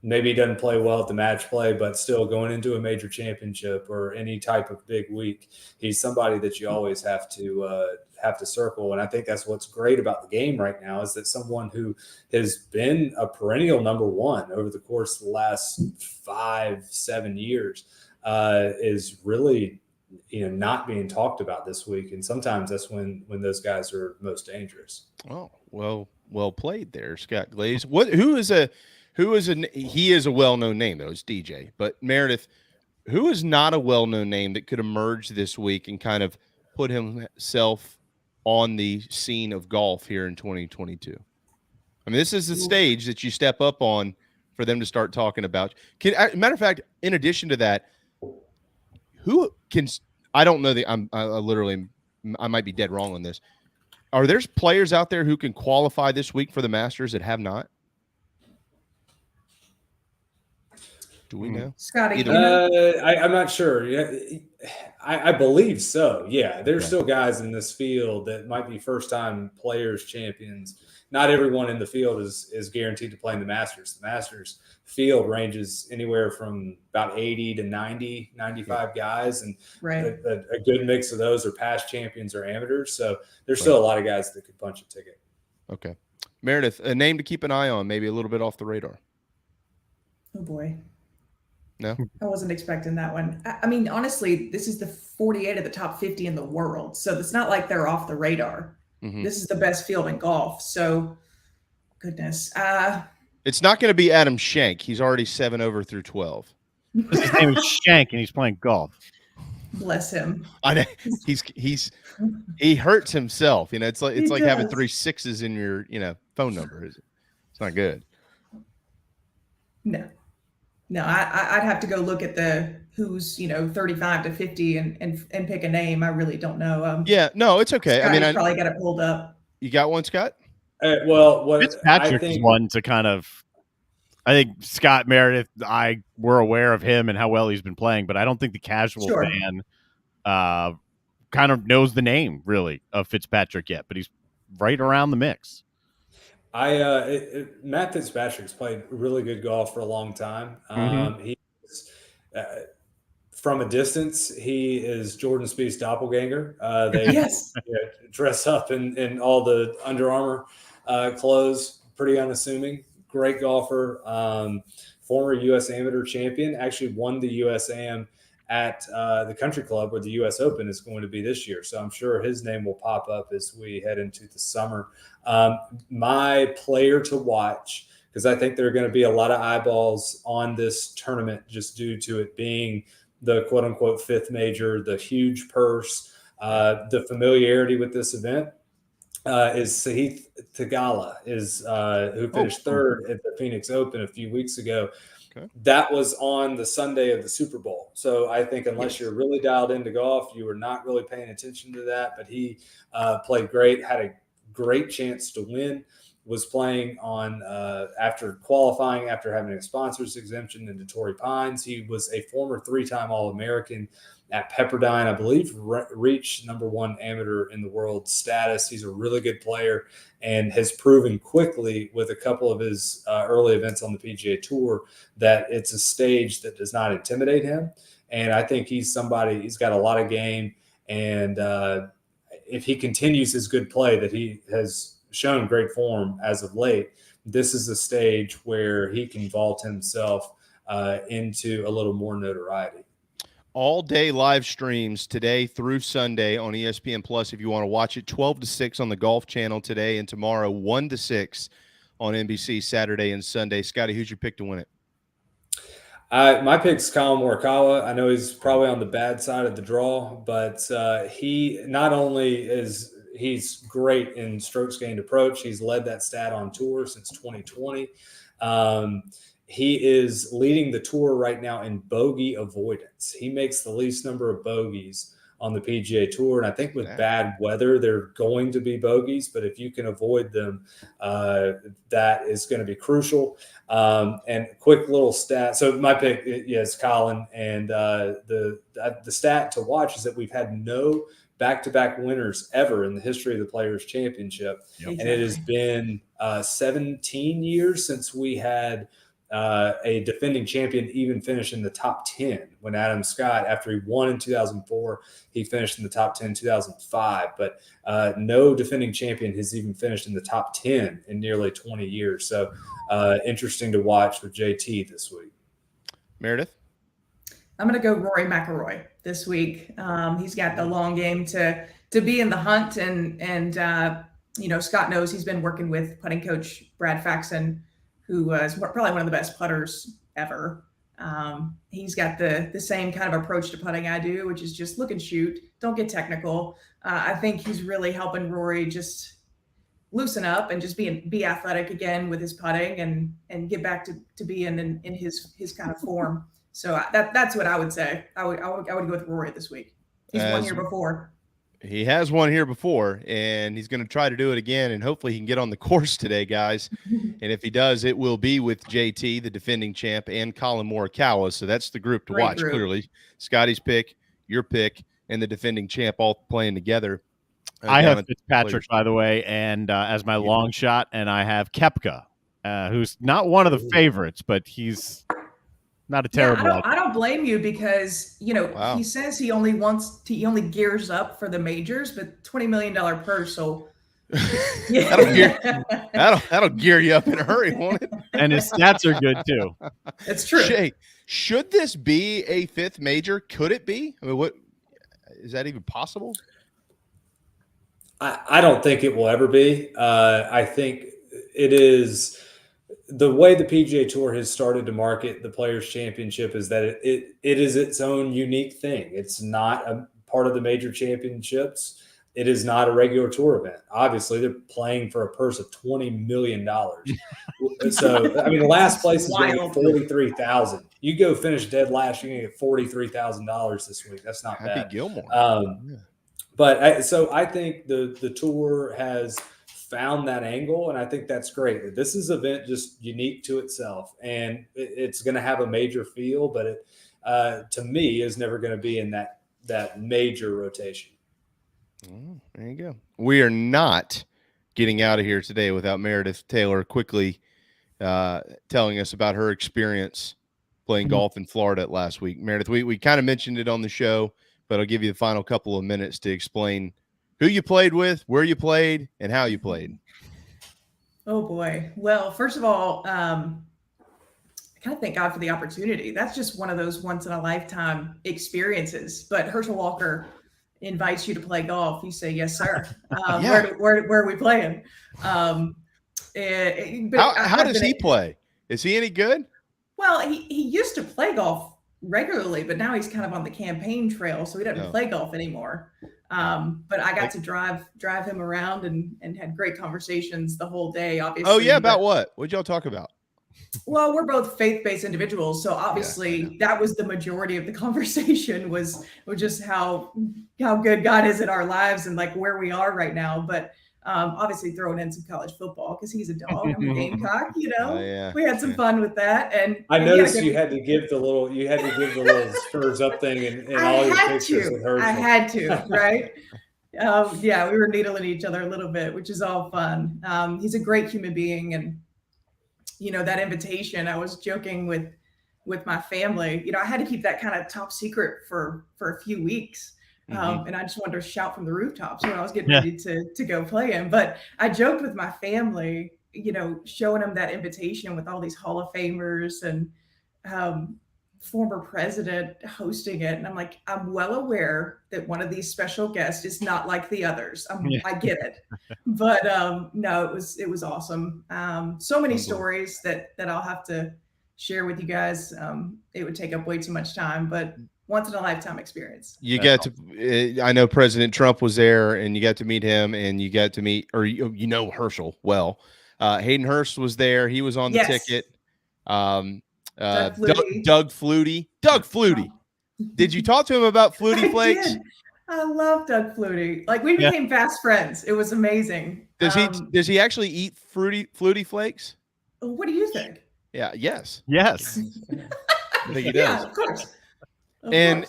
Maybe he doesn't play well at the match play, but still going into a major championship or any type of big week, he's somebody that you always have to circle. And I think that's what's great about the game right now, is that someone who has been a perennial number 1 over the course of the last 5-7 years is really not being talked about this week. And sometimes that's when those guys are most dangerous. Oh, well played there, Scott Glaze. He is a well-known name, though. It's DJ. But Meredith, who is not a well-known name that could emerge this week and kind of put himself on the scene of golf here in 2022? I mean, this is the stage that you step up on for them to start talking about. Matter of fact, in addition to that, who can? I don't know. I might be dead wrong on this. Are there players out there who can qualify this week for the Masters that have not? Do we know? Scotty, I'm not sure. I believe so. Yeah, there's still guys in this field that might be first-time Players Champions. Not everyone in the field is guaranteed to play in the Masters. The Masters field ranges anywhere from about 80 to 90, 95 guys, and a good mix of those are past champions or amateurs. So there's still a lot of guys that could punch a ticket. Okay. Meredith, a name to keep an eye on, maybe a little bit off the radar. Oh, boy. No, I wasn't expecting that one. I mean, honestly, this is the 48 of the top 50 in the world. So it's not like they're off the radar. Mhm. This is the best field in golf. So, goodness. It's not going to be Adam Schenk. He's already 7 over through 12. His name is Shank, and he's playing golf. Bless him. I know he hurts himself. It's like He having does. 3 6s in your phone number. It's not good. No, I'd have to go look at the who's 35 to 50 and pick a name. I really don't know. Yeah, no, it's okay. Scotty's I probably got it pulled up. You got one, Scott? Well, what Fitzpatrick I is think, one to kind of. I think Scott Meredith. We're aware of him and how well he's been playing, but I don't think the casual Sure. fan kind of knows the name really of Fitzpatrick yet. But he's right around the mix. Matt Fitzpatrick's played really good golf for a long time. He's from a distance, he is Jordan Spieth's doppelganger. They Yes. dress up in all the Under Armour clothes, pretty unassuming. Great golfer, former U.S. Amateur champion. Actually won the U.S. Am at the Country Club, where the U.S. Open is going to be this year. So I'm sure his name will pop up as we head into the summer. My player to watch, because I think there are going to be a lot of eyeballs on this tournament just due to it being the quote-unquote fifth major, the huge purse, the familiarity with this event, is Sahith Theegala, who finished third at the Phoenix Open a few weeks ago. Okay. That was on the Sunday of the Super Bowl. So I think unless you're really dialed into golf, you were not really paying attention to that. But he played great, had a great chance to win, was playing on after qualifying, after having a sponsor's exemption into Torrey Pines. He was a former 3-time All-American at Pepperdine, I believe, reached #1 amateur in the world status. He's a really good player and has proven quickly with a couple of his early events on the PGA Tour that it's a stage that does not intimidate him. And I think he's somebody, he's got a lot of game. And if he continues his good play that he has shown great form as of late, this is a stage where he can vault himself into a little more notoriety. All day live streams today through Sunday on ESPN Plus. If you want to watch it, 12 to 6 on the Golf Channel today, and tomorrow 1 to 6 on NBC Saturday and Sunday. Scotty, who's your pick to win it? My pick's Colin Morikawa. I know he's probably on the bad side of the draw, but he not only is he's great in strokes gained approach. He's led that stat on tour since 2020. He is leading the tour right now in bogey avoidance. He makes the least number of bogeys on the PGA Tour. And I think with bad weather, they're going to be bogeys, but if you can avoid them, that is going to be crucial. And quick little stat. So my pick is Colin. And the stat to watch is that we've had no back-to-back winners ever in the history of the Players' Championship. Yep. And it has been 17 years since we had a defending champion even finish in the top 10 when Adam Scott, after he won in 2004, he finished in the top 10 in 2005. But no defending champion has even finished in the top 10 in nearly 20 years. So interesting to watch with JT this week. Meredith? I'm going to go Rory McIlroy this week. He's got the long game to be in the hunt. And Scott knows he's been working with putting coach Brad Faxon, who is probably one of the best putters ever. He's got the same kind of approach to putting I do, which is just look and shoot. Don't get technical. I think he's really helping Rory just loosen up and just be athletic again with his putting and get back to being in his kind of form. So that's what I would say. I would go with Rory this week. He's won here before. He has won here before, and he's going to try to do it again, and hopefully he can get on the course today, guys. And if he does, it will be with JT, the defending champ, and Colin Morikawa. So that's the group to watch, clearly. Scotty's pick, your pick, and the defending champ all playing together. I have Fitzpatrick, by the way, and as my long shot, and I have Koepka, who's not one of the favorites, but he's not a terrible. Yeah, I don't blame you because he says he only gears up for the majors, but $20 million purse will that'll gear you up in a hurry, won't it? And his stats are good too. It's true. Shay, should this be a fifth major? Could it be? I mean, what is that even possible? I don't think it will ever be. I think it is the way the PGA Tour has started to market the Players Championship is that it is its own unique thing. It's not a part of the major championships. It is not a regular tour event. Obviously, they're playing for a purse of $20 million. So, I mean, last place is going to get $43,000. You go finish dead last, you're going to get $43,000 this week. That's not bad. Happy Gilmore. But I think the tour has found that angle, and I think that's great. This is an event just unique to itself, and it's going to have a major feel, but it, to me, is never going to be in that major rotation. Oh, there you go. We are not getting out of here today without Meredith Taylor quickly telling us about her experience playing golf in Florida last week. Meredith, we kind of mentioned it on the show, but I'll give you the final couple of minutes to explain who you played with, where you played, and how you played. Oh, boy. Well, first of all, I kind of thank God for the opportunity. That's just one of those once-in-a-lifetime experiences. But Herschel Walker invites you to play golf. You say, yes, sir. Where are we playing? How does he play? Is he any good? Well, he used to play golf regularly, but now he's kind of on the campaign trail, so he doesn't play golf anymore. But I got to drive him around and had great conversations the whole day, obviously. Oh, yeah, about what? What'd y'all talk about? Well, we're both faith-based individuals, so obviously that was the majority of the conversation was just how good God is in our lives and like where we are right now. But obviously throwing in some college football because he's a dog. I'm a Gamecock, We had some fun with that. And I noticed you had to give the little spurs up thing and all your pictures with Herschel. I had to, right? We were needling each other a little bit, which is all fun. He's a great human being, and that invitation, I was joking with my family. I had to keep that kind of top secret for a few weeks. And I just wanted to shout from the rooftops when I was getting ready to go play him. But I joked with my family, showing them that invitation with all these Hall of Famers and former president hosting it. And I'm like, I'm well aware that one of these special guests is not like the others. I get it. But no, it was awesome. So many stories that I'll have to share with you guys. It would take up way too much time, but once in a lifetime experience. You got to, I know President Trump was there, and you got to meet him, and you got to meet, or Herschel well. Hayden Hurst was there. He was on the ticket. Doug Flutie. Doug Flutie. Did you talk to him about Flutie Flakes? I love Doug Flutie. Like, we became fast friends. It was amazing. Does he actually eat Flutie Flakes? What do you think? Yeah. Yes. I think he does. Yeah, of course. And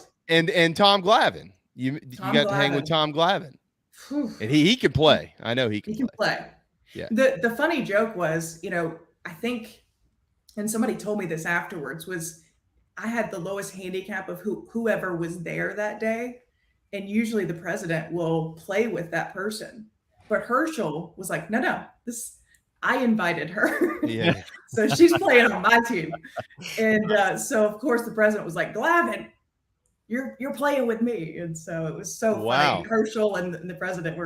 Tom Glavine. You got to hang with Tom Glavine. And he can play. I know he can play. Yeah. The funny joke was, I think, and somebody told me this afterwards, was I had the lowest handicap of whoever was there that day. And usually the president will play with that person. But Herschel was like, no, I invited her. Yeah. So she's playing on my team. And so, of course, the president was like, Glavine, you're playing with me. And so it was so funny. Herschel and the president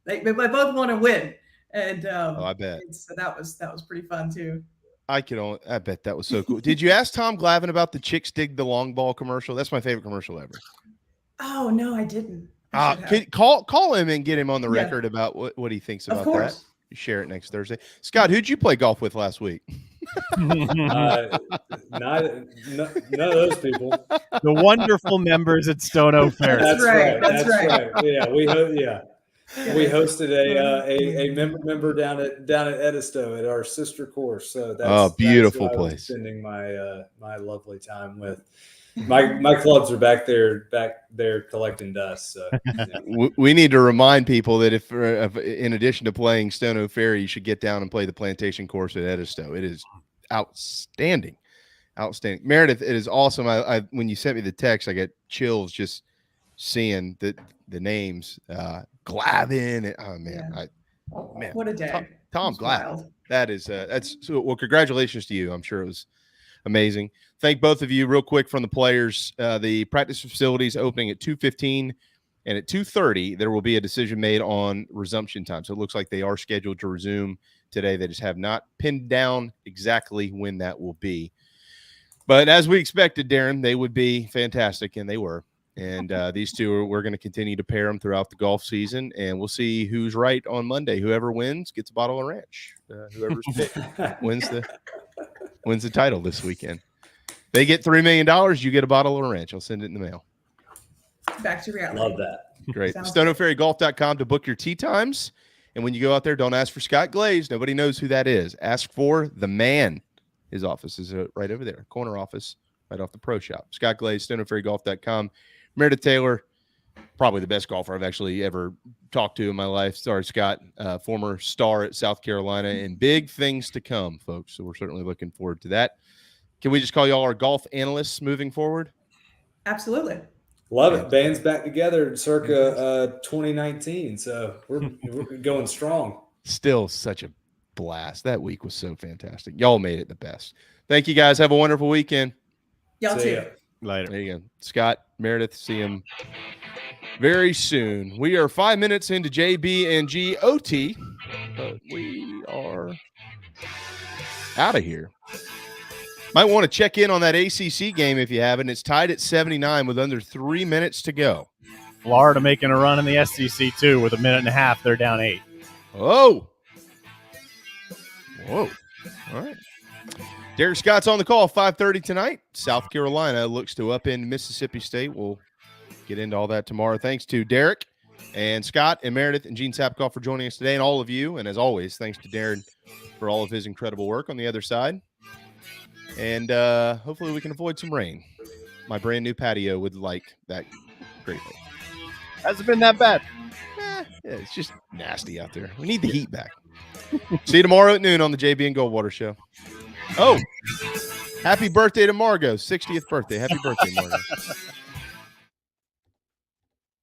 they both want to win. And I bet. So that was pretty fun too. I bet that was so cool. Did you ask Tom Glavine about the Chicks Dig the Long Ball commercial? That's my favorite commercial ever. Oh no, I didn't. Call him and get him on the record about what he thinks about that. Share it next Thursday. Scott, who'd you play golf with last week? None of those people. The wonderful members at Stono Fair. That's right. Yeah, we hosted a member down at Edisto at our sister course. So that's beautiful that's who I was place. spending my lovely time with. My clubs are back there collecting dust. So we need to remind people that if in addition to playing Stono Ferry, you should get down and play the plantation course at Edisto. It is outstanding. Meredith, it is awesome. I when you sent me the text, I get chills just seeing the names. Glavine. Oh man, Man, What a day. Tom It's Glad. wild. That's so, well, congratulations to you. I'm sure it was amazing. Thank both of you real quick from the players. The practice facilities opening at 2:15 and at 2:30, there will be a decision made on resumption time. So it looks like they are scheduled to resume today. They just have not pinned down exactly when that will be. But as we expected, Darren, they would be fantastic, and they were. And these two, we're going to continue to pair them throughout the golf season, and we'll see who's right on Monday. Whoever wins gets a bottle of ranch. Whoever's picked wins the title this weekend. They get $3 million. You get a bottle of ranch. I'll send it in the mail. Back to reality. Love that. Great. Sounds StoneO'FerryGolf.com to book your tee times. And when you go out there, don't ask for Scott Glaze. Nobody knows who that is. Ask for the man. His office is right over there. Corner office, right off the pro shop. Scott Glaze, StoneO'FerryGolf.com. Meredith Taylor, probably the best golfer I've actually ever talked to in my life. Sorry, Scott, former star at South Carolina, and big things to come, folks. So we're certainly looking forward to that. Can we just call y'all our golf analysts moving forward? Absolutely. Love it. Band's back together circa 2019. So we're going strong. Still such a blast. That week was so fantastic. Y'all made it the best. Thank you, guys. Have a wonderful weekend. Y'all See too. ya. Later. There you go. Scott, Meredith, see him very soon. We are 5 minutes into JB and GOT, but we are out of here. Might want to check in on that ACC game if you haven't. It's tied at 79 with under 3 minutes to go. Florida making a run in the SEC too. With a minute and a half, they're down 8. Oh. Whoa. All right. Derek Scott's on the call, 5:30 tonight. South Carolina looks to upend Mississippi State. We'll get into all that tomorrow. Thanks to Derek and Scott and Meredith and Gene Sapakoff for joining us today, and all of you. And as always, thanks to Darren for all of his incredible work on the other side. And hopefully we can avoid some rain. My brand new patio would like that greatly. Hasn't been that bad. Yeah, it's just nasty out there. We need the heat back. See you tomorrow at noon on the JB and Goldwater Show. Oh, happy birthday to Margot. 60th birthday. Happy birthday, Margot.